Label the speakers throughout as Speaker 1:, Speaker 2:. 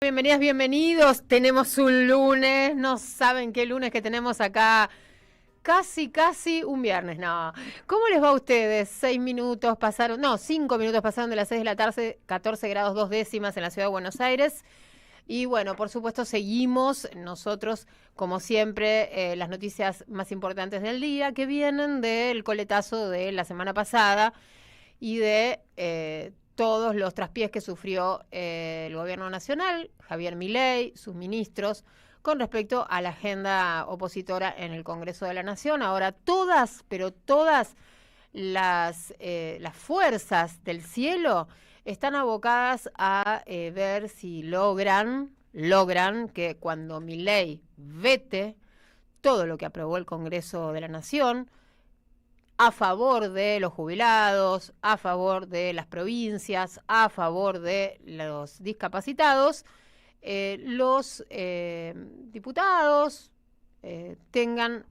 Speaker 1: Bienvenidas, bienvenidos. Tenemos un lunes, no saben qué lunes que tenemos acá. Casi un viernes, no. ¿Cómo les va a ustedes? 5 minutos pasaron de las 6 de la tarde, 14 grados 2 décimas en la ciudad de Buenos Aires. Y bueno, por supuesto seguimos nosotros, como siempre, las noticias más importantes del día que vienen del coletazo de la semana pasada y de todos los traspiés que sufrió el gobierno nacional, Javier Milei, sus ministros, con respecto a la agenda opositora en el Congreso de la Nación. Ahora todas las fuerzas del cielo están abocadas a ver si logran que cuando Milei vete todo lo que aprobó el Congreso de la Nación, a favor de los jubilados, a favor de las provincias, a favor de los discapacitados, los diputados tengan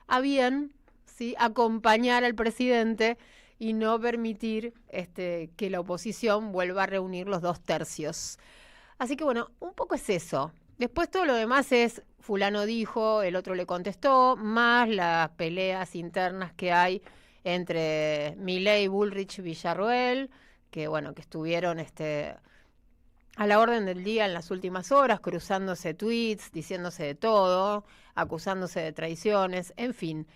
Speaker 1: a bien, ¿sí?, acompañar al presidente y no permitir que la oposición vuelva a reunir los 2/3. Así que bueno, un poco es eso. Después todo lo demás es fulano dijo, el otro le contestó, más las peleas internas que hay entre Milei, Bullrich y Villarroel, que bueno, que estuvieron a la orden del día en las últimas horas, cruzándose tweets, diciéndose de todo, acusándose de traiciones, en fin.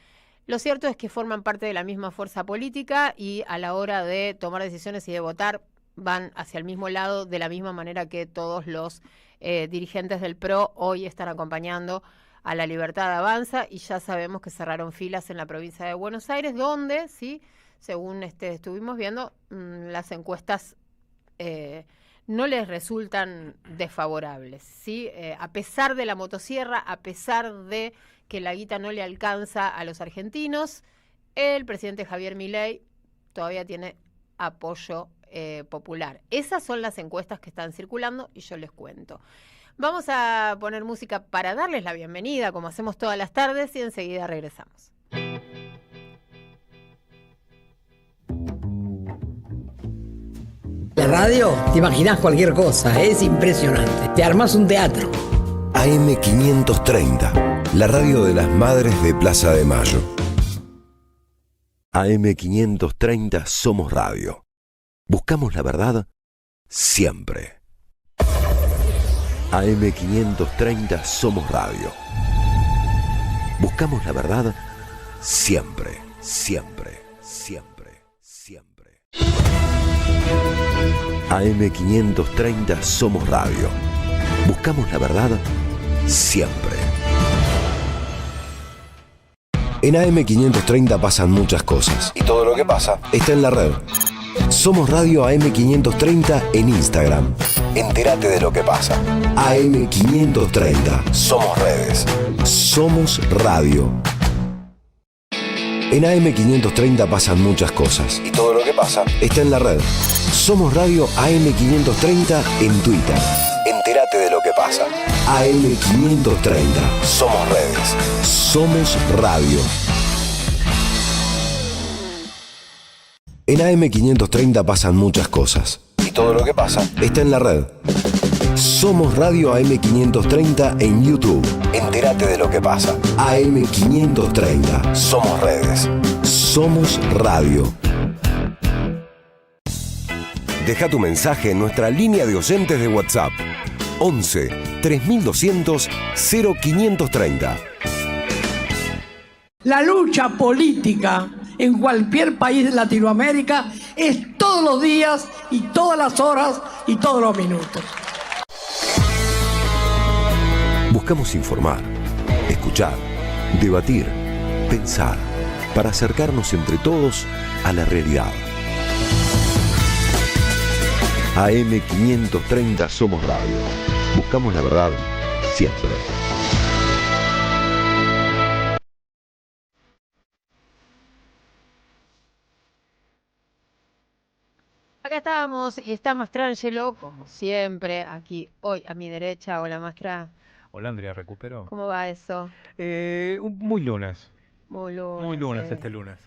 Speaker 1: Lo cierto es que forman parte de la misma fuerza política y a la hora de tomar decisiones y de votar van hacia el mismo lado, de la misma manera que todos los dirigentes del PRO hoy están acompañando a La Libertad Avanza, y ya sabemos que cerraron filas en la provincia de Buenos Aires, donde, sí, según estuvimos viendo, las encuestas no les resultan desfavorables, ¿sí? A pesar de la motosierra, a pesar de que la guita no le alcanza a los argentinos, el presidente Javier Milei todavía tiene apoyo popular. Esas son las encuestas que están circulando y yo les cuento. Vamos a poner música para darles la bienvenida, como hacemos todas las tardes, y enseguida regresamos.
Speaker 2: La radio, te imaginas cualquier cosa, es impresionante. Te armas un teatro.
Speaker 3: AM530, la radio de las madres de Plaza de Mayo. AM530 Somos Radio. Buscamos la verdad siempre. AM530 Somos Radio. Buscamos la verdad siempre, siempre, siempre, siempre. AM530 Somos Radio. Buscamos la verdad siempre. En AM530 pasan muchas cosas y todo lo que pasa está en la red. Somos Radio AM530 en Instagram. Entérate de lo que pasa. AM530. Somos redes. Somos radio. En AM530 pasan muchas cosas y todo lo que pasa está en la red. Somos Radio AM530 en Twitter. Entérate de lo que pasa. AM530. Somos redes. Somos radio. En AM530 pasan muchas cosas y todo lo que pasa está en la red. Somos Radio AM530 en YouTube. Entérate de lo que pasa. AM530. Somos redes. Somos radio. Deja tu mensaje en nuestra línea de oyentes de WhatsApp. 11 3200 0530.
Speaker 2: La lucha política en cualquier país de Latinoamérica es todos los días y todas las horas y todos los minutos.
Speaker 3: Buscamos informar, escuchar, debatir, pensar, para acercarnos entre todos a la realidad. AM530 Somos Radio. Buscamos la verdad siempre.
Speaker 1: Acá estamos, y está Mastrangelo, como siempre, aquí hoy a mi derecha. Hola, Mastra.
Speaker 4: Hola, Andrea, ¿recuperó?
Speaker 1: ¿Cómo va eso?
Speaker 4: Muy lunes.
Speaker 1: Muy lunes.
Speaker 4: Muy lunes este lunes.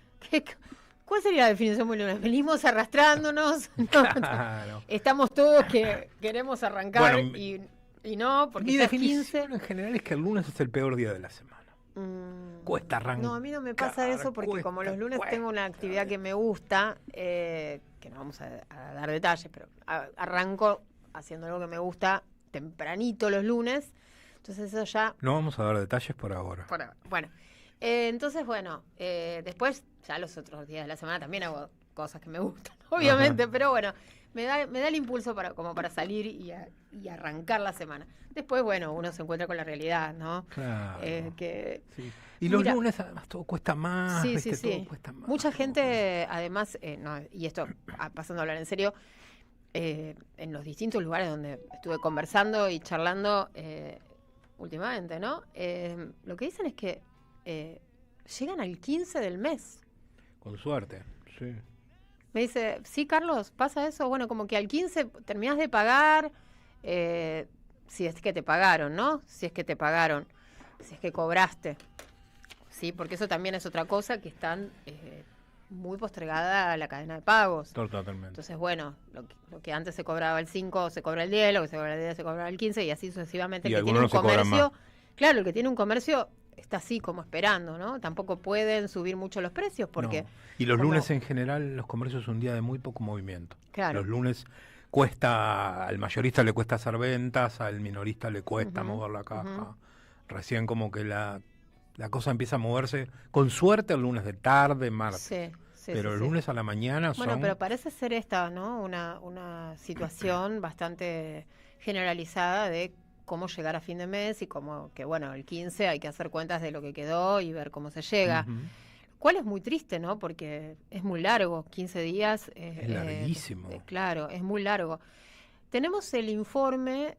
Speaker 1: ¿Cuál sería la definición muy lunes? Venimos arrastrándonos.
Speaker 4: Claro.
Speaker 1: Estamos todos que queremos arrancar
Speaker 4: Bueno,
Speaker 1: y no, porque
Speaker 4: Mi
Speaker 1: ya es
Speaker 4: definición
Speaker 1: 15.
Speaker 4: en general es que el lunes es el peor día de la semana. Cuesta arrancar.
Speaker 1: No, a mí no me pasa eso porque como los lunes tengo una actividad que me gusta, que no vamos a dar detalles, pero arranco haciendo algo que me gusta tempranito los lunes, entonces eso ya...
Speaker 4: No vamos a dar detalles por ahora.
Speaker 1: Bueno, entonces bueno, después ya los otros días de la semana también hago cosas que me gustan, obviamente, pero bueno, me da el impulso como para salir y arrancar la semana. Después, bueno, uno se encuentra con la realidad, ¿no?
Speaker 4: Claro.
Speaker 1: Sí.
Speaker 4: Y los
Speaker 1: Mira,
Speaker 4: lunes además todo cuesta más,
Speaker 1: sí,
Speaker 4: ¿viste?
Speaker 1: sí.
Speaker 4: Todo cuesta más.
Speaker 1: Mucha gente, además, y esto pasando a hablar en serio, en los distintos lugares donde estuve conversando y charlando últimamente, ¿no? Lo que dicen es que llegan al 15 del mes.
Speaker 4: Con suerte, sí.
Speaker 1: Me dice, sí, Carlos, ¿pasa eso? Bueno, como que al 15 terminás de pagar, si es que te pagaron, ¿no? Si es que te pagaron, si es que cobraste. Sí, porque eso también es otra cosa que están muy postergada a la cadena de pagos.
Speaker 4: Totalmente.
Speaker 1: Entonces, bueno, lo que antes se cobraba el 5 se cobra el 10, lo que se cobra el 10 se cobra el 15 y así sucesivamente.
Speaker 4: Y
Speaker 1: El que tiene un
Speaker 4: algunos se cobran
Speaker 1: comercio,
Speaker 4: más.
Speaker 1: claro, el que tiene un comercio está así como esperando, ¿no? Tampoco pueden subir mucho los precios porque...
Speaker 4: No. Y los
Speaker 1: como-
Speaker 4: lunes en general, los comercios es un día de muy poco movimiento.
Speaker 1: Claro.
Speaker 4: Los lunes al mayorista le cuesta hacer ventas, al minorista le cuesta mover la caja. Recién como que la cosa empieza a moverse, con suerte el lunes de tarde, martes.
Speaker 1: Sí,
Speaker 4: pero
Speaker 1: sí,
Speaker 4: el
Speaker 1: sí.
Speaker 4: lunes a la mañana
Speaker 1: Bueno,
Speaker 4: son...
Speaker 1: pero parece ser esta, ¿no? Una situación bastante generalizada de cómo llegar a fin de mes y como que, bueno, el 15 hay que hacer cuentas de lo que quedó y ver cómo se llega.
Speaker 4: Ujú.
Speaker 1: Cual es muy triste, ¿no? Porque es muy largo, 15 días.
Speaker 4: Es larguísimo.
Speaker 1: Claro, es muy largo. Tenemos el informe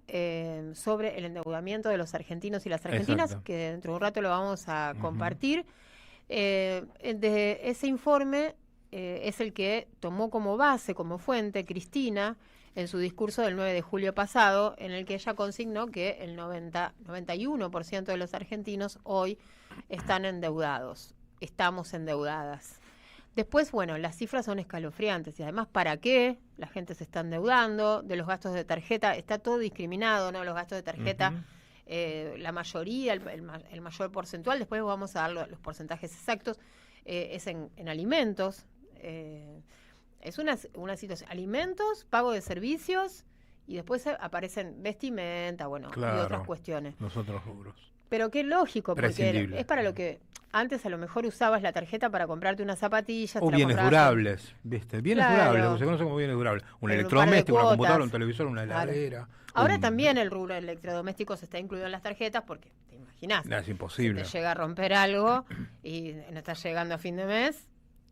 Speaker 1: sobre el endeudamiento de los argentinos y las argentinas,
Speaker 4: Exacto.
Speaker 1: que dentro de un rato lo vamos a compartir. De ese informe es el que tomó como base, como fuente, Cristina, en su discurso del 9 de julio pasado, en el que ella consignó que el 91% de los argentinos hoy están endeudados. Estamos endeudadas. Después, bueno, las cifras son escalofriantes y además, ¿para qué la gente se está endeudando? De los gastos de tarjeta, está todo discriminado, ¿no? Los gastos de tarjeta, la mayoría, el mayor porcentual, después vamos a dar los porcentajes exactos, es en alimentos. Es una situación, alimentos, pago de servicios y después aparecen vestimenta, bueno,
Speaker 4: Claro,
Speaker 1: y otras cuestiones.
Speaker 4: Los otros rubros.
Speaker 1: Pero qué lógico, porque
Speaker 4: Prescindible.
Speaker 1: es para lo que antes a lo mejor usabas la tarjeta para comprarte unas zapatillas.
Speaker 4: O
Speaker 1: te la
Speaker 4: bienes
Speaker 1: comprabas
Speaker 4: durables, ¿viste? Bienes
Speaker 1: Claro.
Speaker 4: durables, lo que se conoce como bienes durables. Un
Speaker 1: En un par de
Speaker 4: electrodoméstico, una computadora,
Speaker 1: cuotas.
Speaker 4: un televisor, una
Speaker 1: Claro.
Speaker 4: heladera.
Speaker 1: Ahora también el rubro de electrodomésticos está incluido en las tarjetas porque, te imaginas,
Speaker 4: No, es
Speaker 1: si
Speaker 4: imposible.
Speaker 1: te llega a romper algo y no estás llegando a fin de mes,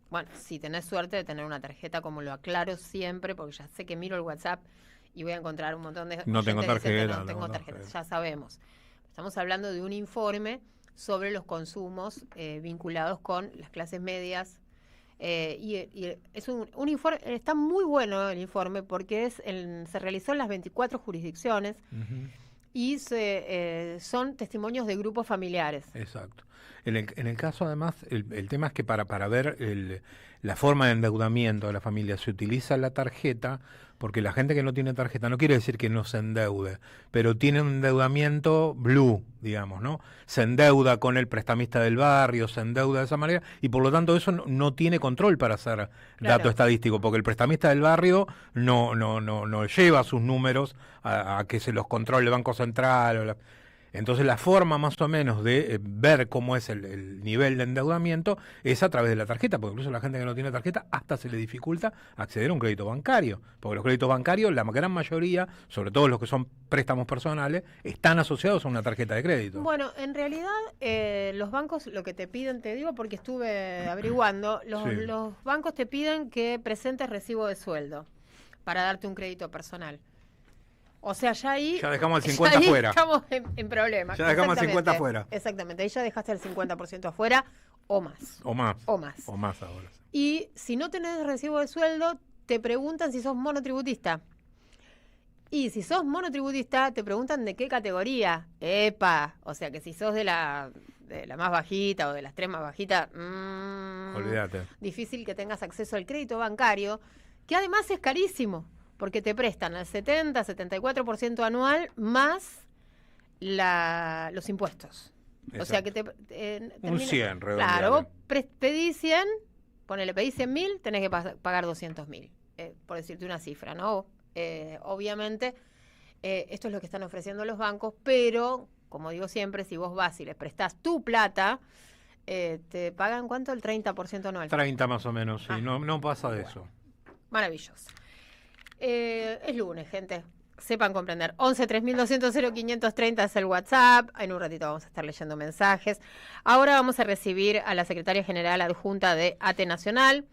Speaker 1: bueno, si tenés suerte de tener una tarjeta, como lo aclaro siempre, porque ya sé que miro el WhatsApp y voy a encontrar un montón de
Speaker 4: No tengo
Speaker 1: oyentes diciendo,
Speaker 4: tarjeta,
Speaker 1: no tengo
Speaker 4: no,
Speaker 1: tarjetas,
Speaker 4: tarjeta.
Speaker 1: ya sabemos. Estamos hablando de un informe sobre los consumos vinculados con las clases medias. Y es un informe, está muy bueno el informe porque se realizó en las 24 jurisdicciones
Speaker 4: Ujú.
Speaker 1: y son testimonios de grupos familiares.
Speaker 4: Exacto. En el caso, además, el tema es que para ver la forma de endeudamiento de la familia se utiliza la tarjeta, porque la gente que no tiene tarjeta no quiere decir que no se endeude, pero tiene un endeudamiento blue, digamos, ¿no? Se endeuda con el prestamista del barrio, se endeuda de esa manera, y por lo tanto eso no tiene control para hacer dato estadístico, porque el prestamista del barrio no lleva sus números a que se los controle el Banco Central. Entonces la forma más o menos de ver cómo es el nivel de endeudamiento es a través de la tarjeta, porque incluso la gente que no tiene tarjeta hasta se le dificulta acceder a un crédito bancario, porque los créditos bancarios, la gran mayoría, sobre todo los que son préstamos personales, están asociados a una tarjeta de crédito.
Speaker 1: Bueno, en realidad los bancos lo que te piden, te digo porque estuve averiguando,
Speaker 4: Sí.
Speaker 1: los bancos te piden que presentes recibo de sueldo para darte un crédito personal. O sea, ya ahí...
Speaker 4: Ya dejamos el 50
Speaker 1: ahí
Speaker 4: afuera.
Speaker 1: estamos en problemas.
Speaker 4: Ya dejamos el 50
Speaker 1: Exactamente.
Speaker 4: afuera.
Speaker 1: Exactamente, ahí ya dejaste el 50% afuera o más.
Speaker 4: O más.
Speaker 1: O más.
Speaker 4: O más ahora.
Speaker 1: Y si no tenés recibo de sueldo, te preguntan si sos monotributista. Y si sos monotributista, te preguntan de qué categoría. ¡Epa! O sea que si sos de la de la más bajita o de las 3 más bajitas,
Speaker 4: Olvídate.
Speaker 1: difícil que tengas acceso al crédito bancario, que además es carísimo, porque te prestan al 74% anual más los impuestos.
Speaker 4: Exacto.
Speaker 1: O sea que
Speaker 4: Un 100, redondealo.
Speaker 1: Claro, vos pedís 100, pedís 100.000, tenés que pagar 200.000, por decirte una cifra, ¿no? Obviamente, esto es lo que están ofreciendo los bancos, pero, como digo siempre, si vos vas y les prestás tu plata, te pagan, ¿cuánto? El 30% anual.
Speaker 4: 30 más o menos, sí, no pasa de eso.
Speaker 1: Maravilloso. Es lunes, gente. Sepan comprender. 11 3200 0530 es el WhatsApp. En un ratito vamos a estar leyendo mensajes. Ahora vamos a recibir a la secretaria general adjunta de ATE Nacional,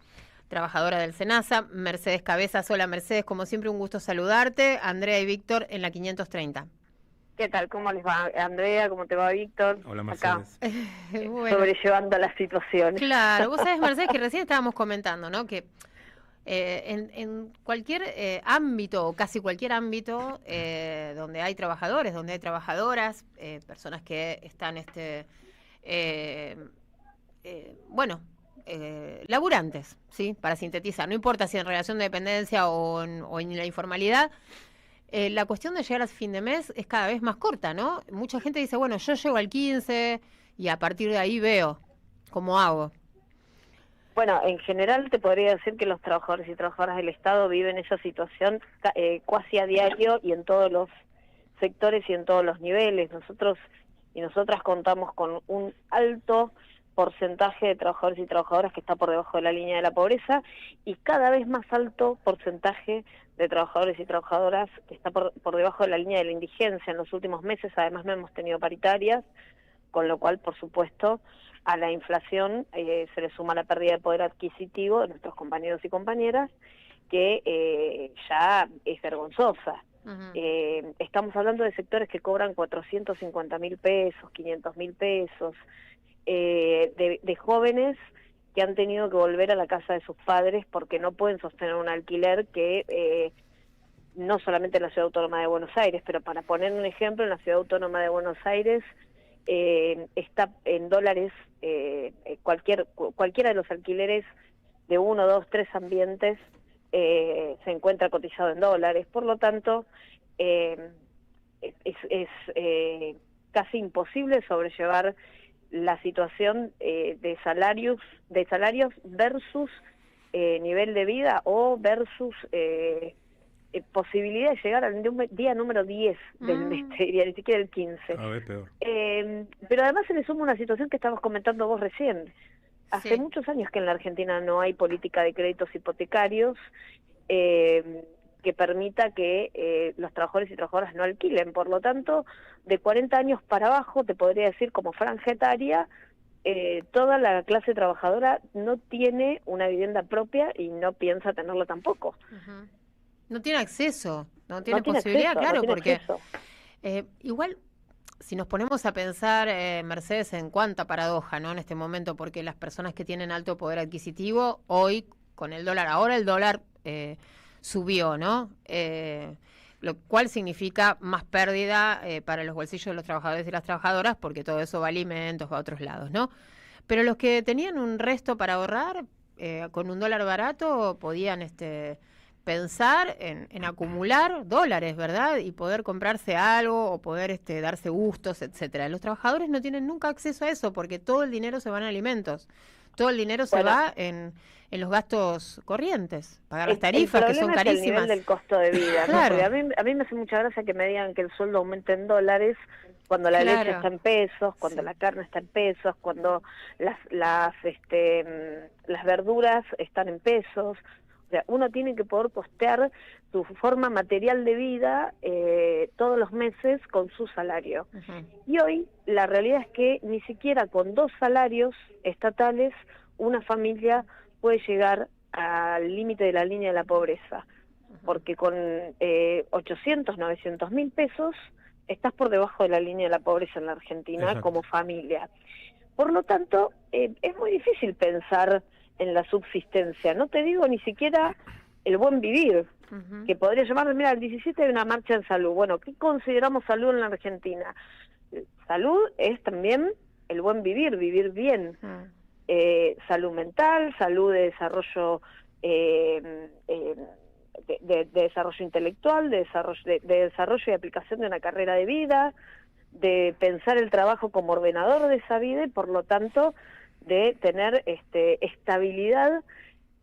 Speaker 1: trabajadora del SENASA, Mercedes Cabezas. Hola Mercedes, como siempre un gusto saludarte. Andrea y Víctor en la 530.
Speaker 5: ¿Qué tal? ¿Cómo les va, Andrea? ¿Cómo te va, Víctor?
Speaker 4: Hola
Speaker 5: Acá,
Speaker 4: Mercedes.
Speaker 1: Bueno,
Speaker 5: sobrellevando la situación.
Speaker 1: claro, vos sabés, Mercedes, que recién estábamos comentando, ¿no? Que en cualquier ámbito, o casi cualquier ámbito, donde hay trabajadores, donde hay trabajadoras, personas que están, laburantes, ¿sí? Para sintetizar, no importa si en relación de dependencia o en la informalidad, la cuestión de llegar a fin de mes es cada vez más corta, ¿no? Mucha gente dice, bueno, yo llego al 15 y a partir de ahí veo cómo hago.
Speaker 5: Bueno, en general te podría decir que los trabajadores y trabajadoras del Estado viven esa situación casi a diario y en todos los sectores y en todos los niveles. Nosotros y nosotras contamos con un alto porcentaje de trabajadores y trabajadoras que está por debajo de la línea de la pobreza y cada vez más alto porcentaje de trabajadores y trabajadoras que está por debajo de la línea de la indigencia. En los últimos meses además no hemos tenido paritarias, con lo cual, por supuesto, a la inflación se le suma la pérdida de poder adquisitivo de nuestros compañeros y compañeras, que ya es vergonzosa.
Speaker 1: Uh-huh.
Speaker 5: Estamos hablando de sectores que cobran 450.000 pesos, 500.000 pesos, de jóvenes que han tenido que volver a la casa de sus padres porque no pueden sostener un alquiler que no solamente en la Ciudad Autónoma de Buenos Aires, pero para poner un ejemplo, en la Ciudad Autónoma de Buenos Aires está en dólares, cualquiera de los alquileres de 1, 2, 3 ambientes se encuentra cotizado en dólares. Por lo tanto, es casi imposible sobrellevar la situación de salarios versus nivel de vida o versus posibilidad de llegar al día número 10 del mes, te diría, ni siquiera el 15.
Speaker 4: A ver, peor.
Speaker 5: Pero además se le suma una situación que estabas comentando vos recién. Hace
Speaker 1: Sí.
Speaker 5: muchos años que en la Argentina no hay política de créditos hipotecarios que permita que los trabajadores y trabajadoras no alquilen. Por lo tanto, de 40 años para abajo, te podría decir como franja etaria, toda la clase trabajadora no tiene una vivienda propia y no piensa tenerla tampoco.
Speaker 1: Uh-huh. No tiene acceso, no tiene
Speaker 5: tiene
Speaker 1: posibilidad,
Speaker 5: acceso,
Speaker 1: claro,
Speaker 5: no tiene
Speaker 1: porque
Speaker 5: acceso.
Speaker 1: igual si nos ponemos a pensar, Mercedes, en cuánta paradoja, ¿no? En este momento, porque las personas que tienen alto poder adquisitivo, hoy con el dólar, ahora el dólar subió, ¿no? Lo cual significa más pérdida para los bolsillos de los trabajadores y las trabajadoras, porque todo eso va a alimentos, va a otros lados, ¿no? Pero los que tenían un resto para ahorrar, con un dólar barato, podían pensar en acumular dólares, ¿verdad? Y poder comprarse algo o poder darse gustos, etcétera. Los trabajadores no tienen nunca acceso a eso porque todo el dinero se va en alimentos. Todo el dinero se va en los gastos corrientes, pagar las tarifas que son
Speaker 5: carísimas. El
Speaker 1: carísimas.
Speaker 5: nivel del costo de vida, ¿no?
Speaker 1: Claro.
Speaker 5: Porque a mí me hace mucha gracia que me digan que el sueldo aumenta en dólares cuando la
Speaker 1: Claro.
Speaker 5: leche está en pesos, cuando la carne está en pesos, cuando las verduras están en pesos. O sea, uno tiene que poder costear su forma material de vida todos los meses con su salario.
Speaker 1: Uh-huh.
Speaker 5: Y hoy la realidad es que ni siquiera con 2 salarios estatales una familia puede llegar al límite de la línea de la pobreza, porque con 800, 900 mil pesos estás por debajo de la línea de la pobreza en la Argentina.
Speaker 4: Exacto.
Speaker 5: Como familia. Por lo tanto, es muy difícil pensar en la subsistencia. No te digo ni siquiera el buen vivir,
Speaker 1: Uh-huh.
Speaker 5: que podría llamar, mira, el 17 hay una marcha en salud. Bueno, ¿qué consideramos salud en la Argentina? Salud es también el buen vivir, vivir bien, salud mental, salud de desarrollo de desarrollo intelectual, de desarrollo y aplicación de una carrera de vida, de pensar el trabajo como ordenador de esa vida y por lo tanto de tener estabilidad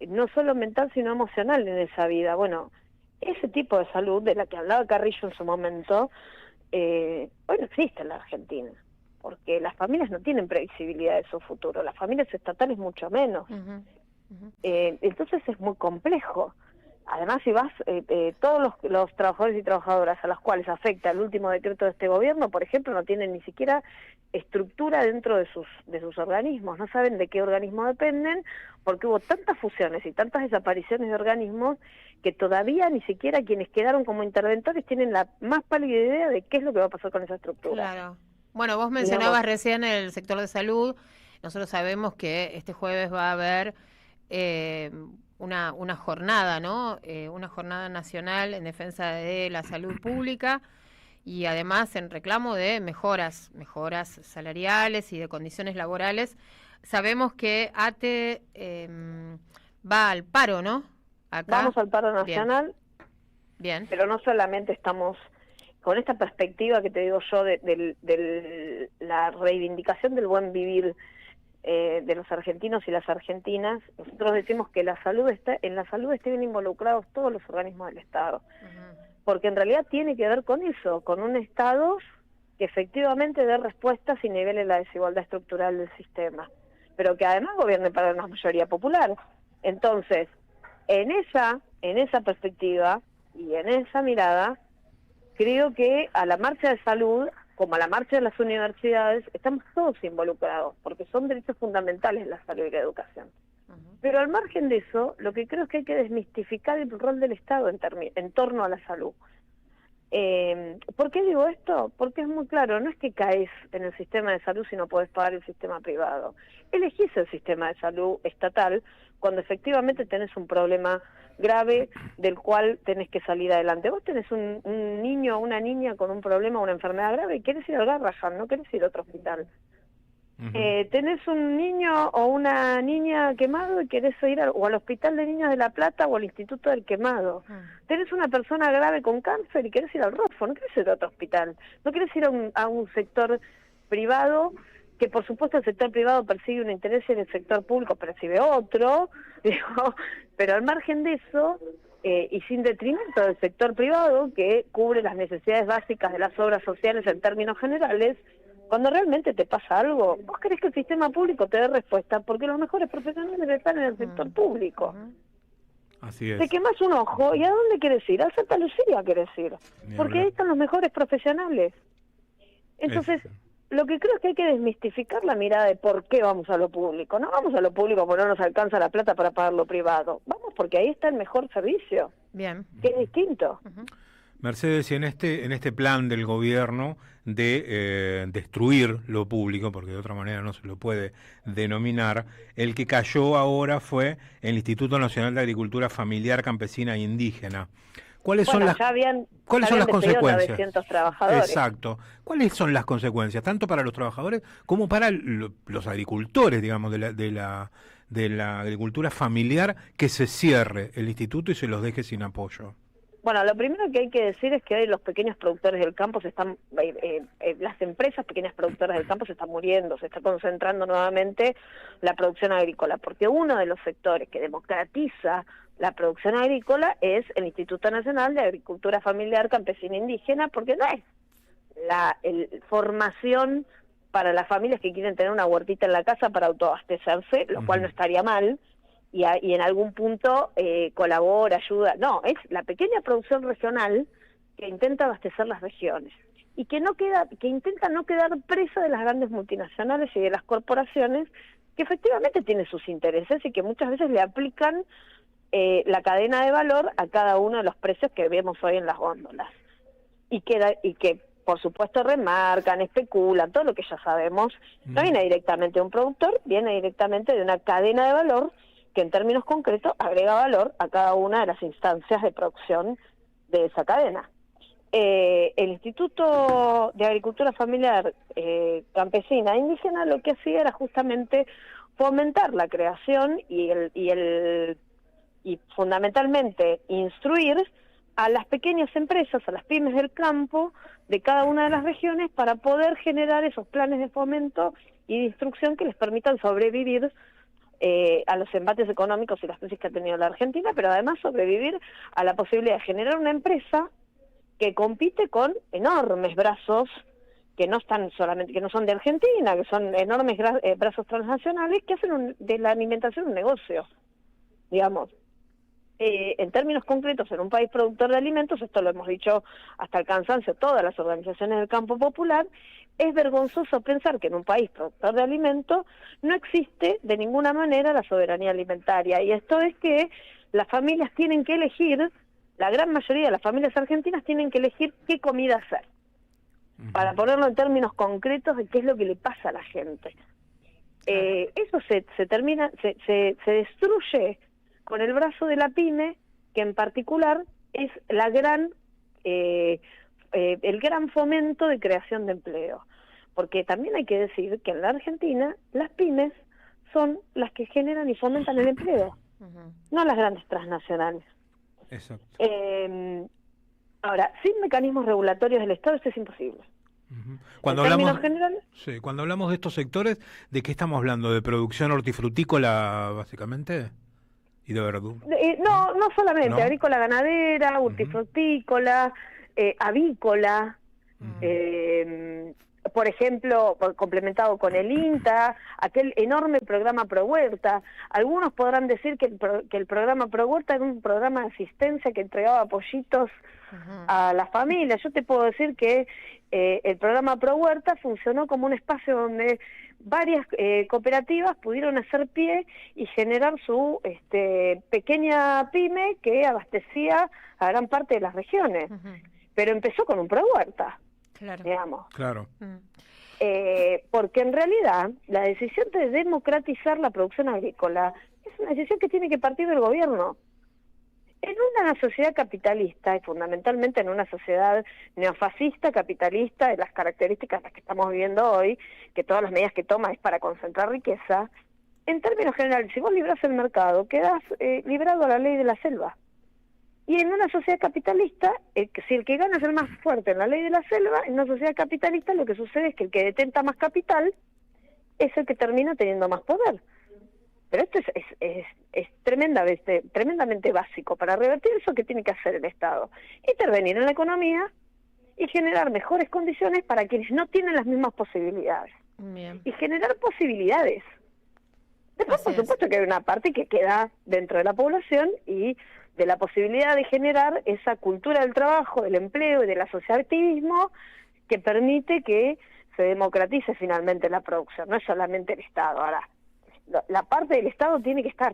Speaker 5: no solo mental sino emocional en esa vida. Bueno, ese tipo de salud de la que hablaba Carrillo en su momento hoy no existe en la Argentina, porque las familias no tienen previsibilidad de su futuro, las familias estatales mucho menos. Entonces es muy complejo. Además, si vas, todos los trabajadores y trabajadoras a los cuales afecta el último decreto de este gobierno, por ejemplo, no tienen ni siquiera estructura dentro de sus organismos, no saben de qué organismo dependen, porque hubo tantas fusiones y tantas desapariciones de organismos que todavía ni siquiera quienes quedaron como interventores tienen la más pálida idea de qué es lo que va a pasar con esa estructura.
Speaker 1: Claro. Bueno, vos mencionabas recién el sector de salud. Nosotros sabemos que este jueves va a haber una jornada, ¿no? Una jornada nacional en defensa de la salud pública y además en reclamo de mejoras salariales y de condiciones laborales. Sabemos que ATE va al paro, ¿no? Acá.
Speaker 5: Vamos al paro nacional,
Speaker 1: bien,
Speaker 5: pero no solamente estamos con esta perspectiva que te digo yo de la reivindicación del buen vivir de los argentinos y las argentinas. Nosotros decimos que en la salud estén involucrados todos los organismos del Estado, porque en realidad tiene que ver con eso, con un Estado que efectivamente dé respuestas y nivele la desigualdad estructural del sistema, pero que además gobierne para una mayoría popular. Entonces, en esa perspectiva y en esa mirada, creo que a la marcha de salud, como a la marcha de las universidades, estamos todos involucrados, porque son derechos fundamentales la salud y la educación. Pero al margen de eso, lo que creo es que hay que desmistificar el rol del Estado en torno a la salud. ¿Por qué digo esto? Porque es muy claro, no es que caes en el sistema de salud si no podés pagar el sistema privado. Elegís el sistema de salud estatal cuando efectivamente tenés un problema grave del cual tenés que salir adelante. Vos tenés un niño o una niña con un problema o una enfermedad grave y querés ir al Garrahan, no querés ir a otro hospital. Tenés un niño o una niña quemado y querés ir o al Hospital de Niños de La Plata o al Instituto del Quemado. Tenés una persona grave con cáncer y querés ir al Rodfo, no querés ir a otro hospital. No querés ir a un sector privado, que por supuesto el sector privado persigue un interés y el sector público percibe otro, digo, pero al margen de eso, y sin detrimento del sector privado, que cubre las necesidades básicas de las obras sociales en términos generales, cuando realmente te pasa algo, vos querés que el sistema público te dé respuesta, porque los mejores profesionales están en el sector público.
Speaker 4: Así es.
Speaker 5: Te quemás un ojo, ¿y a dónde querés ir? A Santa Lucía querés ir, porque ahí están los mejores profesionales. Entonces, lo que creo es que hay que desmistificar la mirada de por qué vamos a lo público. No vamos a lo público porque no nos alcanza la plata para pagar lo privado. Vamos porque ahí está el mejor servicio.
Speaker 1: Bien.
Speaker 5: Que es distinto.
Speaker 4: Mercedes, y en este plan del gobierno de destruir lo público, porque de otra manera no se lo puede denominar, el que cayó ahora fue el Instituto Nacional de Agricultura Familiar, Campesina e Indígena. ¿Cuáles son las consecuencias?
Speaker 5: 900 trabajadores.
Speaker 4: Exacto. ¿Cuáles son las consecuencias, tanto para los trabajadores como para los agricultores, digamos, de la agricultura familiar, que se cierre el instituto y se los deje sin apoyo?
Speaker 5: Bueno, lo primero que hay que decir es que hoy los pequeños productores del campo las empresas pequeñas productoras del campo se están muriendo, se está concentrando nuevamente la producción agrícola, porque uno de los sectores que democratiza la producción agrícola es el Instituto Nacional de Agricultura Familiar, Campesina e Indígena, porque no es la formación para las familias que quieren tener una huertita en la casa para autoabastecerse, lo cual no estaría mal, y en algún punto colabora, ayuda. No, es la pequeña producción regional que intenta abastecer las regiones y que intenta no quedar presa de las grandes multinacionales y de las corporaciones que efectivamente tienen sus intereses y que muchas veces le aplican la cadena de valor a cada uno de los precios que vemos hoy en las góndolas y que por supuesto remarcan, especulan, todo lo que ya sabemos. No viene directamente de un productor, viene directamente de una cadena de valor que en términos concretos agrega valor a cada una de las instancias de producción de esa cadena. El Instituto de Agricultura Familiar Campesina e Indígena lo que hacía era justamente fomentar la creación y fundamentalmente instruir a las pequeñas empresas, a las pymes del campo de cada una de las regiones para poder generar esos planes de fomento y de instrucción que les permitan sobrevivir a los embates económicos y las crisis que ha tenido la Argentina, pero además sobrevivir a la posibilidad de generar una empresa que compite con enormes brazos que no están solamente, que no son de Argentina, que son enormes brazos transnacionales que hacen de la alimentación un negocio, digamos. En términos concretos, en un país productor de alimentos, esto lo hemos dicho hasta el cansancio todas las organizaciones del campo popular, es vergonzoso pensar que en un país productor de alimentos no existe de ninguna manera la soberanía alimentaria, y esto es que las familias tienen que elegir, la gran mayoría de las familias argentinas tienen que elegir qué comida hacer, para ponerlo en términos concretos de qué es lo que le pasa a la gente. Eso se destruye con el brazo de la pyme, que en particular es la el gran fomento de creación de empleo. Porque también hay que decir que en la Argentina las pymes son las que generan y fomentan el empleo, no las grandes transnacionales.
Speaker 4: Exacto.
Speaker 5: Ahora, sin mecanismos regulatorios del Estado esto es imposible.
Speaker 4: Cuando
Speaker 5: en
Speaker 4: hablamos,
Speaker 5: generales,
Speaker 4: sí, cuando hablamos de estos sectores, ¿de qué estamos hablando? ¿De producción hortifrutícola, básicamente? ¿Y de verdura?
Speaker 5: No solamente,
Speaker 4: ¿No?
Speaker 5: agrícola ganadera, hortifrutícola, avícola, por ejemplo, complementado con el INTA, aquel enorme programa Pro Huerta. Algunos podrán decir que el programa Pro Huerta era un programa de asistencia que entregaba pollitos a las familias. Yo te puedo decir que el programa Pro Huerta funcionó como un espacio donde varias cooperativas pudieron hacer pie y generar su pequeña pyme que abastecía a gran parte de las regiones. Pero empezó con un Pro Huerta, digamos.
Speaker 4: Claro.
Speaker 5: Porque en realidad la decisión de democratizar la producción agrícola es una decisión que tiene que partir del gobierno. En una sociedad capitalista, y fundamentalmente en una sociedad neofascista, capitalista, de las características las que estamos viviendo hoy, que todas las medidas que toma es para concentrar riqueza, en términos generales, si vos librás el mercado, quedás librado a la ley de la selva. Y en una sociedad capitalista, si el que gana es el más fuerte en la ley de la selva, en una sociedad capitalista lo que sucede es que el que detenta más capital es el que termina teniendo más poder. Pero esto es tremendamente básico. Para revertir eso, ¿qué tiene que hacer el Estado? Intervenir en la economía y generar mejores condiciones para quienes no tienen las mismas posibilidades.
Speaker 1: Bien.
Speaker 5: Y generar posibilidades. Después, por supuesto, que hay una parte que queda dentro de la población y de la posibilidad de generar esa cultura del trabajo, del empleo y del asociativismo que permite que se democratice finalmente la producción. No es solamente el Estado. Ahora, la parte del Estado tiene que estar.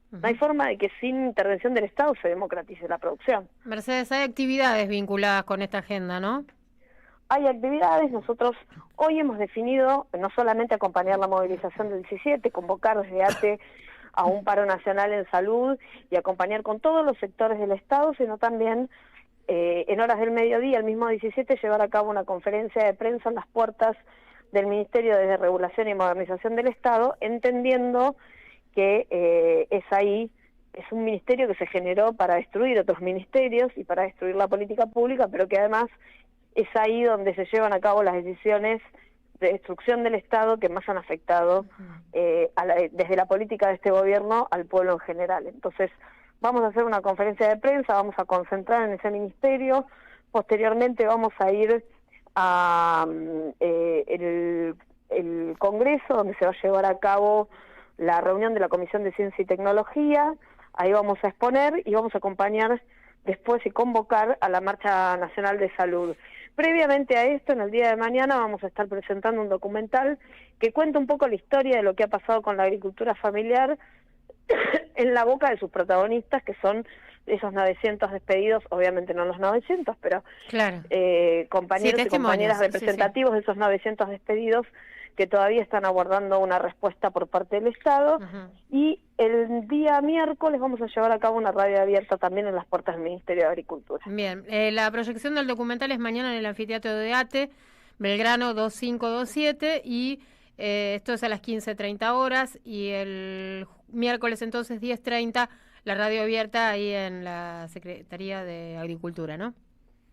Speaker 5: No hay forma de que sin intervención del Estado se democratice la producción.
Speaker 1: Mercedes, hay actividades vinculadas con esta agenda, ¿no?
Speaker 5: Hay actividades, nosotros hoy hemos definido no solamente acompañar la movilización del 17, convocar desde ATE a un paro nacional en salud y acompañar con todos los sectores del Estado, sino también en horas del mediodía, el mismo 17, llevar a cabo una conferencia de prensa en las puertas del Ministerio de Regulación y Modernización del Estado, entendiendo que es un ministerio que se generó para destruir otros ministerios y para destruir la política pública, pero que además es ahí donde se llevan a cabo las decisiones de destrucción del Estado que más han afectado desde la política de este gobierno al pueblo en general. Entonces, vamos a hacer una conferencia de prensa, vamos a concentrar en ese ministerio, posteriormente vamos a ir a el Congreso, donde se va a llevar a cabo la reunión de la Comisión de Ciencia y Tecnología. Ahí vamos a exponer y vamos a acompañar después y convocar a la Marcha Nacional de Salud. Previamente a esto, en el día de mañana, vamos a estar presentando un documental que cuenta un poco la historia de lo que ha pasado con la agricultura familiar en la boca de sus protagonistas, que son esos 900 despedidos, obviamente no los 900, pero
Speaker 1: Claro.
Speaker 5: compañeros y compañeras representativos de esos 900 despedidos que todavía están aguardando una respuesta por parte del Estado. Y el día miércoles vamos a llevar a cabo una radio abierta también en las puertas del Ministerio de Agricultura.
Speaker 1: Bien, la proyección del documental es mañana en el anfiteatro de ATE, Belgrano 2527, y esto es a las 15:30 horas, y el miércoles entonces 10:30 la radio abierta ahí en la Secretaría de Agricultura, ¿no?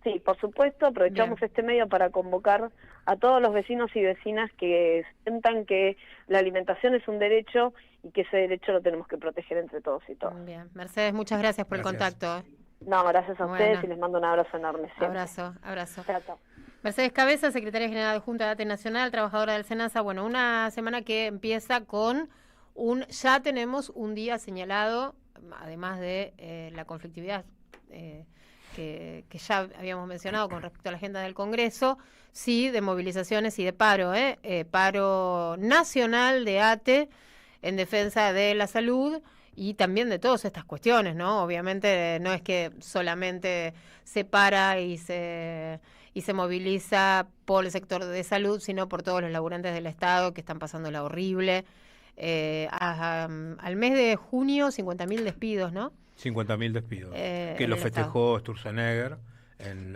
Speaker 5: Sí, por supuesto, aprovechamos este medio para convocar a todos los vecinos y vecinas que sientan que la alimentación es un derecho y que ese derecho lo tenemos que proteger entre todos y todas.
Speaker 1: Bien, Mercedes, muchas gracias por el contacto.
Speaker 5: No, gracias a ustedes y les mando un abrazo enorme. Siempre.
Speaker 1: Abrazo.
Speaker 5: Chao.
Speaker 1: Mercedes Cabeza, secretaria general adjunta de ATE Nacional, trabajadora del SENASA. Bueno, una semana que empieza con ya tenemos un día señalado, además de la conflictividad que ya habíamos mencionado con respecto a la agenda del Congreso, sí, de movilizaciones y de paro, paro nacional de ATE en defensa de la salud y también de todas estas cuestiones, ¿no? Obviamente no es que solamente se para y se moviliza por el sector de salud, sino por todos los laburantes del Estado que están pasando la horrible. Al mes de junio, 50.000 despidos, ¿no?
Speaker 4: 50.000 despidos, que lo festejó Sturzenegger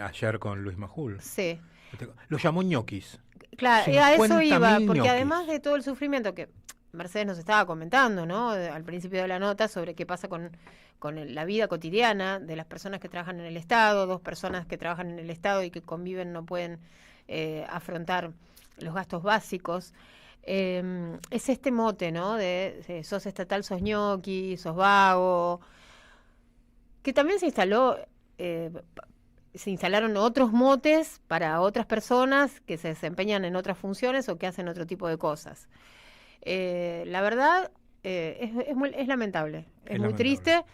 Speaker 4: ayer con Luis Majul.
Speaker 1: Sí.
Speaker 4: Lo llamó ñoquis.
Speaker 1: Claro, a eso iba, porque
Speaker 4: ñoquis.
Speaker 1: Además de todo el sufrimiento que Mercedes nos estaba comentando, ¿no? Al principio de la nota, sobre qué pasa con la vida cotidiana de las personas que trabajan en el Estado, 2 personas que trabajan en el Estado y que conviven no pueden afrontar los gastos básicos. Es este mote, ¿no? De sos estatal, sos ñoqui, sos vago, que también se instalaron otros motes para otras personas que se desempeñan en otras funciones o que hacen otro tipo de cosas. La verdad es lamentable, es muy triste,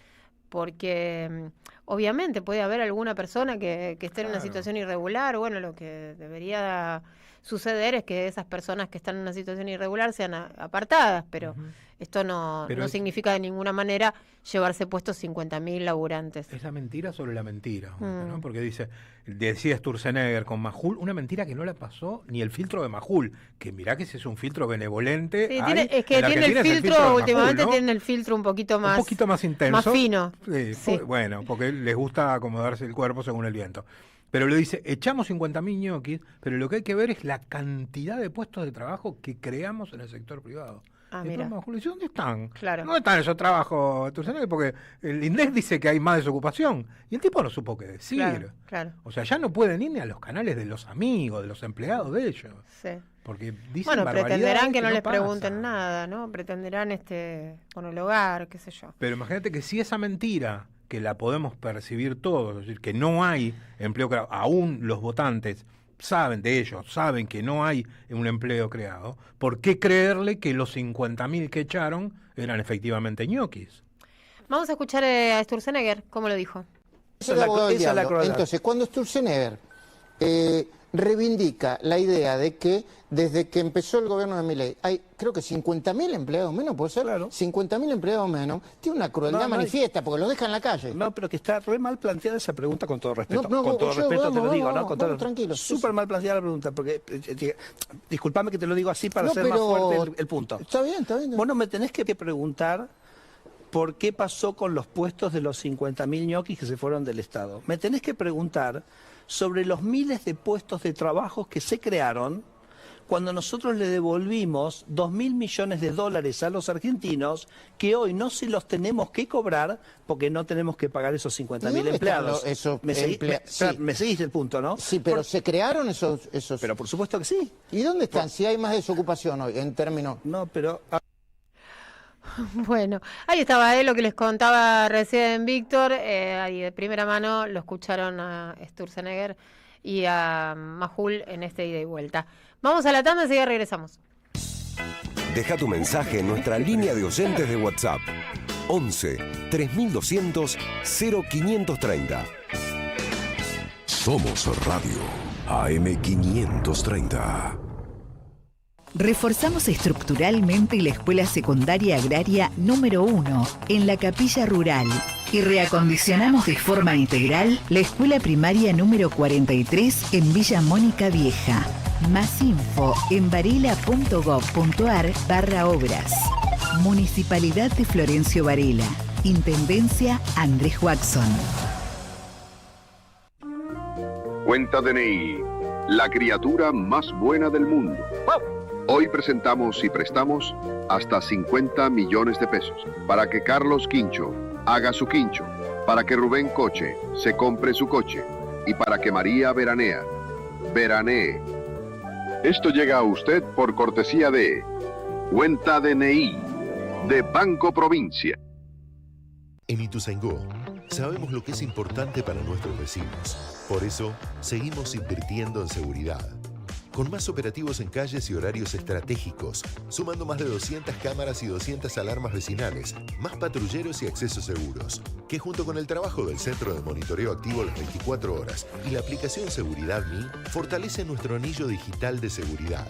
Speaker 1: porque obviamente puede haber alguna persona que esté en una situación irregular. Bueno, lo que debería suceder es que esas personas que están en una situación irregular sean apartadas, pero esto no significa de ninguna manera llevarse puestos 50.000 laburantes.
Speaker 4: Es la mentira sobre la mentira, ¿no? Porque decía Sturzenegger con Majul, una mentira que no la pasó ni el filtro de Majul, que mirá que si es un filtro benevolente.
Speaker 1: Sí, es que tiene el filtro, últimamente Majul, ¿no? Tiene el filtro un poquito más
Speaker 4: intenso,
Speaker 1: más fino.
Speaker 4: Sí. Bueno, porque les gusta acomodarse el cuerpo según el viento. Pero le dice, echamos 50.000 ñoquis, pero lo que hay que ver es la cantidad de puestos de trabajo que creamos en el sector privado.
Speaker 1: Mira.
Speaker 4: ¿Dónde están?
Speaker 1: Claro.
Speaker 4: ¿Dónde están esos trabajos? Porque el INDEC dice que hay más desocupación y el tipo no supo qué decir.
Speaker 1: Claro.
Speaker 4: O sea, ya no pueden ir ni a los canales de los amigos, de los empleados de ellos.
Speaker 1: Sí.
Speaker 4: Porque dicen
Speaker 1: pretenderán que no les
Speaker 4: pasa.
Speaker 1: pregunten nada, ¿no? Pretenderán monologar, qué sé yo.
Speaker 4: Pero imagínate que si esa mentira, que la podemos percibir todos, es decir, que no hay empleo creado, aún los votantes saben que no hay un empleo creado, ¿por qué creerle que los 50.000 que echaron eran efectivamente ñoquis?
Speaker 1: Vamos a escuchar a Sturzenegger, ¿cómo lo dijo?
Speaker 6: Entonces, cuando Sturzenegger reivindica la idea de que desde que empezó el gobierno de Milei hay, creo que 50.000 empleados menos, ¿puede ser?
Speaker 7: Claro.
Speaker 6: 50.000 empleados menos, tiene una crueldad manifiesta, porque los dejan en la calle.
Speaker 7: No, pero que está re mal planteada esa pregunta, con todo respeto.
Speaker 6: Con todo respeto
Speaker 7: te lo digo, ¿no?
Speaker 6: Tranquilo.
Speaker 7: Súper mal planteada la pregunta, porque, disculpame que te lo digo así para hacer más fuerte el punto.
Speaker 6: Está bien.
Speaker 7: Bueno, me tenés que preguntar por qué pasó con los puestos de los 50.000 ñoquis que se fueron del Estado. Me tenés que preguntar sobre los miles de puestos de trabajo que se crearon cuando nosotros le devolvimos $2.000 millones a los argentinos, que hoy no se los tenemos que cobrar porque no tenemos que pagar esos 50.000 empleados. ¿Me seguiste el punto, no?
Speaker 6: Sí, pero ¿se crearon esos?
Speaker 7: Pero por supuesto que sí.
Speaker 6: ¿Y dónde están? Si hay más desocupación hoy, en términos...
Speaker 7: No, pero...
Speaker 1: Bueno, ahí estaba lo que les contaba recién Víctor, y de primera mano lo escucharon a Sturzenegger y a Majul en este ida y vuelta. Vamos a la tanda y enseguida regresamos.
Speaker 3: Deja tu mensaje en nuestra línea de oyentes de WhatsApp 11 3200 0530. Somos Radio AM530.
Speaker 8: Reforzamos estructuralmente la Escuela Secundaria Agraria número 1 en la Capilla Rural. y reacondicionamos de forma integral la escuela primaria número 43 en Villa Mónica Vieja. Más info en varela.gov.ar/obras. Municipalidad de Florencio Varela. Intendencia Andrés Watson.
Speaker 9: Cuenta DNI, la criatura más buena del mundo. Hoy presentamos y prestamos hasta 50 millones de pesos para que Carlos Quincho haga su quincho, para que Rubén Coche se compre su coche y para que María veranee. Esto llega a usted por cortesía de Cuenta DNI de Banco Provincia.
Speaker 10: En Ituzaingó sabemos lo que es importante para nuestros vecinos. Por eso, seguimos invirtiendo en seguridad. Con más operativos en calles y horarios estratégicos, sumando más de 200 cámaras y 200 alarmas vecinales, más patrulleros y accesos seguros, que junto con el trabajo del Centro de Monitoreo Activo las 24 horas y la aplicación Seguridad Mi, fortalece nuestro anillo digital de seguridad.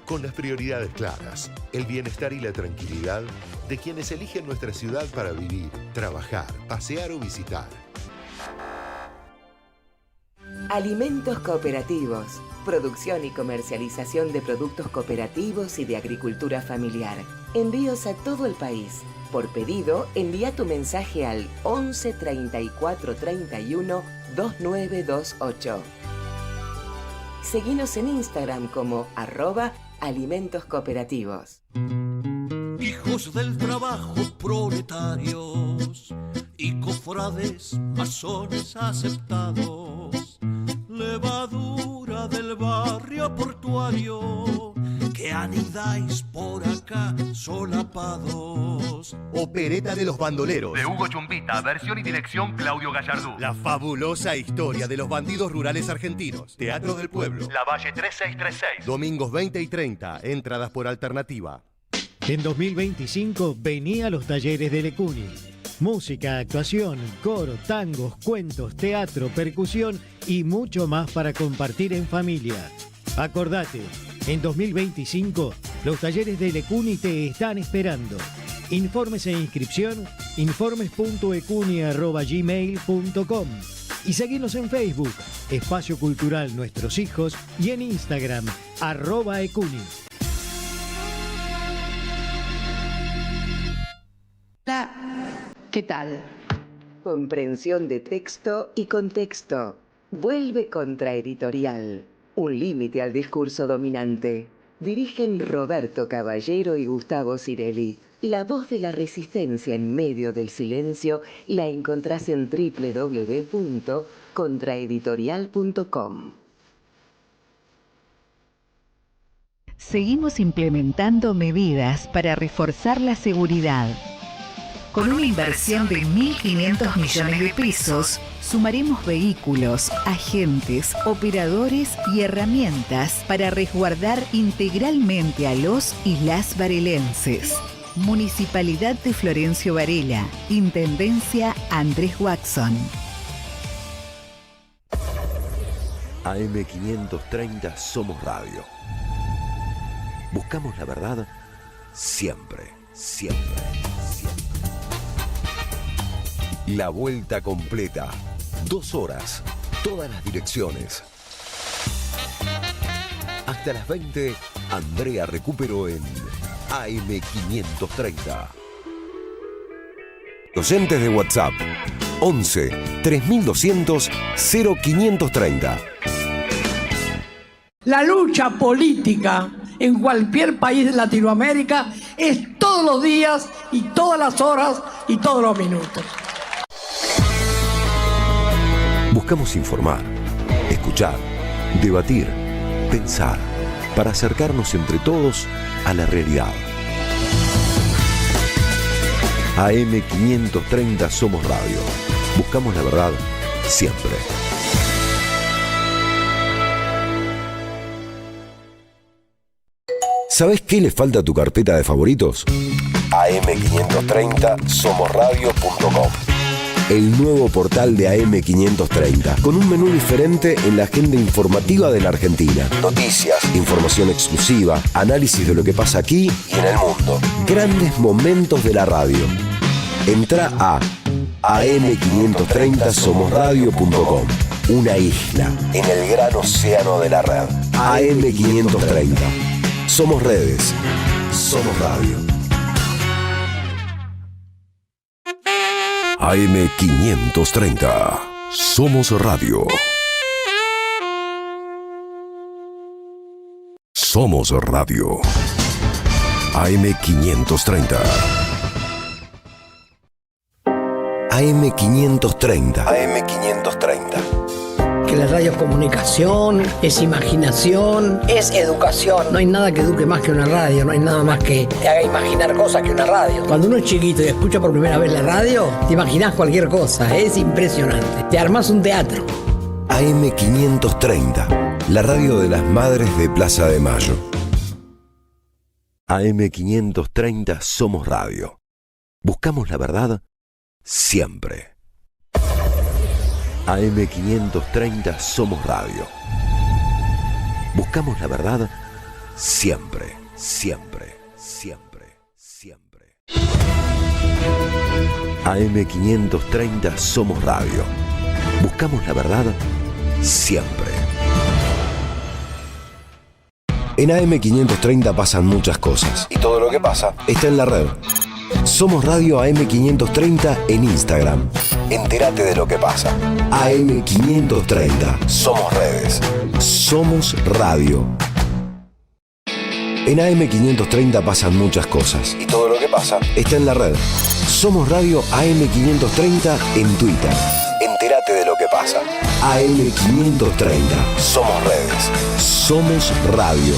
Speaker 10: Con las prioridades claras, el bienestar y la tranquilidad de quienes eligen nuestra ciudad para vivir, trabajar, pasear o visitar.
Speaker 11: Alimentos cooperativos. Producción y comercialización de productos cooperativos y de agricultura familiar. Envíos a todo el país. Por pedido, envía tu mensaje al 11 34 31 2928. Seguinos en Instagram como @alimentos cooperativos.
Speaker 12: Hijos del trabajo, proletarios y cofrades, masones aceptados, levadura del barrio portuario, que anidáis por acá solapados.
Speaker 13: Opereta de los bandoleros.
Speaker 14: De Hugo Chumbita, versión y dirección Claudio Gallardú.
Speaker 13: La fabulosa historia de los bandidos rurales argentinos. Teatro del Pueblo.
Speaker 14: La Valle 3636.
Speaker 13: Domingos 20 y 30, entradas por alternativa.
Speaker 15: En 2025 vení a los talleres de Lecuni. Música, actuación, coro, tangos, cuentos, teatro, percusión y mucho más para compartir en familia. Acordate, en 2025 los talleres de Lecuni te están esperando. Informes e inscripción, informes.ecuni@gmail.com y seguinos en Facebook, Espacio Cultural Nuestros Hijos, y en Instagram, @ecuni.
Speaker 11: ¿Qué tal? Comprensión de texto y contexto. Vuelve Contraeditorial. Un límite al discurso dominante. Dirigen Roberto Caballero y Gustavo Cirelli. La voz de la resistencia en medio del silencio la encontrás en www.contraeditorial.com.
Speaker 8: Seguimos implementando medidas para reforzar la seguridad. Con una inversión de 1.500 millones de pesos, sumaremos vehículos, agentes, operadores y herramientas para resguardar integralmente a los y las varelenses. Municipalidad de Florencio Varela. Intendencia Andrés Watson.
Speaker 3: AM530 Somos Radio. Buscamos la verdad siempre, siempre, siempre. La vuelta completa. 2 horas. Todas las direcciones. Hasta las 20, Andrea Recupero en AM530. Oyentes de WhatsApp. 11 3200 0530.
Speaker 2: La lucha política en cualquier país de Latinoamérica es todos los días y todas las horas y todos los minutos.
Speaker 3: Buscamos informar, escuchar, debatir, pensar, para acercarnos entre todos a la realidad. AM530 Somos Radio. Buscamos la verdad siempre. ¿Sabés qué le falta a tu carpeta de favoritos? AM530 somosradio.com. El nuevo portal de AM530, con un menú diferente en la agenda informativa de la Argentina. Noticias, información exclusiva, análisis de lo que pasa aquí y en el mundo. Grandes momentos de la radio. Entrá a AM530 somosradio.com. Una isla en el gran océano de la red. AM530. Somos redes. Somos radio. AM530. Somos radio. Somos radio. AM530. AM530. AM530.
Speaker 2: Que la radio es comunicación, es imaginación, es educación. No hay nada que eduque más que una radio, no hay nada más que te haga imaginar cosas que una radio. Cuando uno es chiquito y escucha por primera vez la radio, te imaginás cualquier cosa, es impresionante. Te armás un teatro.
Speaker 3: AM530, la radio de las madres de Plaza de Mayo. AM530 Somos Radio. Buscamos la verdad siempre. AM530 Somos Radio. Buscamos la verdad siempre, siempre, siempre, siempre. AM530 Somos Radio. Buscamos la verdad siempre. En AM530 pasan muchas cosas y todo lo que pasa está en la red. Somos Radio AM530 en Instagram. Entérate de lo que pasa. AM530. Somos redes. Somos radio. En AM530 pasan muchas cosas y todo lo que pasa está en la red. Somos Radio AM530 en Twitter. Entérate de lo que pasa. AM530. Somos redes. Somos radio.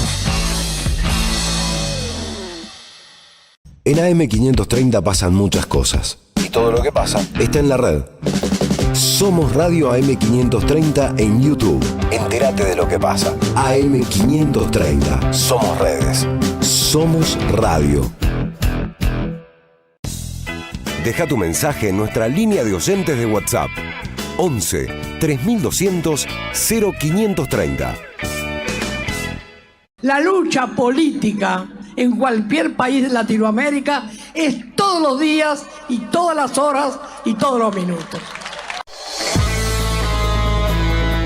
Speaker 3: En AM530 pasan muchas cosas y todo lo que pasa está en la red. Somos Radio AM530 en YouTube. Entérate de lo que pasa. AM530. Somos redes. Somos radio. Deja tu mensaje en nuestra línea de oyentes de WhatsApp. 11 3200 0530.
Speaker 2: La lucha política en cualquier país de Latinoamérica es todos los días y todas las horas y todos los minutos.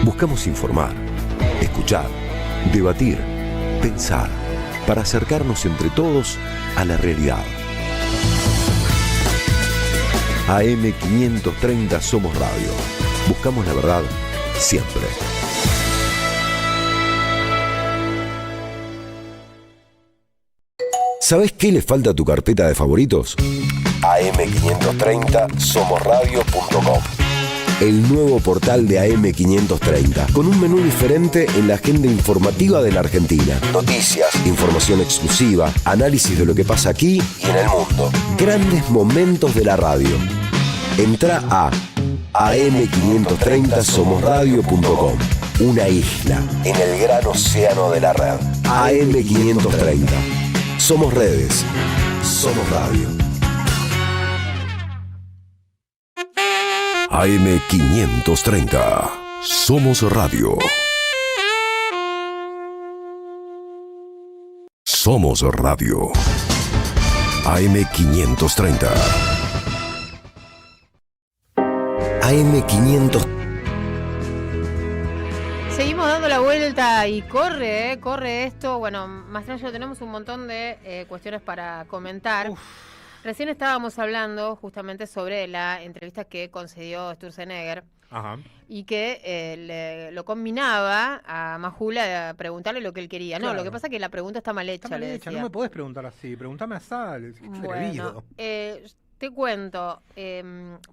Speaker 3: Buscamos informar, escuchar, debatir, pensar, para acercarnos entre todos a la realidad. AM530 Somos Radio. Buscamos la verdad siempre. ¿Sabés qué le falta a tu carpeta de favoritos? AM530 somosradio.com. El nuevo portal de AM530, con un menú diferente en la agenda informativa de la Argentina. Noticias, información exclusiva, análisis de lo que pasa aquí y en el mundo. Grandes momentos de la radio. Entrá a am530 somosradio.com. Una isla en el gran océano de la red. AM530. Somos redes. Somos radio. AM530. Somos radio. Somos radio. AM530. AM500.
Speaker 1: Seguimos dando la vuelta y corre esto. Bueno, más allá tenemos un montón de cuestiones para comentar. Recién estábamos hablando justamente sobre la entrevista que concedió Sturzenegger.
Speaker 4: Ajá.
Speaker 1: Y que lo combinaba a Majula a preguntarle lo que él quería.
Speaker 4: Claro.
Speaker 1: No, lo que pasa es que la pregunta está mal hecha.
Speaker 4: Está mal hecha, no me podés preguntar así. Pregúntame a Sal.
Speaker 1: Bueno, te cuento.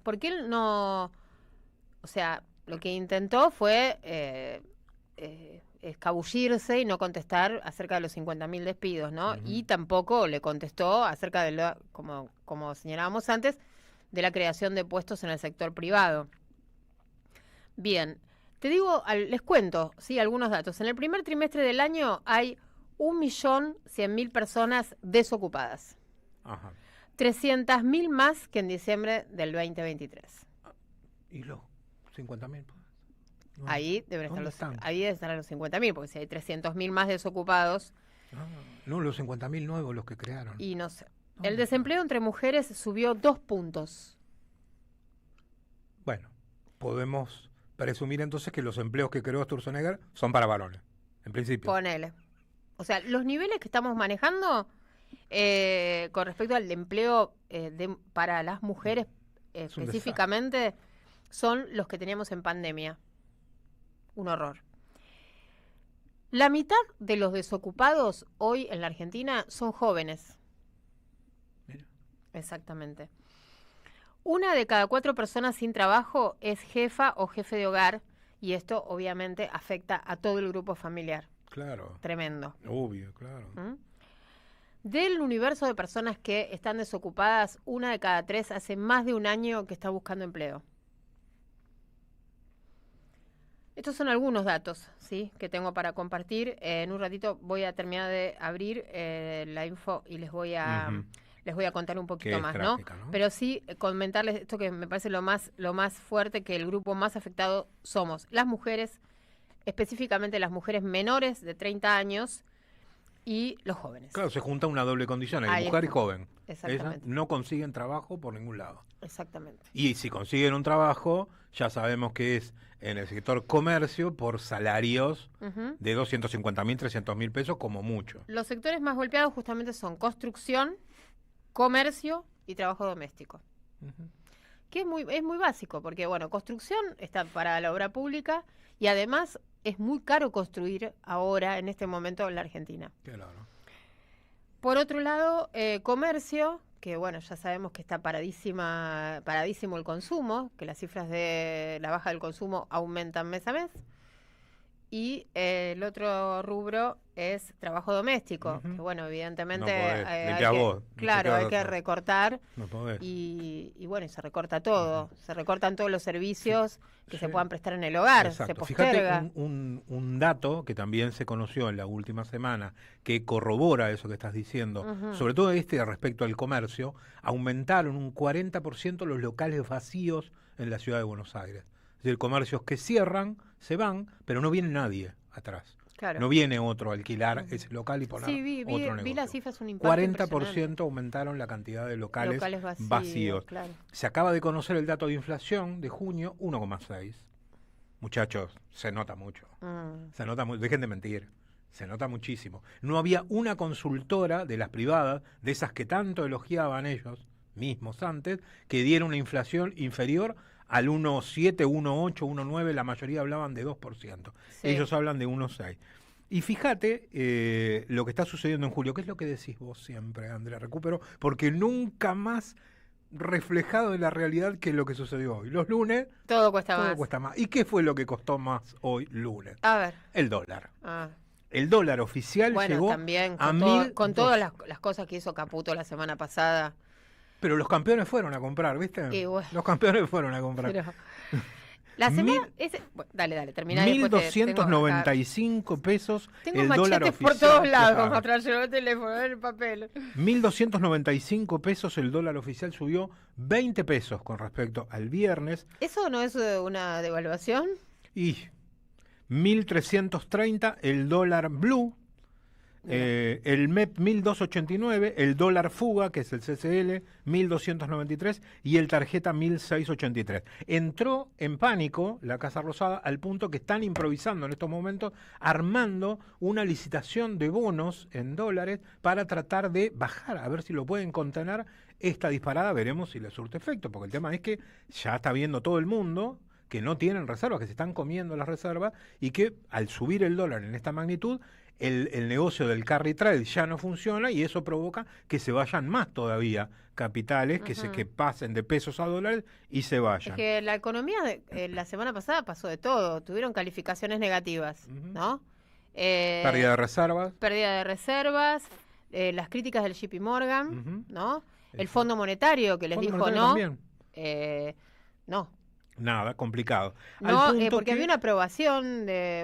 Speaker 1: Porque él no... O sea, lo que intentó fue escabullirse y no contestar acerca de los 50.000 despidos, ¿no? Uh-huh. Y tampoco le contestó acerca de, como señalábamos antes, de la creación de puestos en el sector privado. Bien, te digo, les cuento, sí, algunos datos. En el primer trimestre del año hay 1.100.000 personas desocupadas.
Speaker 4: Ajá.
Speaker 1: 300.000 más que en diciembre del 2023.
Speaker 4: ¿Y los 50.000? No,
Speaker 1: ahí deben estar los 50.000, porque si hay 300.000 más desocupados...
Speaker 4: No, los 50.000 nuevos los que crearon.
Speaker 1: Y no sé. El desempleo entre mujeres subió 2 puntos.
Speaker 4: Bueno, podemos presumir entonces que los empleos que creó Sturzenegger son para varones, en principio.
Speaker 1: Ponele. O sea, los niveles que estamos manejando con respecto al empleo para las mujeres específicamente son los que teníamos en pandemia. Un horror. La mitad de los desocupados hoy en la Argentina son jóvenes.
Speaker 4: Mira.
Speaker 1: Exactamente. 1 de cada 4 personas sin trabajo es jefa o jefe de hogar y esto obviamente afecta a todo el grupo familiar.
Speaker 4: Claro.
Speaker 1: Tremendo.
Speaker 4: Obvio, claro.
Speaker 1: Del universo de personas que están desocupadas, 1 de cada 3 hace más de un año que está buscando empleo. Estos son algunos datos, ¿sí?, que tengo para compartir. En un ratito voy a terminar de abrir la info y les voy a contar un poquito más,
Speaker 4: gráfica,
Speaker 1: ¿no? Pero sí comentarles esto que me parece lo más fuerte, que el grupo más afectado somos las mujeres, específicamente las mujeres menores de 30 años y los jóvenes.
Speaker 4: Claro, se junta una doble condición, hay mujer y joven.
Speaker 1: Exactamente.
Speaker 4: Ellas no consiguen trabajo por ningún lado.
Speaker 1: Exactamente.
Speaker 4: Y si consiguen un trabajo, ya sabemos que es en el sector comercio por salarios de 250.000, 300.000 pesos como mucho.
Speaker 1: Los sectores más golpeados justamente son construcción, comercio y trabajo doméstico. Que es muy básico, porque bueno, construcción está para la obra pública y además es muy caro construir ahora, en este momento, en la Argentina.
Speaker 4: Claro.
Speaker 1: Por otro lado, comercio, que bueno, ya sabemos que está paradísimo el consumo, que las cifras de la baja del consumo aumentan mes a mes. Y el otro rubro es trabajo doméstico, que bueno, evidentemente hay que recortar y bueno, y se recorta todo, se recortan todos los servicios que se puedan prestar en el hogar, se posterga.
Speaker 4: Fíjate un dato que también se conoció en la última semana que corrobora eso que estás diciendo, sobre todo respecto al comercio, aumentaron un 40% los locales vacíos en la ciudad de Buenos Aires. Es decir, comercios que cierran, se van, pero no viene nadie atrás.
Speaker 1: Claro.
Speaker 4: No viene otro a alquilar ese local y poner otro negocio.
Speaker 1: Vi las cifras, un impacto
Speaker 4: 40% aumentaron la cantidad de locales vacíos.
Speaker 1: Claro.
Speaker 4: Se acaba de conocer el dato de inflación de junio, 1,6. Muchachos, se nota mucho. Se nota mucho. Dejen de mentir. Se nota muchísimo. No había una consultora de las privadas, de esas que tanto elogiaban ellos mismos antes, que diera una inflación inferior al 1,7, 1,8, 1,9, la mayoría hablaban de 2%. Sí. Ellos hablan de 1,6. Y fíjate lo que está sucediendo en julio. ¿Qué es lo que decís vos siempre, Andrea? Recupero, porque nunca más reflejado en la realidad que lo que sucedió hoy. Los lunes
Speaker 1: todo cuesta
Speaker 4: más. ¿Y qué fue lo que costó más hoy lunes?
Speaker 1: A ver.
Speaker 4: El dólar. El dólar oficial llegó
Speaker 1: también, con todas las cosas que hizo Caputo la semana pasada.
Speaker 4: Pero los campeones fueron a comprar, ¿viste?
Speaker 1: Bueno.
Speaker 4: Los campeones fueron a comprar.
Speaker 1: Pero la semana... dale, terminá.
Speaker 4: 1.295 pesos el dólar oficial.
Speaker 1: Por todos lados, atrás llevo el teléfono, el papel.
Speaker 4: 1.295 pesos el dólar oficial, subió 20 pesos con respecto al viernes.
Speaker 1: ¿Eso no es una devaluación?
Speaker 4: Y 1.330 el dólar blue. El MEP 1.289, el dólar fuga, que es el CCL, 1.293 y el tarjeta 1.683. Entró en pánico la Casa Rosada al punto que están improvisando en estos momentos, armando una licitación de bonos en dólares para tratar de bajar, a ver si lo pueden contener esta disparada. Veremos si le surte efecto, porque el tema es que ya está viendo todo el mundo que no tienen reservas, que se están comiendo las reservas y que al subir el dólar en esta magnitud, el negocio del carry trade ya no funciona y eso provoca que se vayan más todavía capitales, que pasen de pesos a dólares y se vayan.
Speaker 1: Es que la economía la semana pasada pasó de todo, tuvieron calificaciones negativas, ¿no?
Speaker 4: Pérdida de reservas,
Speaker 1: las críticas del JP Morgan, ¿no? El Fondo Monetario que les dijo no. No.
Speaker 4: Nada, complicado.
Speaker 1: No, porque había una aprobación de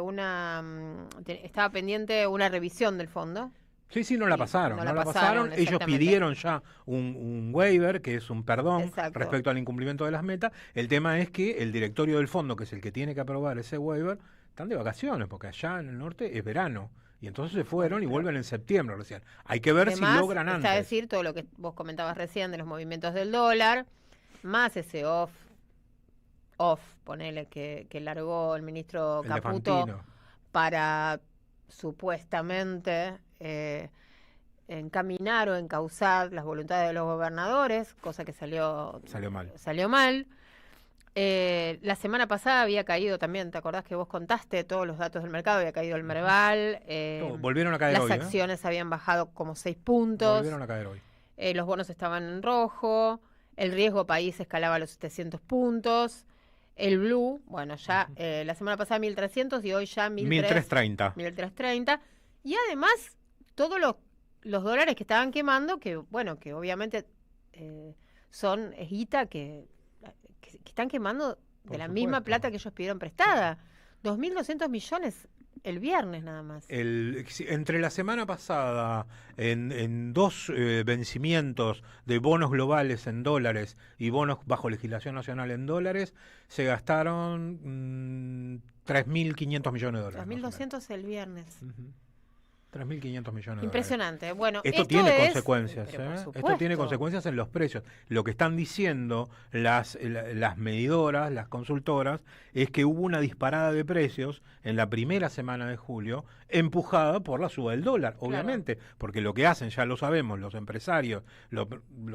Speaker 1: estaba pendiente una revisión del fondo.
Speaker 4: Sí, no la pasaron. No la pasaron. Ellos pidieron ya un waiver, que es un perdón respecto al incumplimiento de las metas. El tema es que el directorio del fondo, que es el que tiene que aprobar ese waiver, están de vacaciones, porque allá en el norte es verano. Y entonces se fueron y vuelven en septiembre recién. Hay que ver si logran antes.
Speaker 1: Está decir todo lo que vos comentabas recién de los movimientos del dólar, más ese off ponele, que largó el ministro
Speaker 4: El de
Speaker 1: Caputo
Speaker 4: Fantino.
Speaker 1: para supuestamente encaminar o encauzar las voluntades de los gobernadores, cosa que salió mal. La semana pasada había caído también, ¿te acordás que vos contaste todos los datos del mercado? Había caído el Merval,
Speaker 4: volvieron a caer
Speaker 1: las
Speaker 4: hoy,
Speaker 1: acciones habían bajado como 6 puntos.
Speaker 4: Volvieron a caer hoy.
Speaker 1: Los bonos estaban en rojo, el riesgo país escalaba a los 700 puntos, el blue, bueno, ya la semana pasada 1.300 y hoy ya
Speaker 4: 1.330.
Speaker 1: 1.330. Y además, todos los dólares que estaban quemando, que bueno, que obviamente son guita que están quemando de la misma plata que ellos pidieron prestada. 2.200 millones el viernes nada más.
Speaker 4: Entre la semana pasada, en 2 vencimientos de bonos globales en dólares y bonos bajo legislación nacional en dólares, se gastaron 3.500 millones de dólares.
Speaker 1: 2.200 el viernes.
Speaker 4: 3.500 millones de dólares.
Speaker 1: Impresionante. Bueno,
Speaker 4: esto tiene
Speaker 1: es,
Speaker 4: consecuencias. Esto tiene consecuencias en los precios. Lo que están diciendo las medidoras, las consultoras, es que hubo una disparada de precios en la primera semana de julio, empujada por la suba del dólar, obviamente, porque lo que hacen, ya lo sabemos, los empresarios, los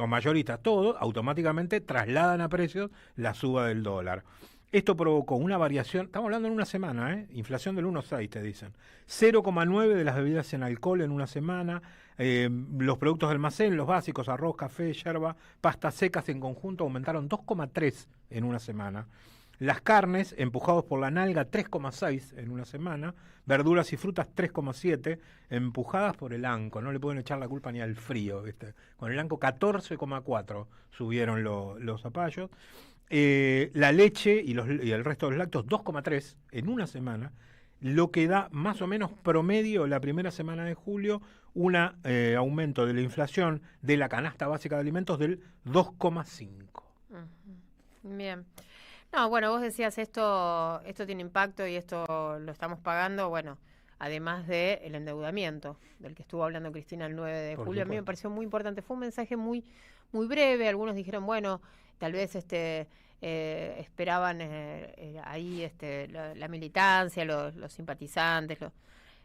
Speaker 4: mayoristas, todos, automáticamente trasladan a precios la suba del dólar. Esto provocó una variación, estamos hablando en una semana, inflación del 1,6 te dicen, 0,9 de las bebidas en alcohol en una semana, los productos de almacén, los básicos, arroz, café, yerba, pastas secas en conjunto aumentaron 2,3 en una semana. Las carnes, empujados por la nalga, 3,6 en una semana, verduras y frutas 3,7, empujadas por el ANCO, no le pueden echar la culpa ni al frío, ¿viste? Con el ANCO 14,4 subieron los zapallos. La leche y el resto de los lácteos 2,3 en una semana, lo que da más o menos promedio la primera semana de julio un aumento de la inflación de la canasta básica de alimentos del 2,5.
Speaker 1: Bien. No, bueno, vos decías esto tiene impacto y esto lo estamos pagando, bueno, además del endeudamiento, del que estuvo hablando Cristina el 9 de julio. A mí me pareció muy importante, fue un mensaje muy, muy breve, algunos dijeron, bueno, tal vez esperaban ahí la militancia, los simpatizantes,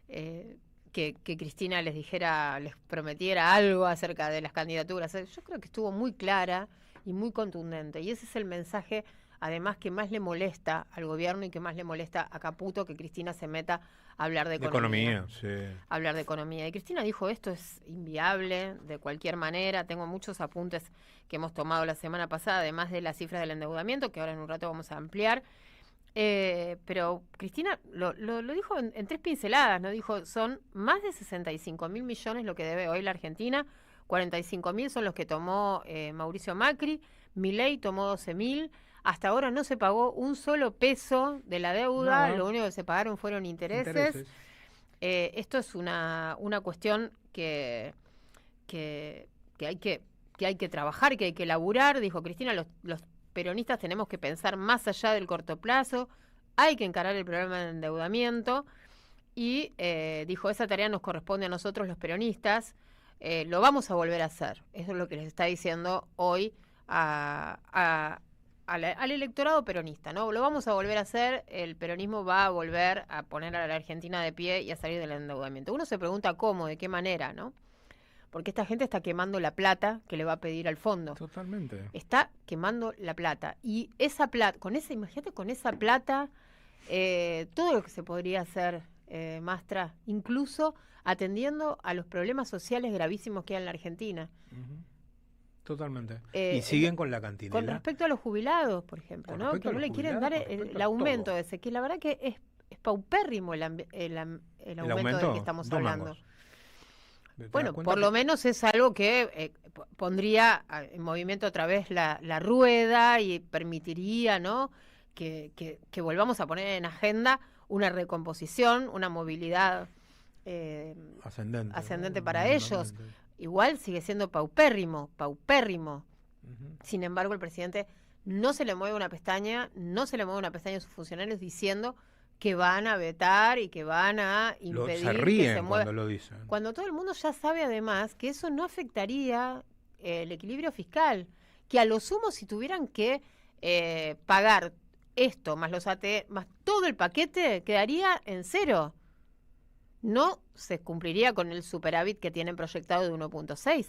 Speaker 1: que Cristina les dijera, les prometiera algo acerca de las candidaturas. Yo creo que estuvo muy clara y muy contundente, y ese es el mensaje además que más le molesta al gobierno y que más le molesta a Caputo, que Cristina se meta a hablar de economía.
Speaker 4: Sí.
Speaker 1: Hablar de economía. Y Cristina dijo, esto es inviable de cualquier manera. Tengo muchos apuntes que hemos tomado la semana pasada, además de las cifras del endeudamiento, que ahora en un rato vamos a ampliar. Pero Cristina lo dijo en 3 pinceladas, ¿no? Dijo, son más de 65.000 millones lo que debe hoy la Argentina, 45.000 son los que tomó Mauricio Macri, Milei tomó 12.000. Hasta ahora no se pagó un solo peso de la deuda, lo único que se pagaron fueron intereses. Esto es una cuestión que hay que trabajar, que hay que elaborar, dijo Cristina, los peronistas tenemos que pensar más allá del corto plazo, hay que encarar el problema del endeudamiento y dijo, esa tarea nos corresponde a nosotros los peronistas, lo vamos a volver a hacer. Eso es lo que les está diciendo hoy al electorado peronista, ¿no? Lo vamos a volver a hacer, el peronismo va a volver a poner a la Argentina de pie y a salir del endeudamiento. Uno se pregunta cómo, de qué manera, ¿no? Porque esta gente está quemando la plata que le va a pedir al fondo.
Speaker 4: Totalmente.
Speaker 1: Está quemando la plata. Y esa plata, imagínate con esa plata, todo lo que se podría hacer, Mastra, incluso atendiendo a los problemas sociales gravísimos que hay en la Argentina.
Speaker 4: Totalmente. Y siguen con la cantinela.
Speaker 1: Con respecto a los jubilados, por ejemplo, ¿no? Que no le quieren dar el aumento ese, que la verdad que es paupérrimo el aumento del que estamos hablando. Bueno, por lo menos es algo que pondría en movimiento otra vez la rueda y permitiría, ¿no? Que volvamos a poner en agenda una recomposición, una movilidad ascendente para ellos. Igual sigue siendo paupérrimo. Sin embargo, el presidente no se le mueve una pestaña a sus funcionarios diciendo que van a vetar y que van a impedir
Speaker 4: se ríen
Speaker 1: que se mueva.
Speaker 4: Cuando lo dicen.
Speaker 1: Cuando todo el mundo ya sabe además que eso no afectaría el equilibrio fiscal, que a lo sumo si tuvieran que pagar esto, más los ATE, más todo el paquete, quedaría en cero. No se cumpliría con el superávit que tienen proyectado de 1.6.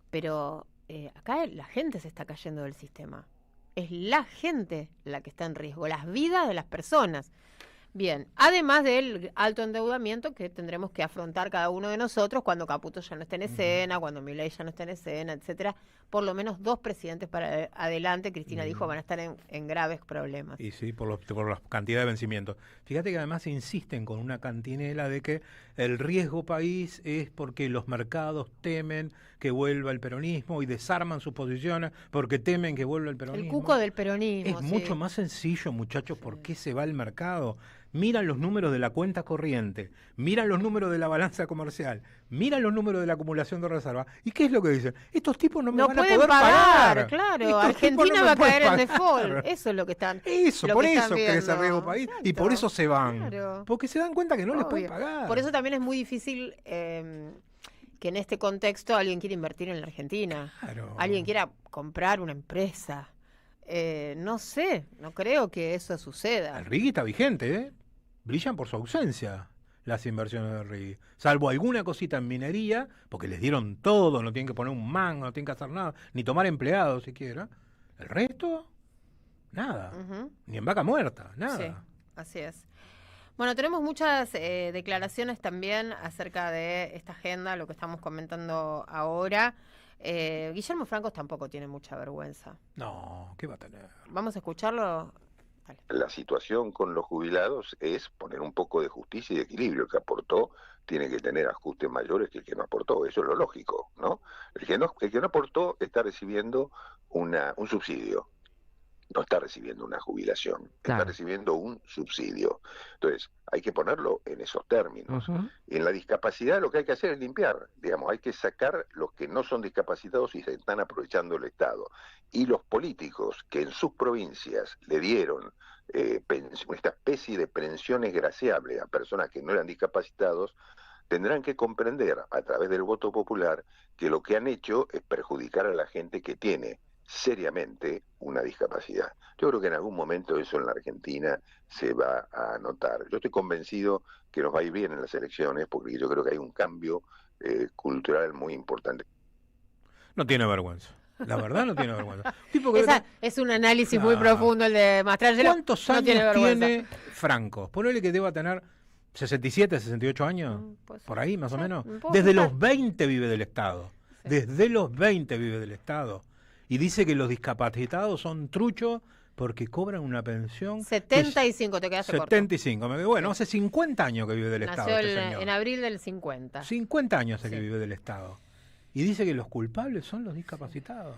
Speaker 1: Pero acá la gente se está cayendo del sistema. Es la gente la que está en riesgo, las vidas de las personas. Bien, además del alto endeudamiento que tendremos que afrontar cada uno de nosotros cuando Caputo ya no esté en escena, cuando Milei ya no esté en escena, etcétera. Por lo menos 2 presidentes para adelante, Cristina dijo, van a estar en graves problemas.
Speaker 4: Y sí, por la cantidad de vencimientos. Fíjate que además insisten con una cantinela de que el riesgo país es porque los mercados temen que vuelva el peronismo y desarman sus posiciones porque temen que vuelva el peronismo.
Speaker 1: El cuco del peronismo.
Speaker 4: Es mucho más sencillo, muchachos, ¿por qué se va el mercado? Miran los números de la cuenta corriente, miran los números de la balanza comercial, miran los números de la acumulación de reserva. ¿Y qué es lo que dicen? Estos tipos no me van a poder pagar.
Speaker 1: Claro,
Speaker 4: Estos
Speaker 1: Argentina
Speaker 4: no
Speaker 1: va a caer en
Speaker 4: pagar.
Speaker 1: default. Eso es lo que están
Speaker 4: Por eso
Speaker 1: que
Speaker 4: crece el riesgo país.
Speaker 1: Exacto.
Speaker 4: Y por eso se van.
Speaker 1: Claro.
Speaker 4: Porque se dan cuenta que no les pueden pagar.
Speaker 1: Por eso también es muy difícil que en este contexto alguien quiera invertir en la Argentina.
Speaker 4: Claro.
Speaker 1: Alguien quiera comprar una empresa. No sé, no creo que eso suceda.
Speaker 4: El RIGI está vigente, ¿eh? Brillan por su ausencia las inversiones del RIGI. Salvo alguna cosita en minería, porque les dieron todo, no tienen que poner un mango, no tienen que hacer nada, ni tomar empleados siquiera. El resto, nada. Ni en vaca muerta, nada.
Speaker 1: Sí, así es. Bueno, tenemos muchas declaraciones también acerca de esta agenda, lo que estamos comentando ahora. Guillermo Francos tampoco tiene mucha vergüenza.
Speaker 4: No, ¿qué va a tener?
Speaker 1: Vamos a escucharlo.
Speaker 16: La situación con los jubilados es poner un poco de justicia y de equilibrio. El que aportó tiene que tener ajustes mayores que el que no aportó. Eso es lo lógico, ¿no? El que no aportó está recibiendo un subsidio. No está recibiendo una jubilación, está recibiendo un subsidio. Entonces, hay que ponerlo en esos términos. En la discapacidad lo que hay que hacer es limpiar, digamos, hay que sacar los que no son discapacitados y se están aprovechando el Estado. Y los políticos que en sus provincias le dieron esta especie de pensiones graciables a personas que no eran discapacitados, tendrán que comprender a través del voto popular que lo que han hecho es perjudicar a la gente que tiene seriamente una discapacidad. Yo creo que en algún momento eso en la Argentina se va a notar. Yo estoy convencido que nos va a ir bien en las elecciones porque yo creo que hay un cambio cultural muy importante.
Speaker 4: No tiene vergüenza. La verdad no tiene vergüenza.
Speaker 1: Es un análisis muy profundo el de Mastrangelo.
Speaker 4: ¿Cuántos años tiene Franco? Ponele que deba tener 67, 68 años, por ahí más o menos. Desde los 20 vive del Estado. Desde los 20 vive del Estado. Y dice que los discapacitados son truchos porque cobran una pensión.
Speaker 1: 75, te quedaste corto.
Speaker 4: 75. Bueno, hace 50 años que vive del Estado.
Speaker 1: Nació en abril del 50.
Speaker 4: 50 años hace que vive del Estado. Y dice que los culpables son los discapacitados.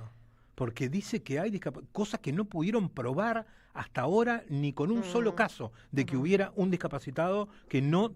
Speaker 4: Porque dice que hay cosas que no pudieron probar hasta ahora ni con un solo caso de que hubiera un discapacitado que no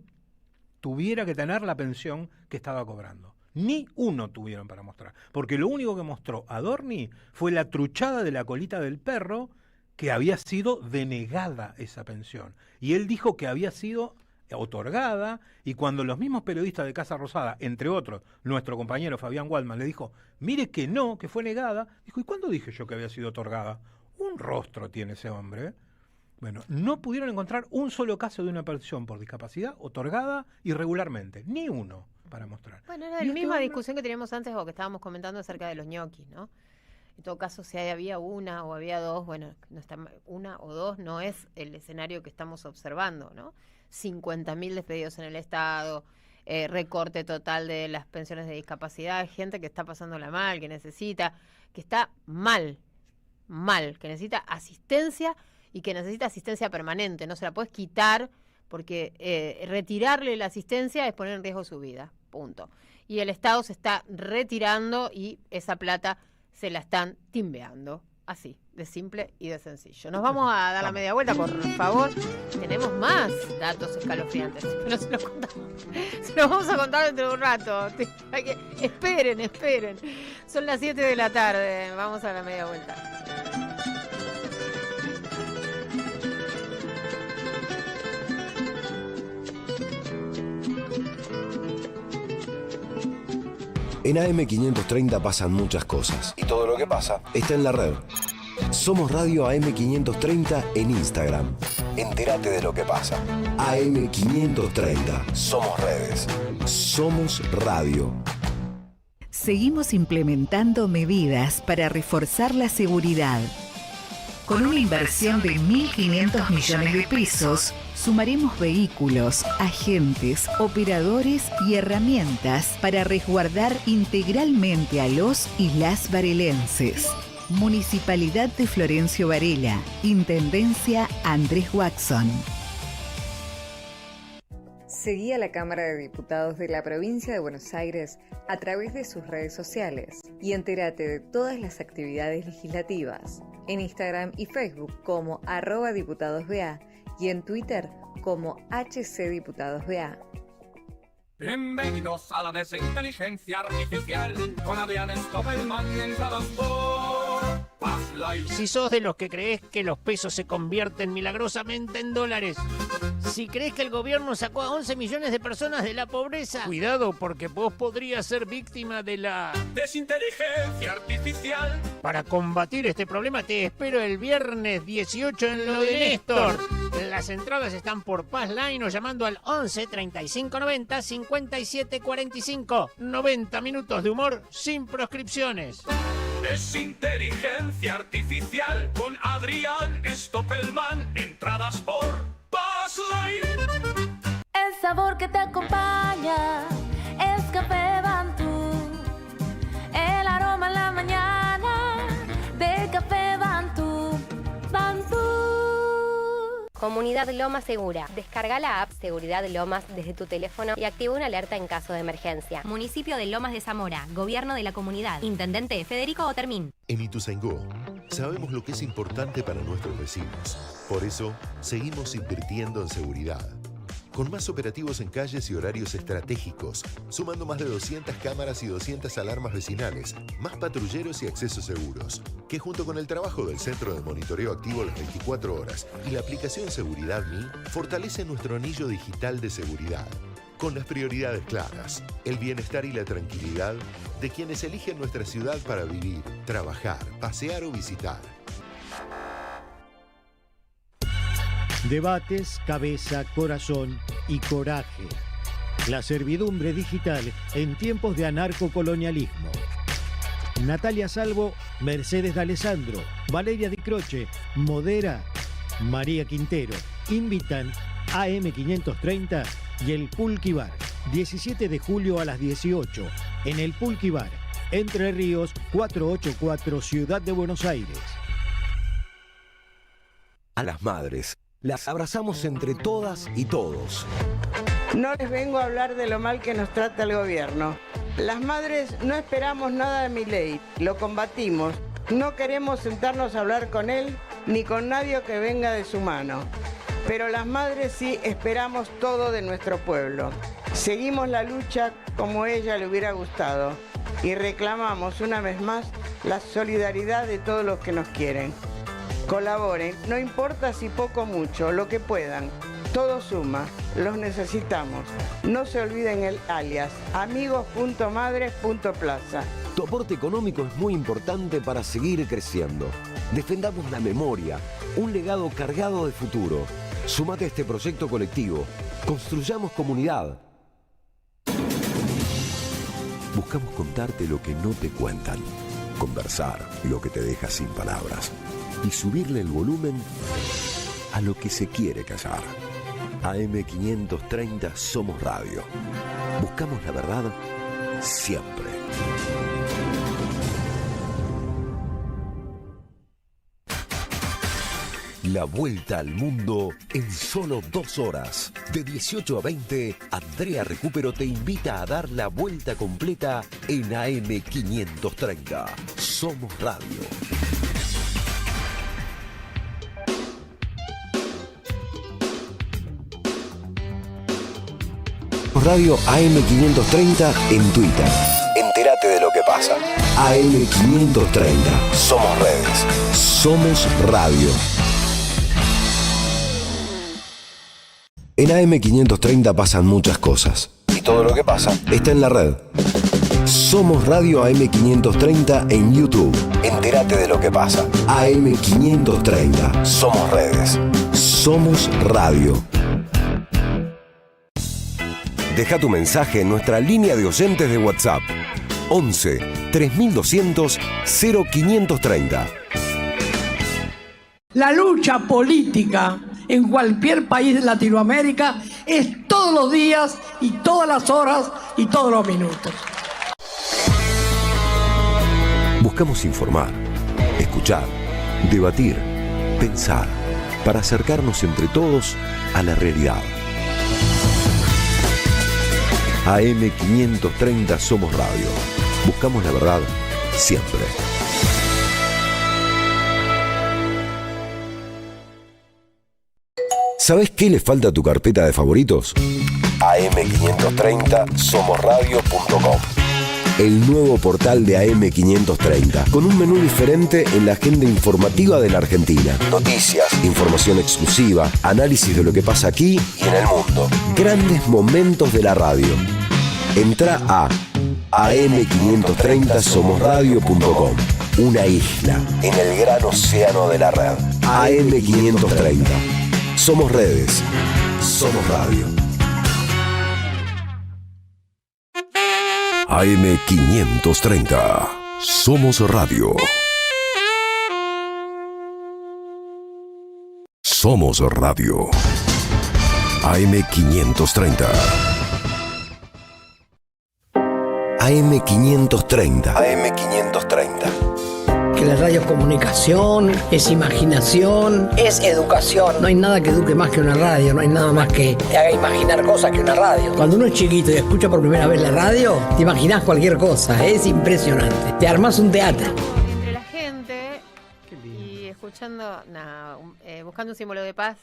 Speaker 4: tuviera que tener la pensión que estaba cobrando. Ni uno tuvieron para mostrar. Porque lo único que mostró Adorni fue la truchada de la colita del perro que había sido denegada esa pensión. Y él dijo que había sido otorgada, y cuando los mismos periodistas de Casa Rosada, entre otros, nuestro compañero Fabián Waldman, le dijo, mire que no, que fue negada, dijo, ¿y cuándo dije yo que había sido otorgada? Un rostro tiene ese hombre, ¿eh? Bueno, no pudieron encontrar un solo caso de una pensión por discapacidad otorgada irregularmente, ni uno para mostrar.
Speaker 1: Bueno, era la misma discusión que teníamos antes o que estábamos comentando acerca de los ñoquis, ¿no? En todo caso, si había una o había dos, bueno, no está, una o dos no es el escenario que estamos observando, ¿no? 50.000 despedidos en el Estado, recorte total de las pensiones de discapacidad, gente que está pasándola mal, que necesita, que está mal, que necesita asistencia y que necesita asistencia permanente, no se la puedes quitar porque retirarle la asistencia es poner en riesgo su vida, punto. Y el Estado se está retirando y esa plata se la están timbeando, así, de simple y de sencillo. Nos vamos a dar la media vuelta, por favor. Tenemos más datos escalofriantes, pero se los contamos. Se los vamos a contar dentro de un rato. Esperen. Son las 7 de la tarde. Vamos a la media vuelta.
Speaker 3: En AM530 pasan muchas cosas y todo lo que pasa está en la red. Somos Radio AM530 en Instagram. Entérate de lo que pasa. AM530. Somos redes. Somos radio.
Speaker 8: Seguimos implementando medidas para reforzar la seguridad. Con una inversión de 1.500 millones de pesos, sumaremos vehículos, agentes, operadores y herramientas para resguardar integralmente a los y las varelenses. Municipalidad de Florencio Varela. Intendencia Andrés Watson.
Speaker 17: Seguí a la Cámara de Diputados de la Provincia de Buenos Aires a través de sus redes sociales y entérate de todas las actividades legislativas en Instagram y Facebook como @diputadosBA y en Twitter como HCDiputadosBA.
Speaker 18: Bienvenidos a la desinteligencia artificial con Adrián Stoppelman entradas por Passlight.
Speaker 19: Si sos de los que crees que los pesos se convierten milagrosamente en dólares, si crees que el gobierno sacó a 11 millones de personas de la pobreza, cuidado porque vos podrías ser víctima de la
Speaker 18: desinteligencia artificial.
Speaker 19: Para combatir este problema te espero el viernes 18 en lo de Néstor. Las entradas están por Passline o llamando al 11 35 90 57 45. 90 minutos de humor sin proscripciones.
Speaker 18: Desinteligencia artificial con Adrián Stoppelman. Entradas por Passline.
Speaker 20: El sabor que te acompaña es Café Bantú. El aroma en la mañana de Café Bantú. Bantú.
Speaker 21: Comunidad Lomas Segura. Descarga la app Seguridad Lomas desde tu teléfono y activa una alerta en caso de emergencia.
Speaker 22: Municipio de Lomas de Zamora. Gobierno de la comunidad. Intendente Federico Otermín.
Speaker 10: En Ituzaingó sabemos lo que es importante para nuestros vecinos. Por eso, seguimos invirtiendo en seguridad. Con más operativos en calles y horarios estratégicos, sumando más de 200 cámaras y 200 alarmas vecinales, más patrulleros y accesos seguros, que junto con el trabajo del Centro de Monitoreo Activo las 24 horas y la aplicación Seguridad Mi, fortalece nuestro anillo digital de seguridad. Con las prioridades claras, el bienestar y la tranquilidad de quienes eligen nuestra ciudad para vivir, trabajar, pasear o visitar.
Speaker 15: Debates, cabeza, corazón y coraje. La servidumbre digital en tiempos de anarcocolonialismo. Natalia Salvo, Mercedes D'Alessandro, Valeria Di Croce, modera María Quintero. Invitan AM530 y el Pulqui Bar. 17 de julio a las 18 en el Pulqui Bar, Entre Ríos 484, Ciudad de Buenos Aires.
Speaker 3: A las madres las abrazamos entre todas y todos.
Speaker 23: No les vengo a hablar de lo mal que nos trata el gobierno. Las madres no esperamos nada de Milei, lo combatimos. No queremos sentarnos a hablar con él ni con nadie que venga de su mano. Pero las madres sí esperamos todo de nuestro pueblo. Seguimos la lucha como a ella le hubiera gustado y reclamamos una vez más la solidaridad de todos los que nos quieren. Colaboren, no importa si poco o mucho, lo que puedan. Todo suma, los necesitamos. No se olviden el alias, amigos.madres.plaza.
Speaker 3: Tu aporte económico es muy importante para seguir creciendo. Defendamos la memoria, un legado cargado de futuro. Súmate a este proyecto colectivo. Construyamos comunidad. Buscamos contarte lo que no te cuentan. Conversar lo que te deja sin palabras. Y subirle el volumen a lo que se quiere callar. AM530 Somos Radio. Buscamos la verdad siempre. La vuelta al mundo en solo 2 horas. De 18 a 20, Andrea Recupero te invita a dar la vuelta completa en AM530. Somos Radio. Radio AM530 en Twitter. Entérate de lo que pasa. AM530. Somos redes. Somos radio. En AM530 pasan muchas cosas. Y todo lo que pasa está en la red. Somos Radio AM530 en YouTube. Entérate de lo que pasa. AM530. Somos redes. Somos radio. Deja tu mensaje en nuestra línea de oyentes de WhatsApp. 11 3200 0530.
Speaker 2: La lucha política en cualquier país de Latinoamérica es todos los días y todas las horas y todos los minutos.
Speaker 3: Buscamos informar, escuchar, debatir, pensar, para acercarnos entre todos a la realidad. AM530 Somos Radio. Buscamos la verdad siempre. ¿Sabes qué le falta a tu carpeta de favoritos? AM530 somosradio.com. El nuevo portal de AM530, con un menú diferente en la agenda informativa de la Argentina. Noticias, información exclusiva, análisis de lo que pasa aquí y en el mundo. Grandes momentos de la radio. Entra a am530 somosradio.com. Una isla en el gran océano de la red. AM530. Somos redes. Somos radio. AM530. Somos radio. Somos radio. AM530. AM530. AM530.
Speaker 2: Que la radio es comunicación, es imaginación, es educación. No hay nada que eduque más que una radio, no hay nada más que te haga imaginar cosas que una radio. Cuando uno es chiquito y escucha por primera vez la radio, te imaginas cualquier cosa, es impresionante. Te armás un teatro.
Speaker 1: Entre la gente y escuchando, buscando un símbolo de paz,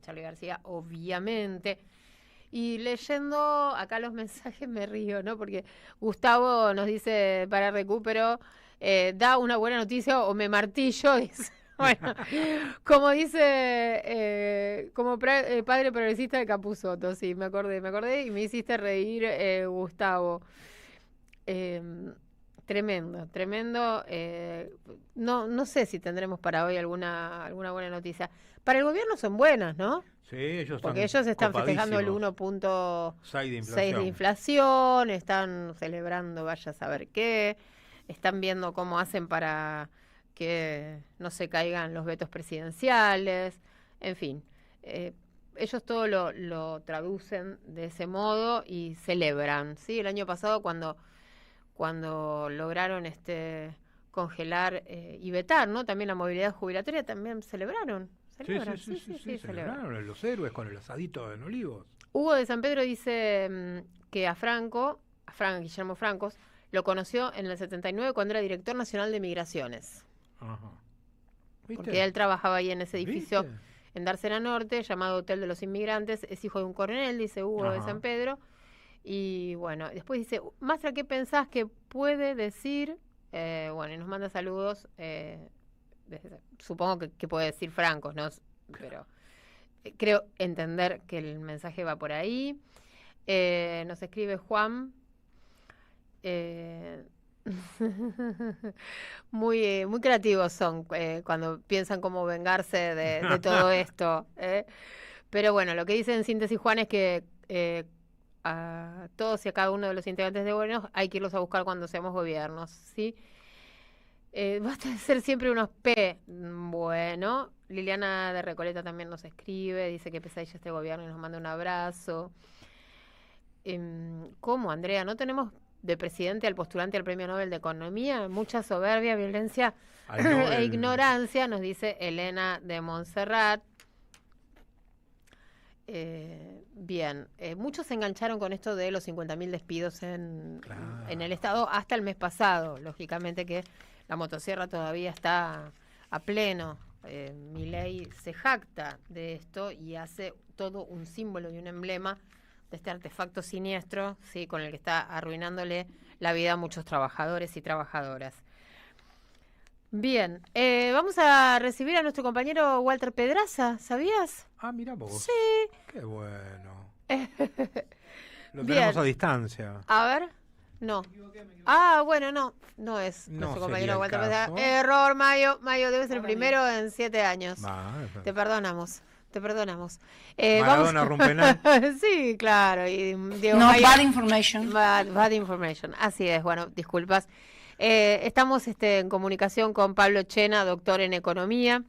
Speaker 1: Charly García, obviamente. Y leyendo acá los mensajes me río, ¿no? Porque Gustavo nos dice para recupero, da una buena noticia o me martillo. Bueno, como dice, como padre progresista de Capusotto, sí, me acordé y me hiciste reír, Gustavo. Tremendo. No sé si tendremos para hoy alguna buena noticia. Para el gobierno son buenas, ¿no?
Speaker 4: Sí, ellos
Speaker 1: porque ellos están festejando el 1.6 de inflación, están celebrando vaya a saber qué, están viendo cómo hacen para que no se caigan los vetos presidenciales, en fin. Ellos todo lo traducen de ese modo y celebran, ¿sí? El año pasado cuando lograron congelar y vetar, ¿no? También la movilidad jubilatoria, también celebraron. Sí,
Speaker 4: celebraron los héroes con el asadito en Olivos.
Speaker 1: Hugo de San Pedro dice que a Guillermo Francos, lo conoció en el 79 cuando era director nacional de migraciones. Ajá. Porque él trabajaba ahí en ese edificio en Dársena Norte, llamado Hotel de los Inmigrantes. Es hijo de un coronel, dice Hugo de San Pedro. Y bueno, después dice, Mastra, ¿qué pensás que puede decir? Bueno, y nos manda saludos. Supongo que puede decir Francos, ¿no? Pero creo entender que el mensaje va por ahí. Nos escribe Juan. Muy creativos son cuando piensan cómo vengarse de todo esto. Pero bueno, lo que dice en síntesis Juan es que a todos y a cada uno de los integrantes de gobierno hay que irlos a buscar cuando seamos gobiernos, ¿sí? Basta de ser siempre unos P. Bueno, Liliana de Recoleta también nos escribe, dice que pesadilla este gobierno y nos manda un abrazo. ¿Cómo, Andrea? ¿No tenemos de presidente al postulante al Premio Nobel de Economía? Mucha soberbia, violencia e ignorancia, nos dice Elena de Montserrat. Bien, muchos se engancharon con esto de los 50.000 despidos en el Estado hasta el mes pasado. Lógicamente que la motosierra todavía está a pleno. Milei se jacta de esto y hace todo un símbolo y un emblema de este artefacto siniestro, ¿sí? Con el que está arruinándole la vida a muchos trabajadores y trabajadoras. Bien, vamos a recibir a nuestro compañero Walter Pedraza, ¿sabías?
Speaker 4: Ah, mira vos.
Speaker 1: Sí.
Speaker 4: Qué bueno.
Speaker 1: Bien.
Speaker 4: Lo tenemos a distancia.
Speaker 1: A ver. No. Ah, bueno, no es
Speaker 4: No
Speaker 1: nuestro
Speaker 4: sería
Speaker 1: compañero
Speaker 4: el
Speaker 1: Walter.
Speaker 4: caso.
Speaker 1: Error, Mayo. Mayo debe ser el primero en 7 años.
Speaker 4: Va,
Speaker 1: Te perdonamos.
Speaker 4: Maradona rompe penal.
Speaker 1: Sí, claro. Y Diego
Speaker 5: No,
Speaker 1: Mayo-
Speaker 5: bad information.
Speaker 1: Bad information. Así es. Bueno, disculpas. Estamos en comunicación con Pablo Chena, doctor en economía,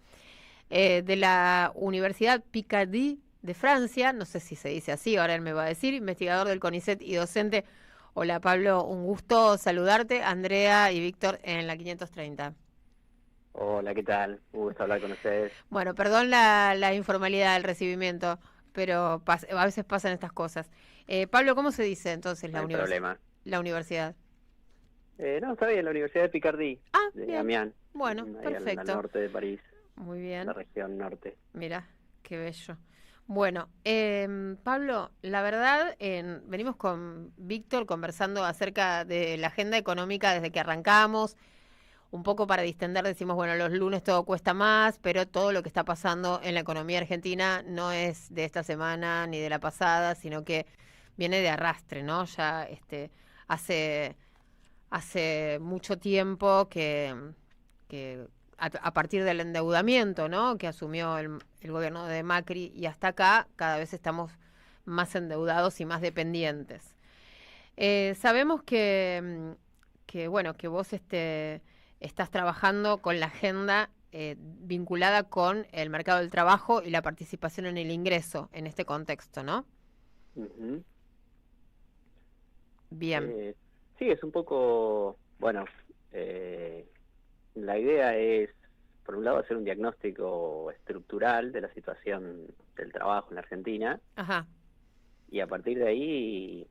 Speaker 1: de la Universidad Picardie de Francia. No sé si se dice así, ahora él me va a decir. Investigador del CONICET y docente. Hola Pablo, un gusto saludarte. Andrea y Víctor en la 530.
Speaker 6: Hola, ¿qué tal? Un gusto hablar con ustedes.
Speaker 1: Bueno, perdón la informalidad del recibimiento, pero a veces pasan estas cosas. Pablo, ¿cómo se dice entonces
Speaker 6: No hay problema.
Speaker 1: la universidad?
Speaker 6: No, está bien, la Universidad de Picardie, de
Speaker 1: bien.
Speaker 6: Amiens.
Speaker 1: Bueno,
Speaker 6: ahí
Speaker 1: perfecto.
Speaker 6: al norte de París,
Speaker 1: Muy bien.
Speaker 6: la región norte.
Speaker 1: Mira, qué bello. Bueno, Pablo, la verdad, venimos con Víctor conversando acerca de la agenda económica desde que arrancamos. Un poco para distender, decimos, bueno, los lunes todo cuesta más, pero todo lo que está pasando en la economía argentina no es de esta semana ni de la pasada, sino que viene de arrastre, ¿no? Ya hace mucho tiempo que a partir del endeudamiento, ¿no?, que asumió el gobierno de Macri, y hasta acá cada vez estamos más endeudados y más dependientes. Sabemos que bueno, que vos estás trabajando con la agenda vinculada con el mercado del trabajo y la participación en el ingreso en este contexto, ¿no?
Speaker 6: Ujú.
Speaker 1: Bien.
Speaker 6: Sí, es un poco, bueno, la idea es, por un lado, hacer un diagnóstico estructural de la situación del trabajo en la Argentina.
Speaker 1: Ajá.
Speaker 6: Y a partir de ahí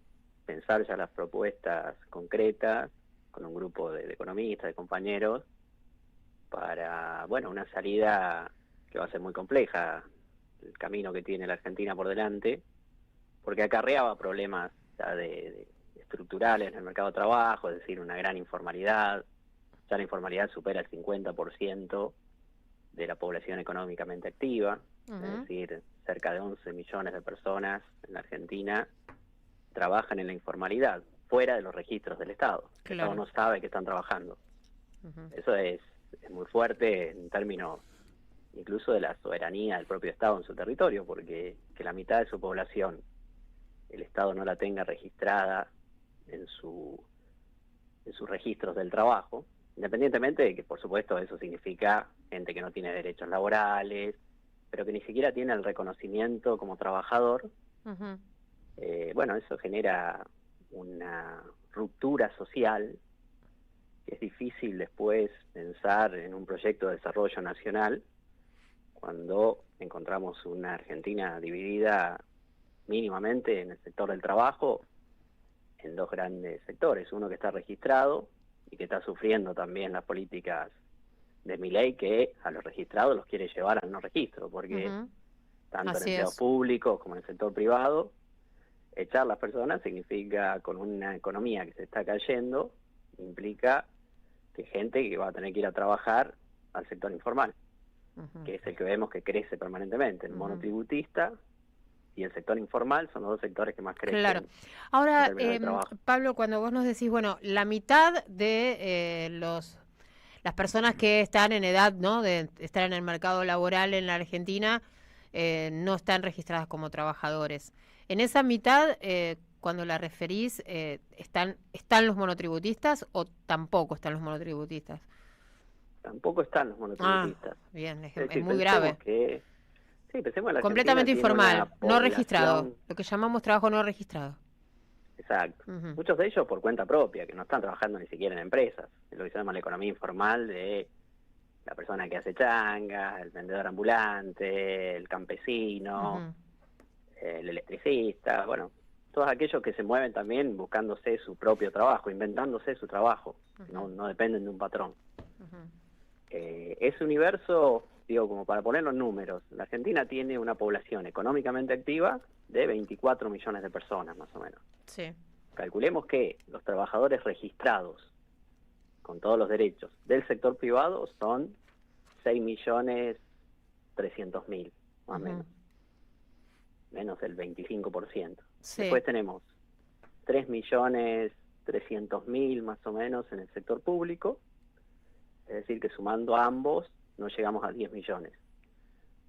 Speaker 6: pensar ya las propuestas concretas con un grupo de economistas, de compañeros, para, bueno, una salida que va a ser muy compleja, el camino que tiene la Argentina por delante, porque acarreaba problemas ya de estructurales en el mercado de trabajo, es decir, una gran informalidad. Ya la informalidad supera el 50% de la población económicamente activa, es decir, cerca de 11 millones de personas en la Argentina trabajan en la informalidad, fuera de los registros del Estado. El Estado no sabe que están trabajando. Eso es muy fuerte en términos incluso de la soberanía del propio Estado en su territorio, porque que la mitad de su población el Estado no la tenga registrada en sus registros del trabajo, independientemente de que, por supuesto, eso significa gente que no tiene derechos laborales, pero que ni siquiera tiene el reconocimiento como trabajador. Bueno, eso genera una ruptura social que es difícil después pensar en un proyecto de desarrollo nacional cuando encontramos una Argentina dividida mínimamente en el sector del trabajo en dos grandes sectores, uno que está registrado y que está sufriendo también las políticas de Milei, que a los registrados los quiere llevar al no registro, porque tanto en empleados públicos como en el sector privado, echar las personas significa, con una economía que se está cayendo, implica que gente que va a tener que ir a trabajar al sector informal, que es el que vemos que crece permanentemente, el monotributista y el sector informal son los dos sectores que más crecen.
Speaker 1: Claro. Ahora,
Speaker 6: en términos de trabajo.
Speaker 1: Pablo, cuando vos nos decís, bueno, la mitad de las personas que están en edad, ¿no?, de estar en el mercado laboral en la Argentina, no están registradas como trabajadores. En esa mitad, cuando la referís, ¿están los monotributistas o tampoco están los monotributistas?
Speaker 6: Tampoco están los monotributistas.
Speaker 1: Bien, es
Speaker 6: decir,
Speaker 1: muy grave.
Speaker 6: Pensemos en la
Speaker 1: Completamente
Speaker 6: Argentina tiene
Speaker 1: informal,
Speaker 6: una
Speaker 1: no registrado,
Speaker 6: población-
Speaker 1: lo que llamamos trabajo no registrado.
Speaker 6: Exacto. Muchos de ellos por cuenta propia, que no están trabajando ni siquiera en empresas. Es lo que se llama la economía informal, de la persona que hace changas, el vendedor ambulante, el campesino, el electricista, bueno, todos aquellos que se mueven también buscándose su propio trabajo, inventándose su trabajo, no dependen de un patrón. Ese universo, digo, como para ponerlo en números, la Argentina tiene una población económicamente activa de 24 millones de personas, más o menos.
Speaker 1: Sí.
Speaker 6: Calculemos que los trabajadores registrados, con todos los derechos, del sector privado son 6.300.000, más o menos. Menos el 25%.
Speaker 1: Sí.
Speaker 6: Después tenemos 3.300.000 300.000 más o menos en el sector público, es decir, que sumando a ambos no llegamos a 10 millones.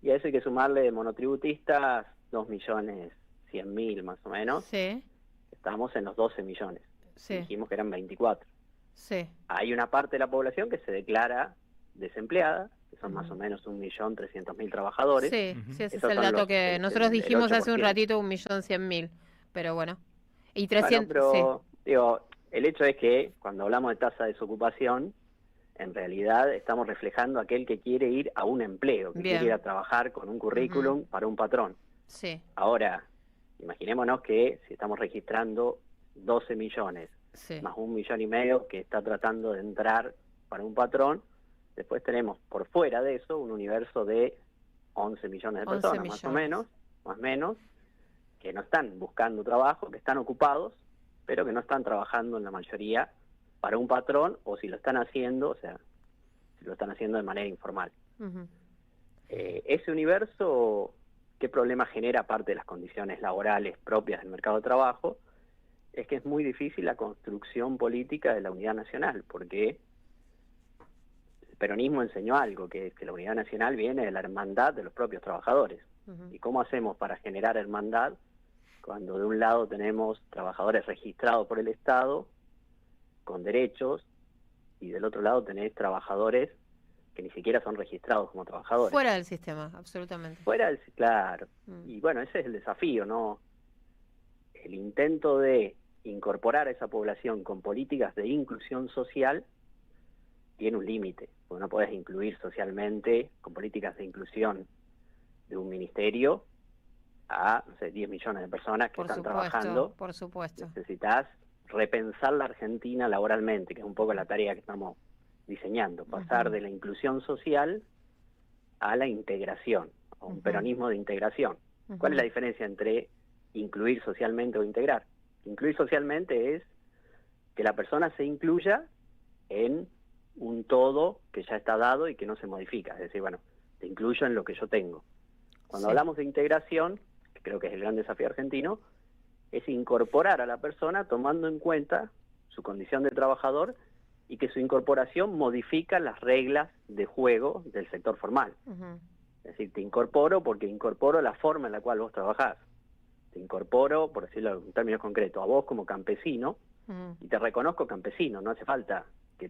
Speaker 6: Y a eso hay que sumarle de monotributistas 2.100.000 más o menos.
Speaker 1: Sí.
Speaker 6: Estamos en los 12 millones.
Speaker 1: Sí.
Speaker 6: Dijimos que eran 24.
Speaker 1: Sí.
Speaker 6: Hay una parte de la población que se declara desempleada, que son más o menos 1.300.000 trabajadores.
Speaker 1: Sí, sí, ese es
Speaker 6: Esos
Speaker 1: el
Speaker 6: son
Speaker 1: dato
Speaker 6: los-
Speaker 1: que
Speaker 6: el-
Speaker 1: nosotros
Speaker 6: el
Speaker 1: dijimos hace un
Speaker 6: 8%.
Speaker 1: ratito, 1.100.000, pero bueno. Y
Speaker 6: Bueno,
Speaker 1: 300,
Speaker 6: pero digo, el hecho es que cuando hablamos de tasa de desocupación, en realidad estamos reflejando a aquel que quiere ir a un empleo, que
Speaker 1: Bien.
Speaker 6: quiere ir a trabajar con un currículum para un patrón.
Speaker 1: sí,
Speaker 6: Ahora, imaginémonos que si estamos registrando 12 millones,
Speaker 1: sí.
Speaker 6: más 1,5 millones que está tratando de entrar para un patrón, después tenemos por fuera de eso un universo de 11 millones de
Speaker 1: 11
Speaker 6: personas, más o menos, más o menos, que no están buscando trabajo, que están ocupados, pero que no están trabajando en la mayoría para un patrón, o si lo están haciendo, o sea, si lo están haciendo de manera informal.
Speaker 1: Ujú.
Speaker 6: Ese universo, ¿qué problema genera aparte de las condiciones laborales propias del mercado de trabajo? Es que es muy difícil la construcción política de la unidad nacional, porque el peronismo enseñó algo, que es que la unidad nacional viene de la hermandad de los propios trabajadores. ¿Y cómo hacemos para generar hermandad cuando de un lado tenemos trabajadores registrados por el Estado, con derechos, y del otro lado tenés trabajadores que ni siquiera son registrados como trabajadores?
Speaker 1: Fuera del sistema, absolutamente.
Speaker 6: Fuera del, claro. Y bueno, ese es el desafío, ¿no? El intento de incorporar a esa población con políticas de inclusión social tiene un límite, porque no podés incluir socialmente con políticas de inclusión de un ministerio a, no sé, 10 millones de personas que
Speaker 1: Por
Speaker 6: están
Speaker 1: supuesto,
Speaker 6: trabajando.
Speaker 1: por supuesto.
Speaker 6: Necesitas repensar la Argentina laboralmente, que es un poco la tarea que estamos diseñando, pasar de la inclusión social a la integración, a un peronismo de integración. ¿Cuál es la diferencia entre incluir socialmente o integrar? Incluir socialmente es que la persona se incluya en un todo que ya está dado y que no se modifica, es decir, bueno, te incluyo en lo que yo tengo. Cuando
Speaker 1: Sí.
Speaker 6: hablamos de integración, que creo que es el gran desafío argentino, es incorporar a la persona tomando en cuenta su condición de trabajador y que su incorporación modifica las reglas de juego del sector formal.
Speaker 1: Ujú.
Speaker 6: Es decir, te incorporo porque incorporo la forma en la cual vos trabajás. Te incorporo, por decirlo en términos concretos, a vos como campesino
Speaker 1: Ujú.
Speaker 6: y te reconozco campesino. No hace falta que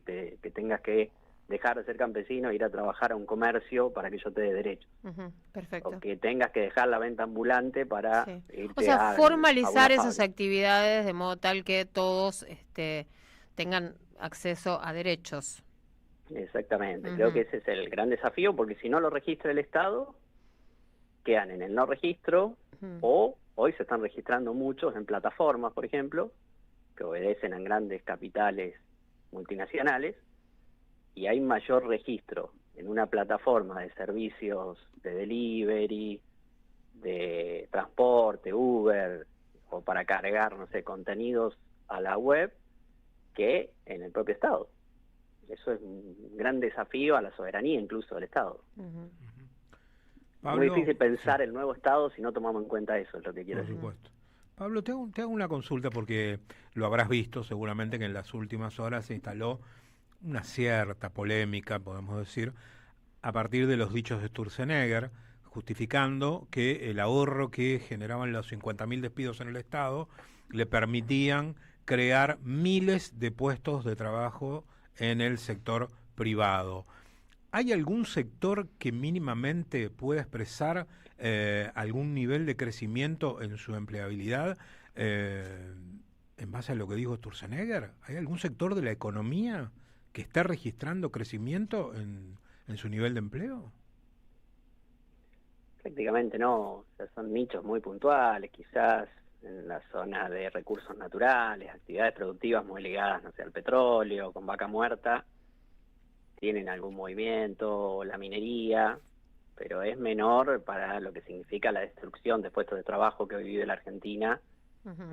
Speaker 6: tengas que dejar de ser campesino e ir a trabajar a un comercio para que yo te dé derechos.
Speaker 1: Ujú. Perfecto.
Speaker 6: O que tengas que dejar la venta ambulante para
Speaker 1: Sí.
Speaker 6: irte
Speaker 1: O sea,
Speaker 6: a
Speaker 1: formalizar
Speaker 6: una
Speaker 1: esas
Speaker 6: fábrica.
Speaker 1: actividades de modo tal que todos tengan acceso a derechos.
Speaker 6: Exactamente, creo
Speaker 1: Ujú.
Speaker 6: que ese es el gran desafío, porque si no lo registra el Estado, quedan en el no registro, o hoy se están registrando muchos en plataformas, por ejemplo, que obedecen a grandes capitales multinacionales, y hay mayor registro en una plataforma de servicios de delivery, de transporte, Uber, o para cargar, no sé, contenidos a la web, que en el propio Estado. Eso es un gran desafío a la soberanía incluso del Estado.
Speaker 1: Ujú.
Speaker 4: Pablo,
Speaker 6: Muy difícil pensar el nuevo Estado si no tomamos en cuenta eso, es lo que quiero
Speaker 4: Por
Speaker 6: decir.
Speaker 4: supuesto. Pablo, te hago una consulta porque lo habrás visto seguramente que en las últimas horas se instaló una cierta polémica, podemos decir, a partir de los dichos de Sturzenegger, justificando que el ahorro que generaban los 50.000 despidos en el Estado le permitían crear miles de puestos de trabajo en el sector privado. ¿Hay algún sector que mínimamente pueda expresar algún nivel de crecimiento en su empleabilidad en base a lo que dijo Sturzenegger? ¿Hay algún sector de la economía que está registrando crecimiento en su nivel de empleo?
Speaker 6: Prácticamente no, o sea, son nichos muy puntuales, quizás en la zona de recursos naturales, actividades productivas muy ligadas, no sé, al petróleo, con vaca muerta, tienen algún movimiento, la minería, pero es menor para lo que significa la destrucción de puestos de trabajo que hoy vive la Argentina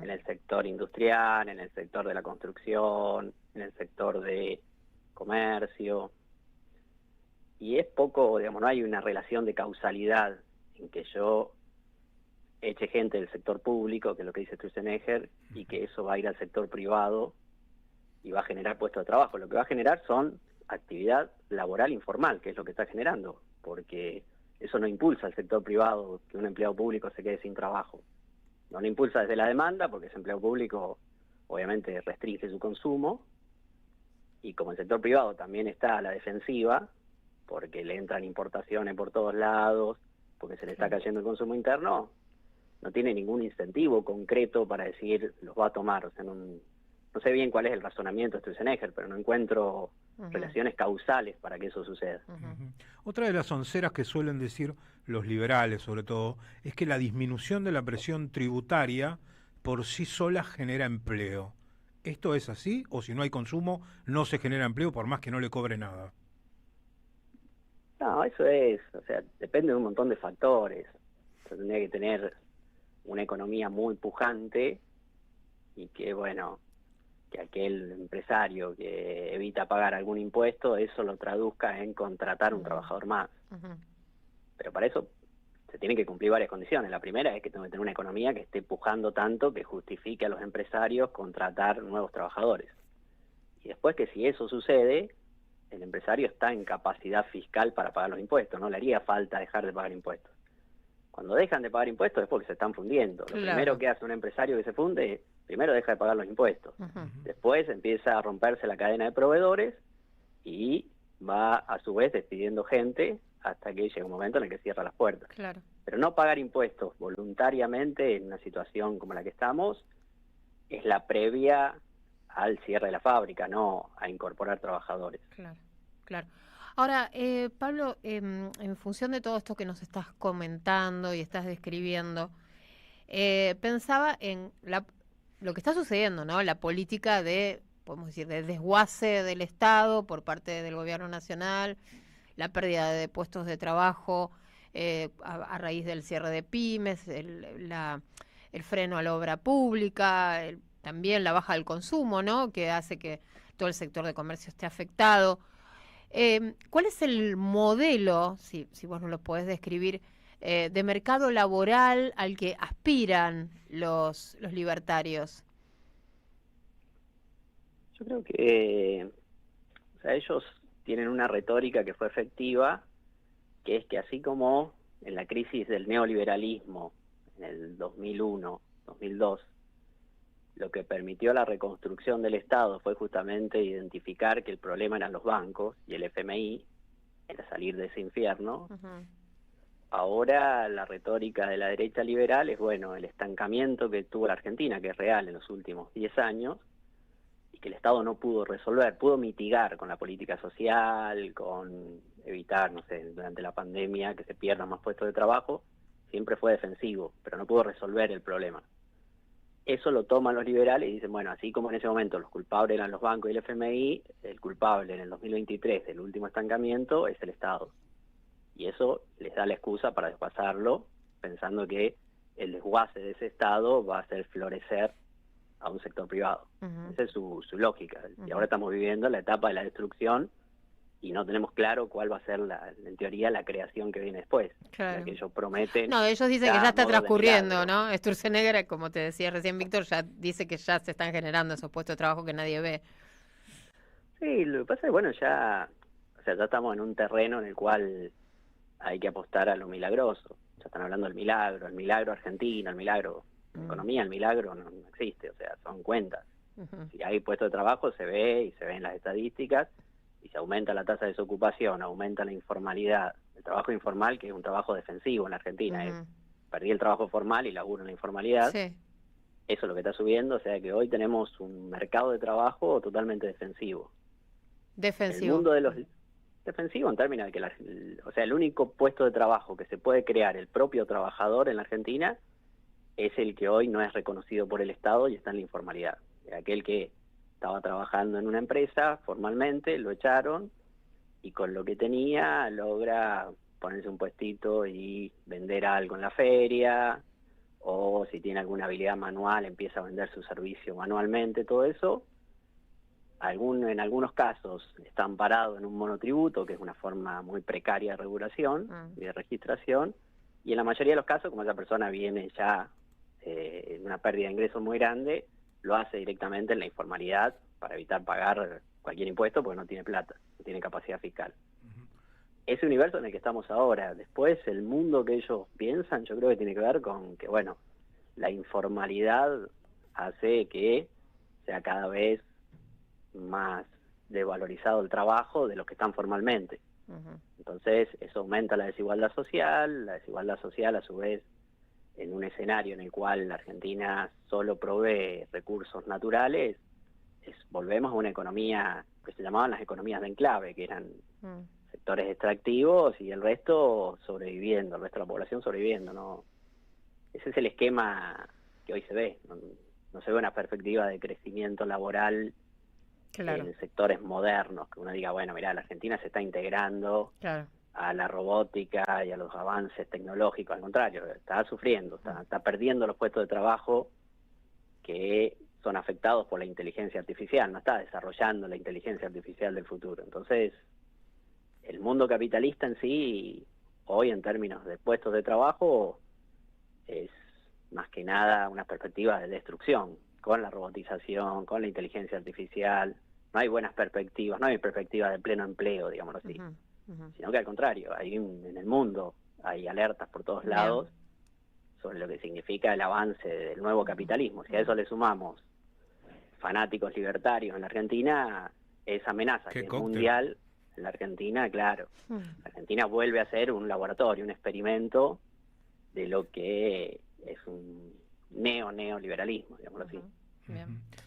Speaker 6: en el sector industrial, en el sector de la construcción, en el sector de comercio. Y es poco, digamos, no hay una relación de causalidad en que yo eche gente del sector público, que es lo que dice Sturzenegger, y que eso va a ir al sector privado y va a generar puestos de trabajo. Lo que va a generar son actividad laboral informal, que es lo que está generando, porque eso no impulsa al sector privado que un empleado público se quede sin trabajo. No lo impulsa desde la demanda, porque ese empleado público obviamente restringe su consumo, y como el sector privado también está a la defensiva, porque le entran importaciones por todos lados, porque se le está cayendo el consumo interno, no tiene ningún incentivo concreto para decir los va a tomar. O sea, no sé bien cuál es el razonamiento de Sturzenegger, pero no encuentro relaciones causales para que eso suceda.
Speaker 4: Otra de las onceras que suelen decir los liberales, sobre todo, es que la disminución de la presión tributaria por sí sola genera empleo. ¿Esto es así? ¿O si no hay consumo, no se genera empleo por más que no le cobre nada?
Speaker 6: No, eso es, o sea, depende de un montón de factores. O sea, tendría que tener una economía muy pujante y que, bueno, que aquel empresario que evita pagar algún impuesto, eso lo traduzca en contratar un trabajador más. Pero para eso se tienen que cumplir varias condiciones. La primera es que tengo que tener una economía que esté pujando tanto que justifique a los empresarios contratar nuevos trabajadores. Y después que si eso sucede, el empresario está en capacidad fiscal para pagar los impuestos, no le haría falta dejar de pagar impuestos. Cuando dejan de pagar impuestos es porque se están fundiendo. Lo primero que hace un empresario que se funde, primero deja de pagar los impuestos. Después empieza a romperse la cadena de proveedores y va a su vez despidiendo gente hasta que llega un momento en el que cierra las puertas. Pero no pagar impuestos voluntariamente en una situación como la que estamos es la previa al cierre de la fábrica, no a incorporar trabajadores.
Speaker 1: Claro. Ahora, Pablo, en función de todo esto que nos estás comentando y estás describiendo, pensaba en lo que está sucediendo, ¿no? La política de, podemos decir, de desguace del Estado por parte del gobierno nacional, la pérdida de puestos de trabajo a raíz del cierre de pymes, el freno a la obra pública, también la baja del consumo, ¿no? Que hace que todo el sector de comercio esté afectado. ¿Cuál es el modelo, si vos nos lo podés describir, de mercado laboral al que aspiran los libertarios?
Speaker 6: Yo creo que ellos tienen una retórica que fue efectiva, que es que así como en la crisis del neoliberalismo en el 2001, 2002, lo que permitió la reconstrucción del Estado fue justamente identificar que el problema eran los bancos y el FMI, era salir de ese infierno. Ahora la retórica de la derecha liberal es, bueno, el estancamiento que tuvo la Argentina, que es real en los últimos 10 años, y que el Estado no pudo resolver, pudo mitigar con la política social, con evitar, no sé, durante la pandemia que se pierdan más puestos de trabajo, siempre fue defensivo, pero no pudo resolver el problema. Eso lo toman los liberales y dicen, bueno, así como en ese momento los culpables eran los bancos y el FMI, el culpable en el 2023 del último estancamiento es el Estado. Y eso les da la excusa para desguazarlo, pensando que el desguace de ese Estado va a hacer florecer a un sector privado. Esa es su lógica. Y ahora estamos viviendo la etapa de la destrucción y no tenemos claro cuál va a ser, en teoría, la creación que viene después. La que ellos prometen.
Speaker 1: No, ellos dicen que ya está transcurriendo, ¿no? Sturzenegger, como te decía recién Víctor, ya dice que ya se están generando esos puestos de trabajo que nadie ve.
Speaker 6: Sí, lo que pasa es, bueno, ya estamos en un terreno en el cual hay que apostar a lo milagroso. Ya están hablando del milagro argentino, el milagro economía, el milagro no existe, o sea, son cuentas. Si hay puestos de trabajo se ve y se ven las estadísticas, y se aumenta la tasa de desocupación, aumenta la informalidad, el trabajo informal, que es un trabajo defensivo en la Argentina, perdí el trabajo formal y laburo en la informalidad, eso es lo que está subiendo, o sea que hoy tenemos un mercado de trabajo totalmente defensivo. El mundo de los defensivo en términos de que el único puesto de trabajo que se puede crear el propio trabajador en la Argentina es el que hoy no es reconocido por el Estado y está en la informalidad. Aquel que estaba trabajando en una empresa formalmente, lo echaron y con lo que tenía logra ponerse un puestito y vender algo en la feria, o si tiene alguna habilidad manual empieza a vender su servicio manualmente, todo eso. En algunos casos está amparado en un monotributo, que es una forma muy precaria de regulación y de registración, y en la mayoría de los casos, como esa persona viene ya en una pérdida de ingresos muy grande, lo hace directamente en la informalidad para evitar pagar cualquier impuesto porque no tiene plata, no tiene capacidad fiscal. Ese universo en el que estamos ahora. Después, el mundo que ellos piensan, yo creo que tiene que ver con que, bueno, la informalidad hace que sea cada vez más desvalorizado el trabajo de los que están formalmente. Entonces, eso aumenta la desigualdad social a su vez, en un escenario en el cual la Argentina solo provee recursos naturales, volvemos a una economía que se llamaban las economías de enclave, que eran sectores extractivos y el resto sobreviviendo, el resto de la población sobreviviendo, ¿no? Ese es el esquema que hoy se ve, no se ve una perspectiva de crecimiento laboral en sectores modernos, que uno diga, bueno, mirá, la Argentina se está integrando a la robótica y a los avances tecnológicos, al contrario, está sufriendo, está perdiendo los puestos de trabajo que son afectados por la inteligencia artificial, no está desarrollando la inteligencia artificial del futuro. Entonces, el mundo capitalista en sí, hoy en términos de puestos de trabajo, es más que nada una perspectiva de destrucción, con la robotización, con la inteligencia artificial. No hay buenas perspectivas, no hay perspectivas de pleno empleo, digámoslo así, sino que al contrario, en el mundo hay alertas por todos lados sobre lo que significa el avance del nuevo capitalismo. Si a eso le sumamos fanáticos libertarios en la Argentina, esa amenaza que es mundial, en la Argentina, claro, la Argentina vuelve a ser un laboratorio, un experimento de lo que es un neoliberalismo, digámoslo así.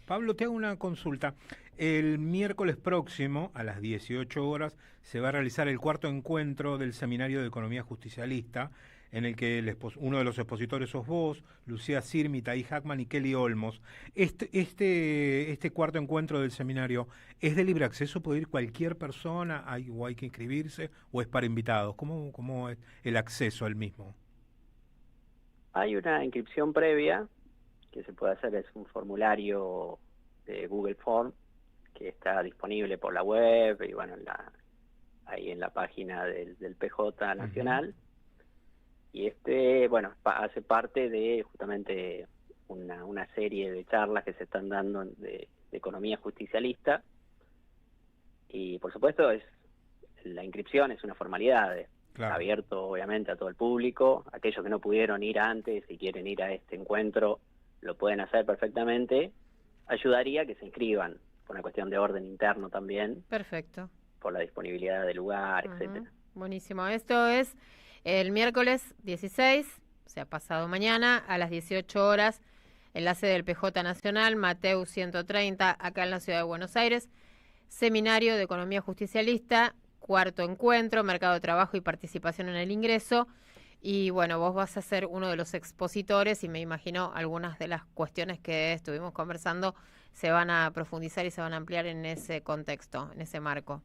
Speaker 4: Pablo, te hago una consulta. El miércoles próximo, a las 18 horas, se va a realizar el cuarto encuentro del Seminario de Economía Justicialista, en el que uno de los expositores sos vos, Lucía Sirmi, Taí Hackman y Kelly Olmos. Este cuarto encuentro del seminario, ¿es de libre acceso? ¿Puede ir cualquier persona? ¿O hay que inscribirse? ¿O es para invitados? ¿Cómo es el acceso al mismo?
Speaker 6: Hay una inscripción previa que se puede hacer, es un formulario de Google Form que está disponible por la web y bueno, ahí en la página del PJ Nacional. Y bueno, hace parte de justamente una serie de charlas que se están dando de economía justicialista. Y por supuesto la inscripción es una formalidad, abierto obviamente a todo el público. Aquellos que no pudieron ir antes y quieren ir a este encuentro lo pueden hacer perfectamente. Ayudaría a que se inscriban, por una cuestión de orden interno también.
Speaker 1: Perfecto.
Speaker 6: Por la disponibilidad del lugar, etcétera.
Speaker 1: Buenísimo. Esto es el miércoles 16, o sea, pasado mañana, a las 18 horas, en la sede del PJ Nacional, Mateu 130, acá en la ciudad de Buenos Aires. Seminario de Economía Justicialista, cuarto encuentro, mercado de trabajo y participación en el ingreso. Y bueno, vos vas a ser uno de los expositores y me imagino algunas de las cuestiones que estuvimos conversando se van a profundizar y se van a ampliar en ese contexto, en ese marco.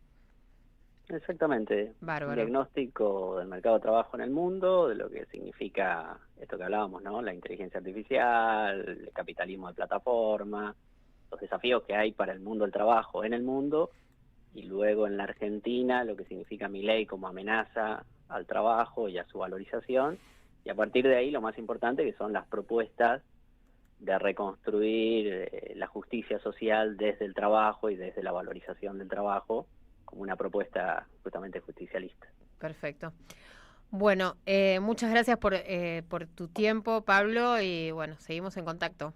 Speaker 6: Exactamente.
Speaker 1: Bárbaro.
Speaker 6: Un diagnóstico del mercado de trabajo en el mundo, de lo que significa esto que hablábamos, ¿no? La inteligencia artificial, el capitalismo de plataforma, los desafíos que hay para el mundo del trabajo en el mundo, y luego en la Argentina lo que significa Milei como amenaza al trabajo y a su valorización, y a partir de ahí lo más importante que son las propuestas de reconstruir la justicia social desde el trabajo y desde la valorización del trabajo, como una propuesta justamente justicialista.
Speaker 1: Perfecto. Bueno, muchas gracias por tu tiempo, Pablo, y bueno, seguimos en contacto.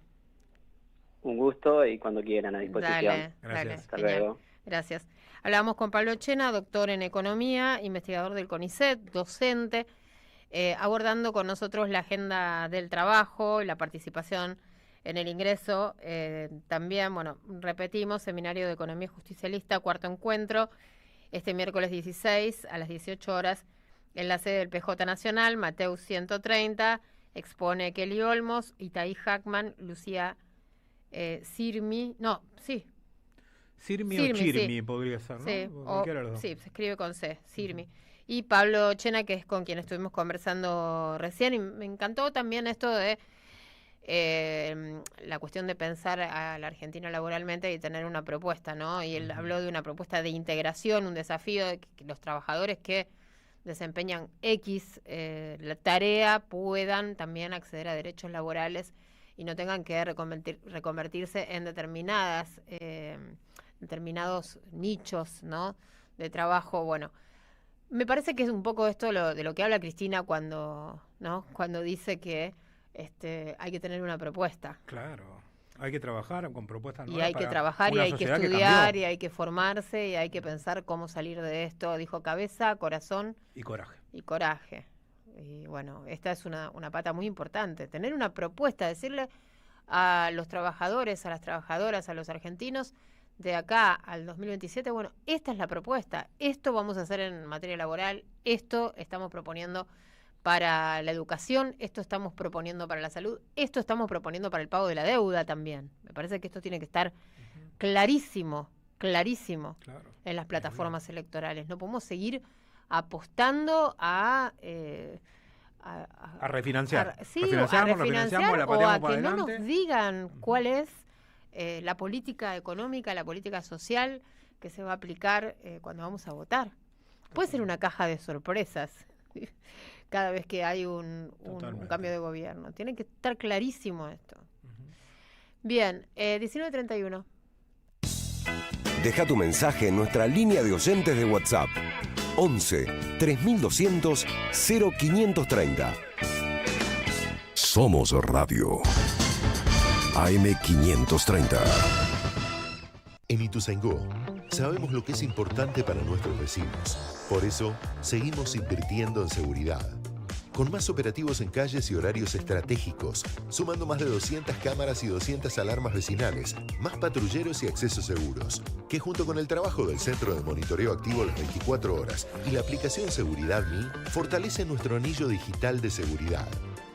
Speaker 6: Un gusto y cuando quieran a disposición.
Speaker 1: Dale,
Speaker 6: hasta luego.
Speaker 1: Gracias. Hablamos con Pablo Chena, doctor en Economía, investigador del CONICET, docente, abordando con nosotros la agenda del trabajo, la participación en el ingreso. También, bueno, repetimos, Seminario de Economía Justicialista, cuarto encuentro, este miércoles 16 a las 18 horas en la sede del PJ Nacional, Mateu 130, expone Kelly Olmos, Taí Hackman, Lucía Sirmi,
Speaker 4: Sirmi o Chirmi podría ser, ¿no?
Speaker 1: Sí, sí, se escribe con C, Sirmi. Y Pablo Chena, que es con quien estuvimos conversando recién, y me encantó también esto de la cuestión de pensar a la Argentina laboralmente y tener una propuesta, ¿no? Y él habló de una propuesta de integración, un desafío de que los trabajadores que desempeñan X la tarea puedan también acceder a derechos laborales y no tengan que reconvertirse en determinados nichos, ¿no?, de trabajo. Bueno, me parece que es un poco esto de lo que habla Cristina cuando dice que hay que tener una propuesta.
Speaker 4: Claro, hay que trabajar con propuestas nuevas.
Speaker 1: Y hay que trabajar, y hay que estudiar, y hay que formarse, y hay que pensar cómo salir de esto. Dijo cabeza, corazón
Speaker 4: y coraje.
Speaker 1: Y bueno, esta es una pata muy importante. Tener una propuesta, decirle a los trabajadores, a las trabajadoras, a los argentinos, de acá al 2027, bueno, esta es la propuesta. Esto vamos a hacer en materia laboral, esto estamos proponiendo para la educación, esto estamos proponiendo para la salud, esto estamos proponiendo para el pago de la deuda también. Me parece que esto tiene que estar clarísimo en las plataformas electorales. No podemos seguir apostando a
Speaker 4: refinanciar.
Speaker 1: Refinanciar
Speaker 4: la
Speaker 1: o a
Speaker 4: para
Speaker 1: que no
Speaker 4: adelante.
Speaker 1: nos digan cuál es la política económica, la política social que se va a aplicar cuando vamos a votar. Puede ser una caja de sorpresas cada vez que hay un cambio de gobierno. Tiene que estar clarísimo esto. Bien, 19:31.
Speaker 3: Deja tu mensaje en nuestra línea de oyentes de WhatsApp. 11 3200 0530. Somos Radio. AM530.
Speaker 10: En Ituzaingó sabemos lo que es importante para nuestros vecinos. Por eso, seguimos invirtiendo en seguridad. Con más operativos en calles y horarios estratégicos, sumando más de 200 cámaras y 200 alarmas vecinales, más patrulleros y accesos seguros, que junto con el trabajo del Centro de Monitoreo Activo las 24 horas y la aplicación Seguridad Mi, fortalece nuestro anillo digital de seguridad.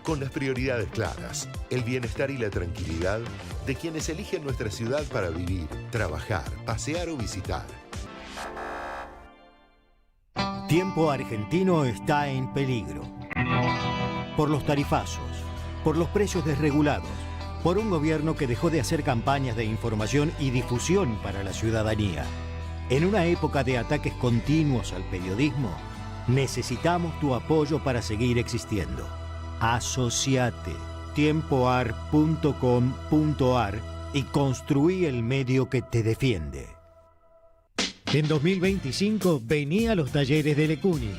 Speaker 10: Con las prioridades claras, el bienestar y la tranquilidad de quienes eligen nuestra ciudad para vivir, trabajar, pasear o visitar.
Speaker 15: Tiempo argentino está en peligro. Por los tarifazos, por los precios desregulados, por un gobierno que dejó de hacer campañas de información y difusión para la ciudadanía. En una época de ataques continuos al periodismo, necesitamos tu apoyo para seguir existiendo. Asociate tiempoar.com.ar y construí el medio que te defiende. En 2025 vení a los talleres de Lecuni.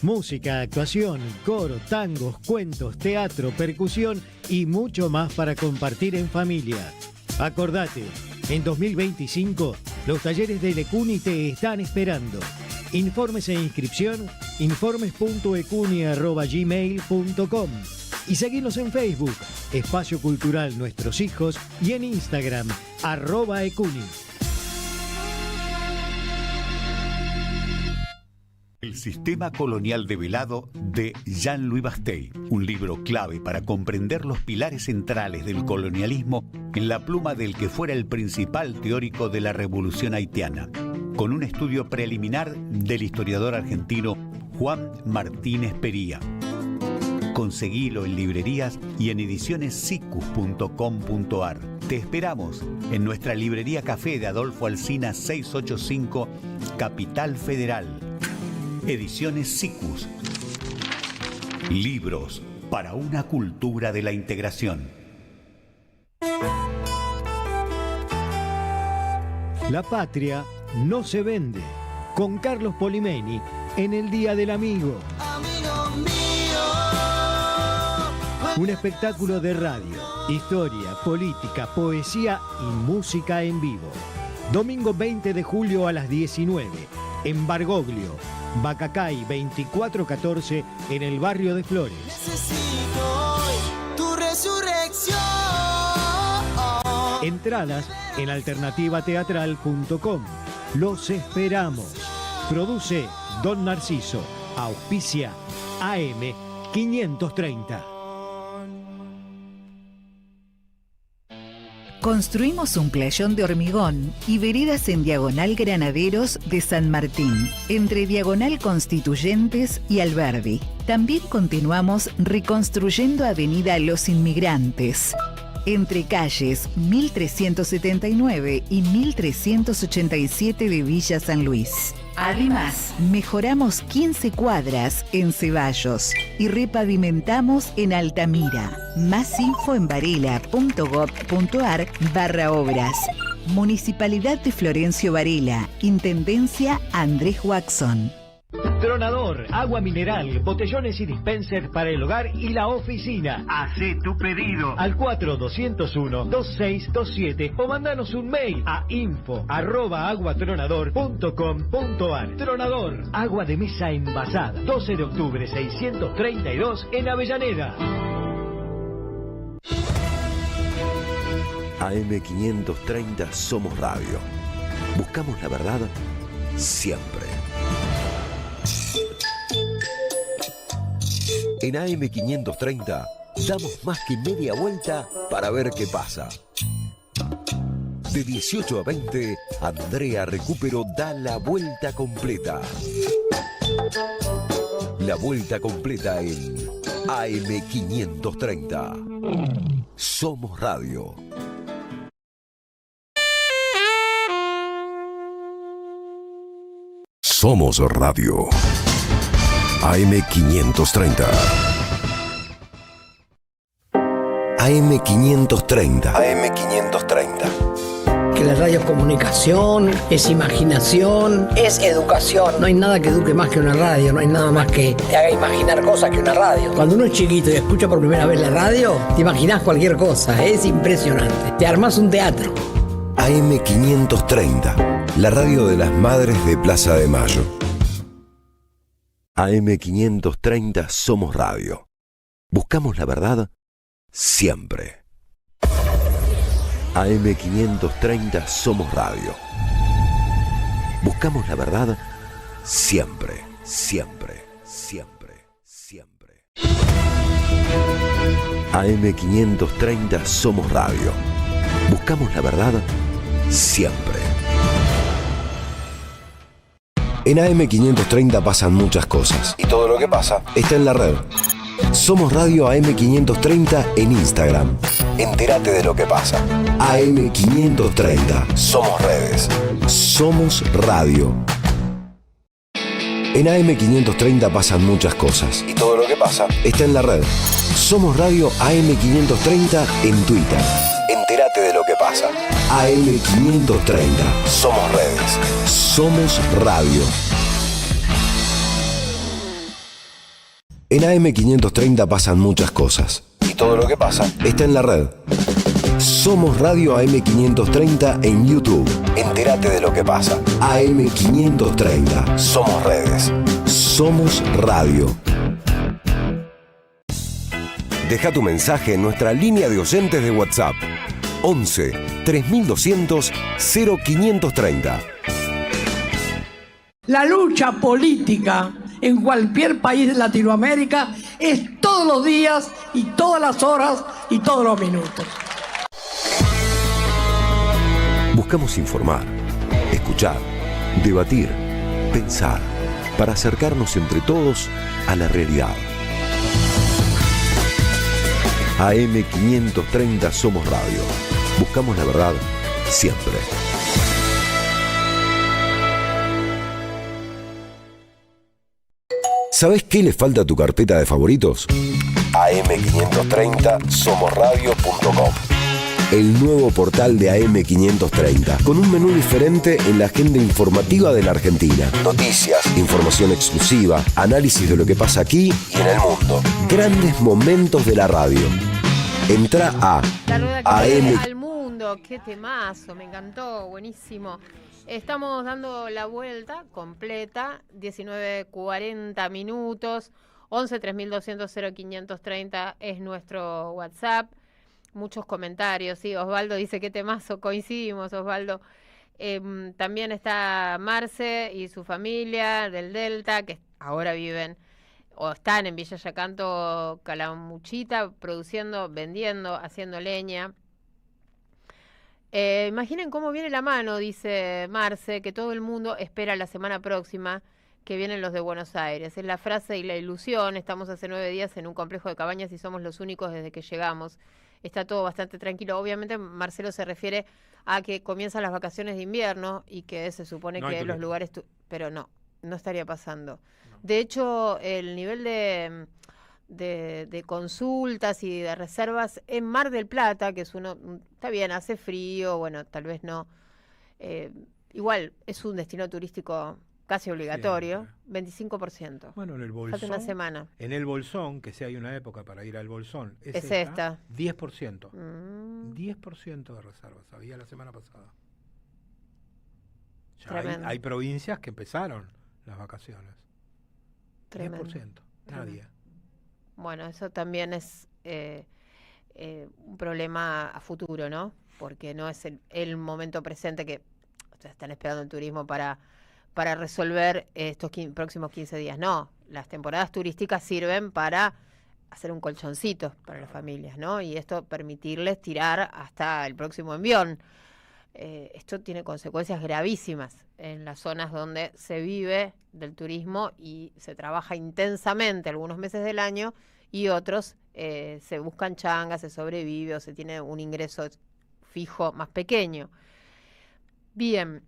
Speaker 15: Música, actuación, coro, tangos, cuentos, teatro, percusión y mucho más para compartir en familia. Acordate, en 2025 los talleres de Lecuni te están esperando. Informes e inscripción, informes.ecuni@gmail.com y seguinos en Facebook, Espacio Cultural Nuestros Hijos, y en Instagram, @ecuni.
Speaker 5: El sistema colonial develado de Jean-Louis Bastey, un libro clave para comprender los pilares centrales del colonialismo en la pluma del que fuera el principal teórico de la revolución haitiana, con un estudio preliminar del historiador argentino Juan Martínez Pería. Conseguilo en librerías y en edicionessicus.com.ar. Te esperamos en nuestra librería Café de Adolfo Alsina 685, Capital Federal. Ediciones Sicus. Libros para una cultura de la integración.
Speaker 15: La patria no se vende. Con Carlos Polimeni en el Día del Amigo. Un espectáculo de radio, historia, política, poesía y música en vivo. Domingo 20 de julio a las 19, en Bargoglio, Bacacay 2414, en el barrio de Flores.
Speaker 7: Necesito hoy tu resurrección.
Speaker 15: Entradas en alternativateatral.com. Los esperamos. Produce Don Narciso. Auspicia AM530.
Speaker 8: Construimos un playón de hormigón y veredas en Diagonal Granaderos de San Martín, entre Diagonal Constituyentes y Alberdi. También continuamos reconstruyendo Avenida Los Inmigrantes. entre calles 1379 y 1387 de Villa San Luis. Además, mejoramos 15 cuadras en Ceballos y repavimentamos en Altamira. Más info en varela.gov.ar/obras. Municipalidad de Florencio Varela. Intendencia Andrés Watson.
Speaker 15: Tronador, agua mineral, botellones y dispensers para el hogar y la oficina. Hacé tu pedido al 4201-2627 o mandanos un mail a info@aguatronador.com.ar. Tronador, agua de mesa envasada. 12 de octubre 632 en Avellaneda.
Speaker 3: AM530 Somos Radio. Buscamos la verdad siempre. En AM530 damos más que media vuelta para ver qué pasa. De 18 a 20, Andrea Recupero da la vuelta completa. La vuelta completa en AM530. Somos Radio. Somos Radio. AM530. AM530. AM530.
Speaker 2: Que la radio es comunicación, es imaginación, es educación. No hay nada que eduque más que una radio, no hay nada más que te haga imaginar cosas que una radio. Cuando uno es chiquito y escucha por primera vez la radio, te imaginas cualquier cosa, es impresionante. Te armás un teatro.
Speaker 3: AM530, la radio de las madres de Plaza de Mayo. AM530 Somos Radio. Buscamos la verdad siempre. AM530 Somos Radio. Buscamos la verdad siempre, siempre, siempre, siempre. AM530 Somos Radio. Buscamos la verdad siempre. En AM530 pasan muchas cosas y todo lo que pasa está en la red. Somos Radio AM530 en Instagram. Entérate de lo que pasa. AM530. Somos redes. Somos radio. En AM530 pasan muchas cosas y todo lo que pasa está en la red. Somos Radio AM530 en Twitter. Entérate de lo que pasa. AM530. Somos redes. Somos radio. En AM530 pasan muchas cosas y todo lo que pasa está en la red. Somos Radio AM530 en YouTube. Entérate de lo que pasa. AM530. Somos redes. Somos radio. Deja tu mensaje en nuestra línea de oyentes de WhatsApp. 11 3200 0530.
Speaker 2: La lucha política en cualquier país de Latinoamérica es todos los días y todas las horas y todos los minutos.
Speaker 3: Buscamos informar, escuchar, debatir, pensar, para acercarnos entre todos a la realidad. AM530 Somos Radio. Buscamos la verdad siempre. ¿Sabes qué le falta a tu carpeta de favoritos? AM530 somosradio.com. El nuevo portal de AM530, con un menú diferente en la agenda informativa de la Argentina. Noticias, información exclusiva, análisis de lo que pasa aquí y en el mundo. Grandes momentos de la radio. Entra a
Speaker 1: La rueda que
Speaker 3: AM.
Speaker 1: al mundo, qué temazo, me encantó, buenísimo. Estamos dando la vuelta completa, 19:40 minutos, 11 3200 0530 es nuestro WhatsApp. Muchos comentarios, sí, Osvaldo dice qué temazo, coincidimos, Osvaldo. También está Marce y su familia del Delta, que ahora viven o están en Villa Yacanto, Calamuchita, produciendo, vendiendo, haciendo leña. Imaginen cómo viene la mano, dice Marce, que todo el mundo espera la semana próxima que vienen los de Buenos Aires. Es la frase y la ilusión. Estamos hace 9 días en un complejo de cabañas y somos los únicos desde que llegamos. está todo bastante tranquilo. Obviamente Marcelo se refiere a que comienzan las vacaciones de invierno y que se supone
Speaker 4: No hay
Speaker 1: que los
Speaker 4: turismo.
Speaker 1: lugares... Pero no estaría pasando. De hecho, el nivel de consultas y de reservas en Mar del Plata, que es está bien, hace frío, bueno, tal vez no, igual es un destino turístico casi obligatorio, 25%.
Speaker 4: Bueno, en el
Speaker 1: Falta
Speaker 4: Bolsón.
Speaker 1: una semana.
Speaker 4: En el Bolsón, que si hay una época para ir al Bolsón,
Speaker 1: Es esta.
Speaker 4: 10%. 10% de reservas, había la semana pasada. Ya hay provincias que empezaron las vacaciones.
Speaker 1: Tremendo.
Speaker 4: 10%. Nadie.
Speaker 1: Bueno, eso también es un problema a futuro, ¿no? Porque no es el momento presente que están esperando el turismo para resolver estos próximos 15 días. No, las temporadas turísticas sirven para hacer un colchoncito para las familias, ¿no? Y esto permitirles tirar hasta el próximo envión. Esto tiene consecuencias gravísimas en las zonas donde se vive del turismo y se trabaja intensamente algunos meses del año y otros se buscan changas, se sobrevive o se tiene un ingreso fijo más pequeño. Bien,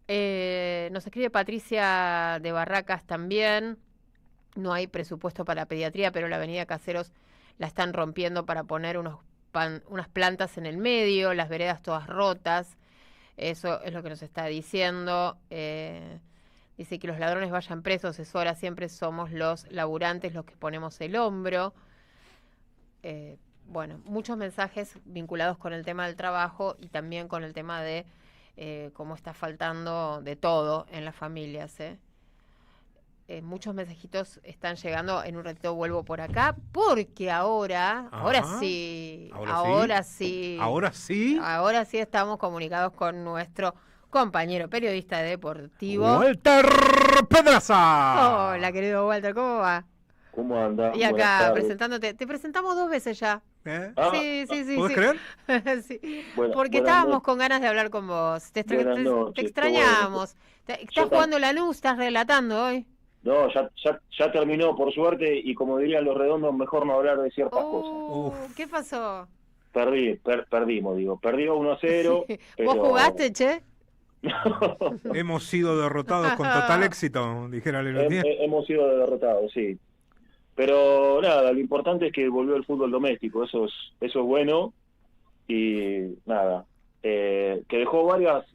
Speaker 1: nos escribe Patricia de Barracas también. No hay presupuesto para pediatría, pero la avenida Caseros la están rompiendo para poner unas plantas en el medio, las veredas todas rotas. Eso es lo que nos está diciendo. Dice que los ladrones vayan presos, es hora, siempre somos los laburantes los que ponemos el hombro. Bueno, muchos mensajes vinculados con el tema del trabajo y también con el tema de cómo está faltando de todo en las familias. Muchos mensajitos están llegando. En un ratito vuelvo por acá porque ahora sí estamos comunicados con nuestro compañero periodista deportivo
Speaker 4: Walter Pedraza.
Speaker 1: Hola, querido Walter, ¿cómo va?
Speaker 9: ¿Cómo anda?
Speaker 1: Y acá presentándote, te presentamos 2 veces ya. Sí.
Speaker 4: ¿Podés creer?
Speaker 1: Sí.
Speaker 9: Bueno,
Speaker 1: porque estábamos con ganas de hablar con vos. Te extrañamos. ¿Estás jugando Lanús? ¿Estás relatando hoy?
Speaker 9: No, ya terminó, por suerte, y como dirían los redondos, mejor no hablar de ciertas cosas.
Speaker 1: ¿Qué pasó?
Speaker 9: Perdimos, perdió 1-0.
Speaker 1: Sí.
Speaker 9: Pero...
Speaker 1: ¿Vos jugaste, che?
Speaker 4: Hemos sido derrotados con total éxito, dijera Lelotier.
Speaker 9: Hemos sido derrotados, sí. Pero nada, lo importante es que volvió el fútbol doméstico, eso es bueno. Y nada, que dejó varios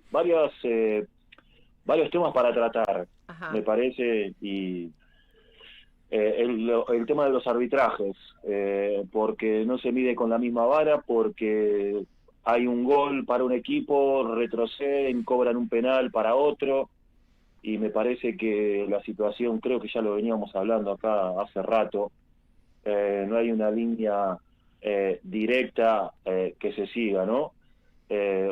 Speaker 9: temas para tratar. Ajá. Me parece, y el tema de los arbitrajes, porque no se mide con la misma vara, porque hay un gol para un equipo, retroceden, cobran un penal para otro, y me parece que la situación, creo que ya lo veníamos hablando acá hace rato, no hay una línea directa que se siga, ¿no?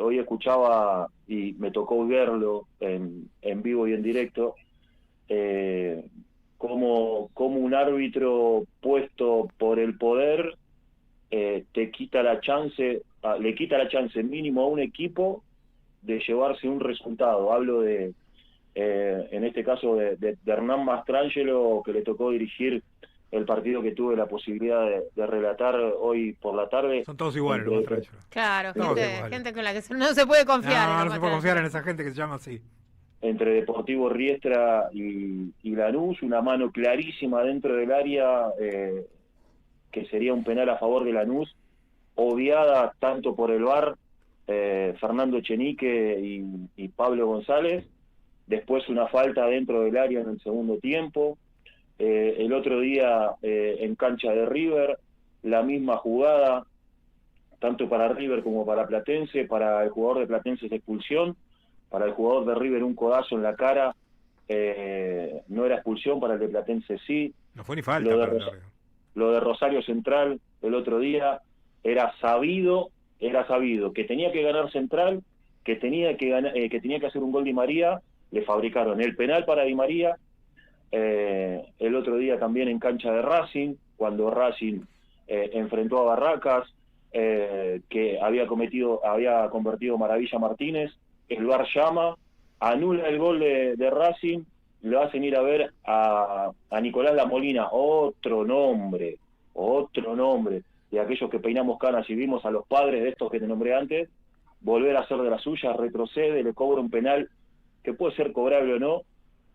Speaker 9: Hoy escuchaba, y me tocó verlo en vivo y en directo, como un árbitro puesto por el poder le quita la chance mínimo a un equipo de llevarse un resultado. Hablo de en este caso de Hernán Mastrangelo, que le tocó dirigir el partido que tuve la posibilidad de relatar hoy por la tarde.
Speaker 4: Son todos iguales los Mastrangelo.
Speaker 1: Claro, gente con la que no se puede confiar.
Speaker 4: No se puede confiar en esa gente que se llama así.
Speaker 9: Entre Deportivo Riestra y Lanús, una mano clarísima dentro del área, que sería un penal a favor de Lanús, obviada tanto por el VAR, Fernando Echenique y Pablo González. Después una falta dentro del área en el segundo tiempo. El otro día en cancha de River, la misma jugada, tanto para River como para Platense. Para el jugador de Platense es expulsión, para el jugador de River un codazo en la cara, no era expulsión, para el de Platense sí.
Speaker 4: No fue ni falta.
Speaker 9: Lo de Rosario Central el otro día era sabido que tenía que ganar Central, que tenía que hacer un gol Di María. Le fabricaron el penal para Di María. El otro día también en cancha de Racing, cuando Racing enfrentó a Barracas, que había convertido Maravilla Martínez, el VAR llama, anula el gol de Racing, lo hacen ir a ver a Nicolás La Molina, otro nombre, de aquellos que peinamos canas y vimos a los padres de estos que te nombré antes, volver a hacer de la suya, retrocede, le cobra un penal que puede ser cobrable o no,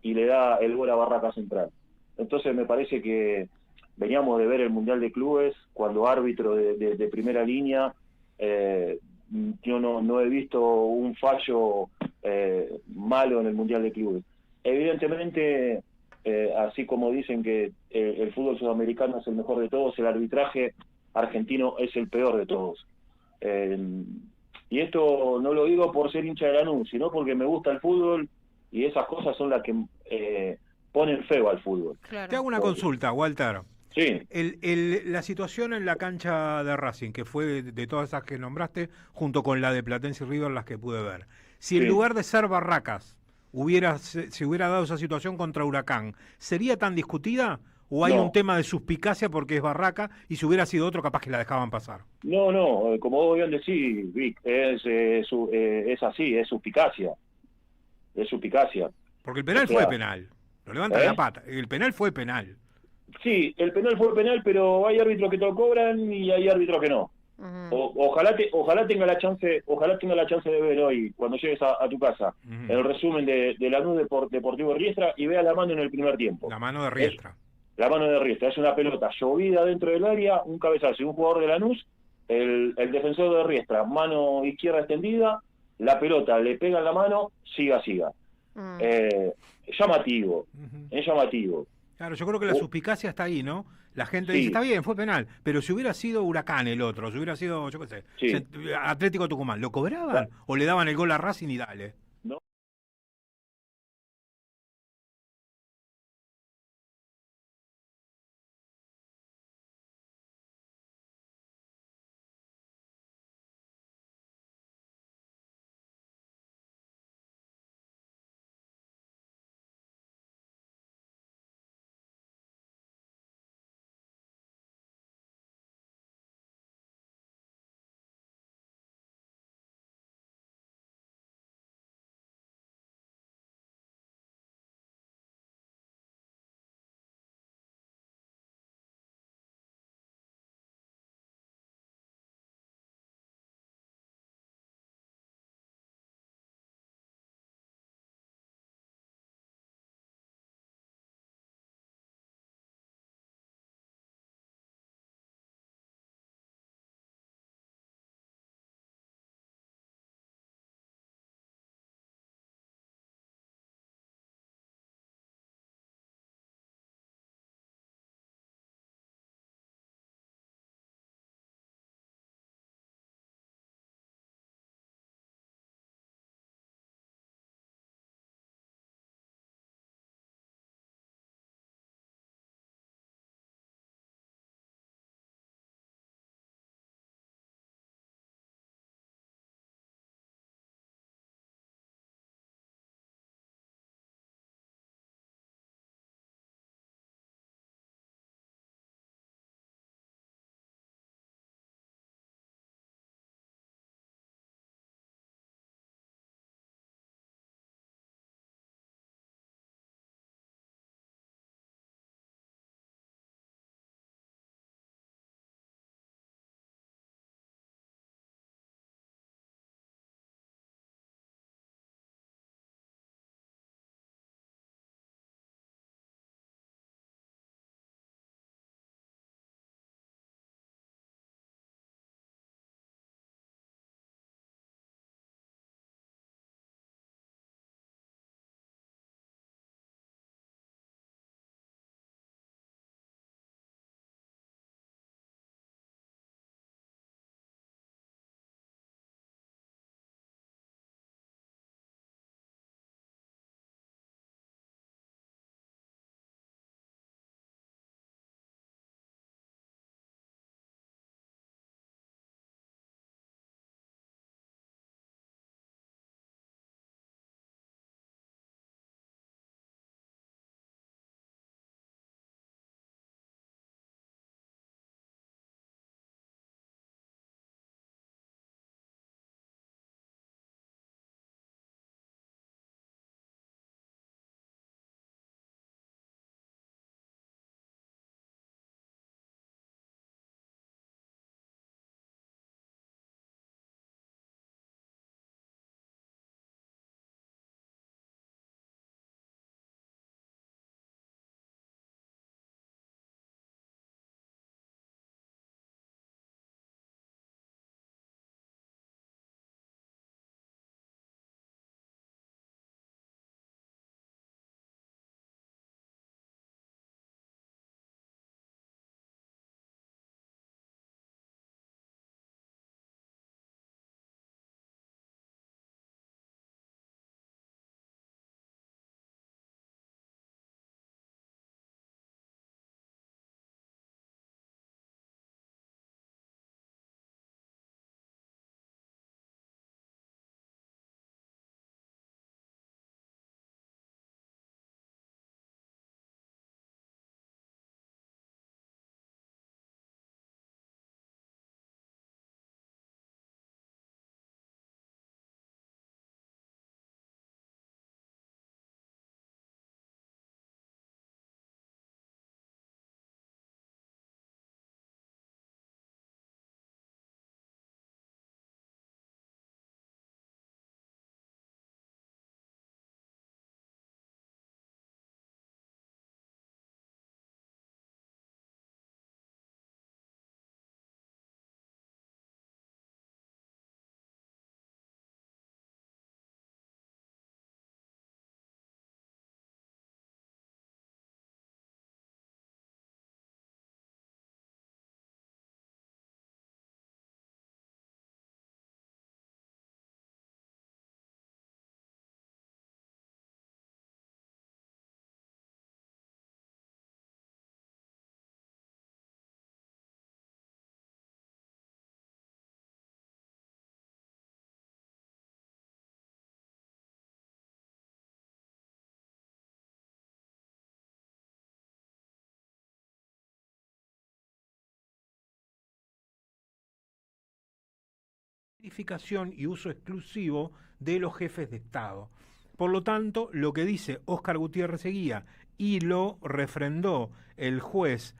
Speaker 9: y le da el gol a Barraca Central. Entonces me parece que veníamos de ver el Mundial de Clubes, cuando árbitro de primera línea, yo no he visto un fallo malo en el Mundial de Clubes. Evidentemente, así como dicen que el fútbol sudamericano es el mejor de todos, el arbitraje argentino es el peor de todos. Y esto no lo digo por ser hincha de Lanús, sino porque me gusta el fútbol y esas cosas son las que ponen feo al fútbol.
Speaker 4: Te hago una consulta, Walter.
Speaker 9: Sí.
Speaker 4: La situación en la cancha de Racing, que fue de todas esas que nombraste, junto con la de Platense y River, las que pude ver. Si en lugar de ser Barracas se hubiera dado esa situación contra Huracán, ¿sería tan discutida? ¿O hay un tema de suspicacia porque es Barraca y si hubiera sido otro capaz que la dejaban pasar?
Speaker 9: No, como vos bien decís, Vic, es así, es suspicacia. Es suspicacia.
Speaker 4: Porque el penal fue penal. Lo levantan la pata. El penal fue penal.
Speaker 9: Sí, el penal fue penal, pero hay árbitros que te lo cobran y hay árbitros que no. Ojalá tenga la chance de ver hoy, cuando llegues a tu casa, el resumen de Lanús Deportivo Riestra y vea la mano en el primer tiempo.
Speaker 4: La mano de Riestra.
Speaker 9: La mano de Riestra es una pelota llovida dentro del área, un cabezazo y un jugador de Lanús, el defensor de Riestra, mano izquierda extendida, la pelota le pega en la mano, siga. Llamativo, es llamativo.
Speaker 4: Claro, yo creo que la suspicacia está ahí, ¿no? La gente dice, está bien, fue penal, pero si hubiera sido Huracán el otro, si hubiera sido, yo qué sé, Atlético Tucumán, ¿lo cobraban? ¿O le daban el gol a Racing y dale? verificación y uso exclusivo de los jefes de Estado. Por lo tanto, lo que dice Óscar Gutiérrez Eguía y lo refrendó el juez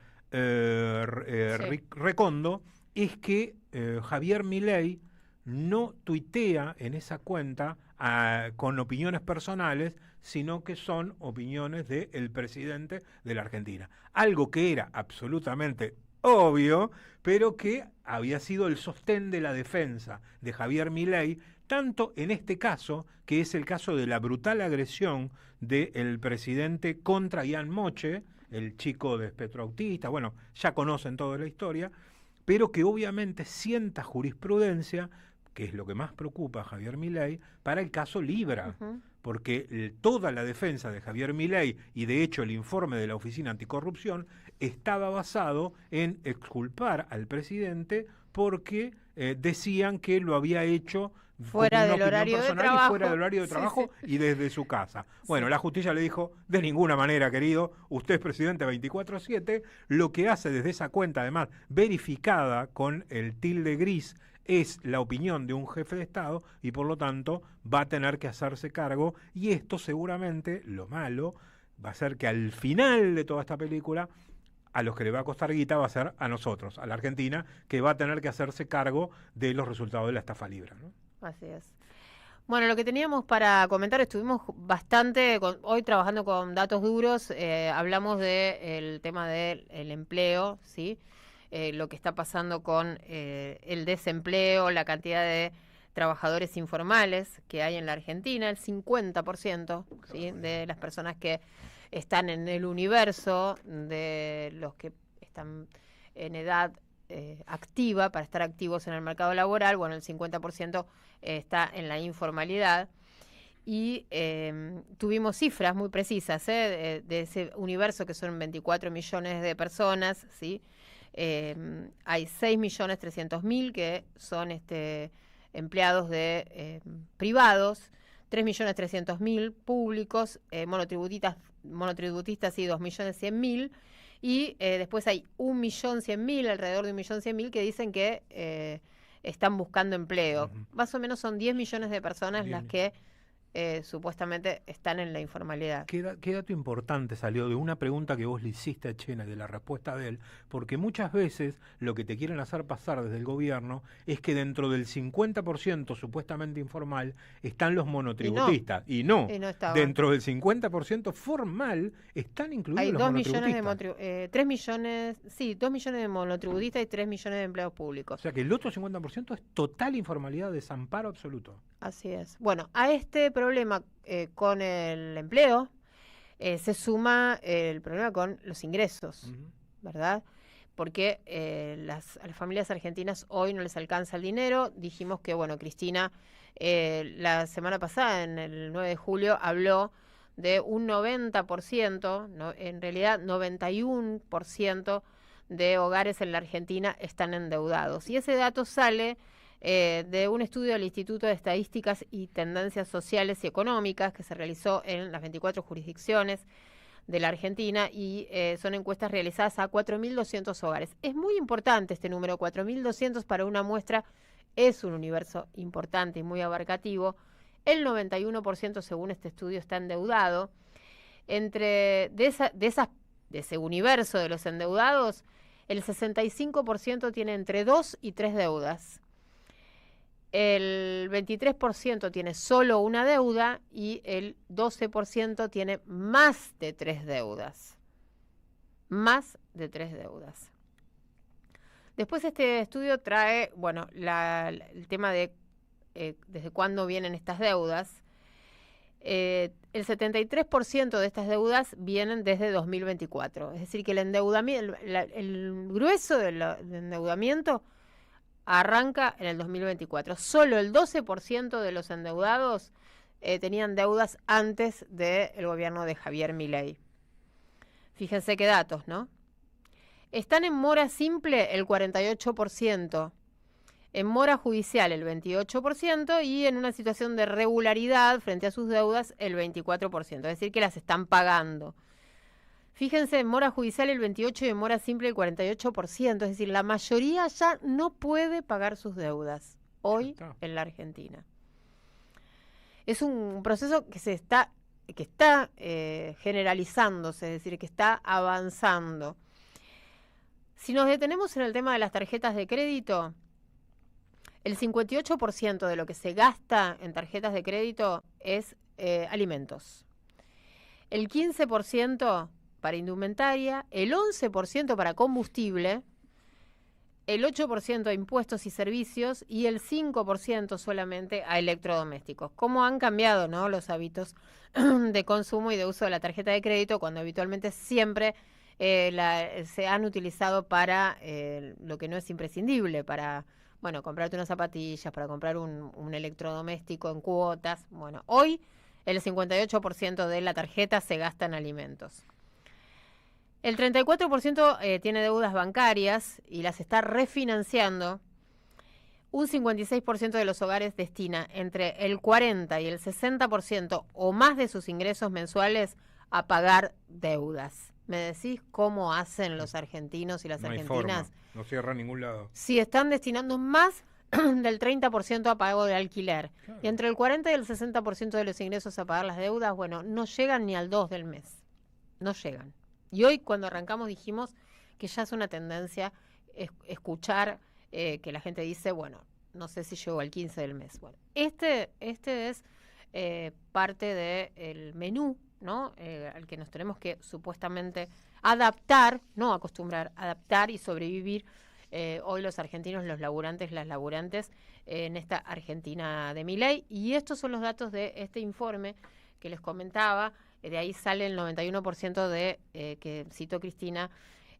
Speaker 4: Recondo es que Javier Milei no tuitea en esa cuenta con opiniones personales, sino que son opiniones del presidente de la Argentina. Algo que era absolutamente obvio, pero que había sido el sostén de la defensa de Javier Milei, tanto en este caso, que es el caso de la brutal agresión del presidente contra Ian Moche, el chico de espectro autista, bueno, ya conocen toda la historia, pero que obviamente sienta jurisprudencia, que es lo que más preocupa a Javier Milei, para el caso Libra, porque toda la defensa de Javier Milei, y de hecho el informe de la Oficina Anticorrupción, estaba basado en exculpar al presidente porque decían que lo había hecho
Speaker 1: fuera del horario de trabajo,
Speaker 4: fuera del horario de trabajo y desde su casa. Bueno, la justicia le dijo, de ninguna manera, querido, usted es presidente 24/7, lo que hace desde esa cuenta, además, verificada con el tilde gris, es la opinión de un jefe de Estado y por lo tanto va a tener que hacerse cargo, y esto seguramente, lo malo, va a ser que al final de toda esta película, a los que le va a costar guita va a ser a nosotros, a la Argentina, que va a tener que hacerse cargo de los resultados de la estafa Libra, ¿no?
Speaker 1: Así es. Bueno, lo que teníamos para comentar, estuvimos bastante hoy trabajando con datos duros, hablamos del tema del empleo, ¿sí? Lo que está pasando con el desempleo, la cantidad de trabajadores informales que hay en la Argentina, el 50%, ¿sí?, de las personas que están en el universo de los que están en edad activa para estar activos en el mercado laboral, bueno, el 50% está en la informalidad. Y tuvimos cifras muy precisas de ese universo, que son 24 millones de personas, ¿sí? Hay 6.300.000 que son empleados de privados, 3.300.000 públicos, monotributistas y 2.100.000, y después hay 1.100.000, alrededor de 1.100.000 que dicen que están buscando empleo. Más o menos son 10 millones de personas las que supuestamente están en la informalidad.
Speaker 4: ¿Qué dato importante salió de una pregunta que vos le hiciste a Chena y de la respuesta de él? Porque muchas veces lo que te quieren hacer pasar desde el gobierno es que dentro del 50% supuestamente informal están los monotributistas. Y no dentro del 50% formal están incluidos los monotributistas.
Speaker 1: 2 millones de monotributistas y 3 millones de empleados públicos.
Speaker 4: O sea que el otro 50% es total informalidad, desamparo absoluto.
Speaker 1: Así es. Bueno, a este problema con el empleo se suma el problema con los ingresos, ¿verdad? Porque a las familias argentinas hoy no les alcanza el dinero. Dijimos que, bueno, Cristina la semana pasada, en el 9 de julio, habló de un 90%, ¿no? En realidad 91% de hogares en la Argentina están endeudados. Y ese dato sale de un estudio del Instituto de Estadísticas y Tendencias Sociales y Económicas que se realizó en las 24 jurisdicciones de la Argentina, y son encuestas realizadas a 4.200 hogares. Es muy importante este número, 4.200 para una muestra, es un universo importante y muy abarcativo. El 91%, según este estudio, está endeudado. De ese universo de los endeudados, el 65% tiene entre 2 y 3 deudas. El 23% tiene solo una deuda y el 12% tiene más de 3 deudas. Más de 3 deudas. Después este estudio trae, bueno, el tema de desde cuándo vienen estas deudas. El 73% de estas deudas vienen desde 2024. Es decir, que el endeudamiento, el grueso del endeudamiento arranca en el 2024. Solo el 12% de los endeudados tenían deudas antes del gobierno de Javier Milei. Fíjense qué datos, ¿no? Están en mora simple el 48%, en mora judicial el 28% y en una situación de regularidad frente a sus deudas el 24%. Es decir, que las están pagando. Fíjense, en mora judicial el 28% y en mora simple el 48%. Es decir, la mayoría ya no puede pagar sus deudas. hoy en la Argentina. Es un proceso que está generalizándose, es decir, que está avanzando. Si nos detenemos en el tema de las tarjetas de crédito, el 58% de lo que se gasta en tarjetas de crédito es alimentos. El 15% para indumentaria, el 11% para combustible, el 8% a impuestos y servicios y el 5% solamente a electrodomésticos. ¿Cómo han cambiado, ¿no?, los hábitos de consumo y de uso de la tarjeta de crédito cuando habitualmente siempre se han utilizado para lo que no es imprescindible, para, bueno, comprarte unas zapatillas, para comprar un electrodoméstico en cuotas? Bueno, hoy el 58% de la tarjeta se gasta en alimentos. El 34% tiene deudas bancarias y las está refinanciando. Un 56% de los hogares destina entre el 40 y el 60% o más de sus ingresos mensuales a pagar deudas. ¿Me decís cómo hacen los argentinos y las argentinas?
Speaker 4: Forma. No cierra a ningún lado.
Speaker 1: Si están destinando más del 30% a pago de alquiler, claro, y entre el 40 y el 60% de los ingresos a pagar las deudas, bueno, no llegan ni al 2 del mes. No llegan. Y hoy, cuando arrancamos, dijimos que ya es una tendencia escuchar que la gente dice, bueno, no sé si llego al 15 del mes. Bueno, este es parte del menú, ¿no?, al que nos tenemos que supuestamente adaptar, no acostumbrar, adaptar y sobrevivir hoy los argentinos, los laburantes, las laburantes en esta Argentina de Milei. Y estos son los datos de este informe que les comentaba. De ahí sale el 91% de que citó Cristina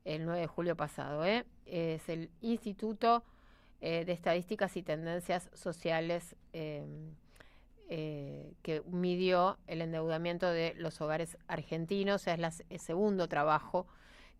Speaker 1: el 9 de julio pasado. Es el Instituto de Estadísticas y Tendencias Sociales que midió el endeudamiento de los hogares argentinos. Es el segundo trabajo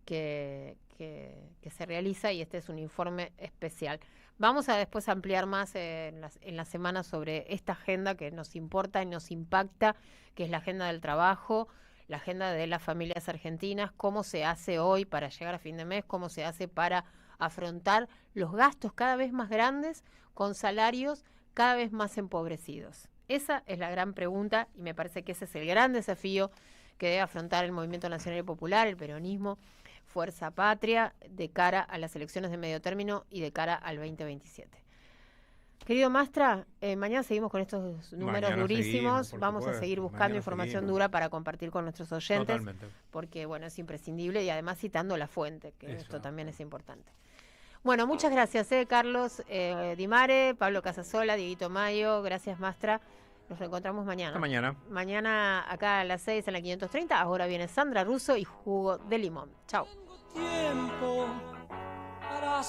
Speaker 1: que se realiza y este es un informe especial. Vamos a después ampliar más en la semana sobre esta agenda que nos importa y nos impacta, que es la agenda del trabajo, la agenda de las familias argentinas, cómo se hace hoy para llegar a fin de mes, cómo se hace para afrontar los gastos cada vez más grandes con salarios cada vez más empobrecidos. Esa es la gran pregunta y me parece que ese es el gran desafío que debe afrontar el Movimiento Nacional y Popular, el peronismo, Fuerza Patria, de cara a las elecciones de medio término y de cara al 2027. Querido Mastra, mañana seguimos con estos números mañana durísimos. Seguimos, vamos a seguir buscando mañana información dura para compartir con nuestros oyentes. Totalmente. Porque, bueno, es imprescindible y además citando la fuente, que esto también es importante. Bueno, muchas gracias, Carlos Di Mare, Pablo Casasola, Dieguito Mayo. Gracias, Mastra. Nos reencontramos mañana.
Speaker 4: Hasta mañana.
Speaker 1: Mañana acá a las 6 en la 530. Ahora viene Sandra Russo y Jugo de Limón. Chao.
Speaker 7: Tiempo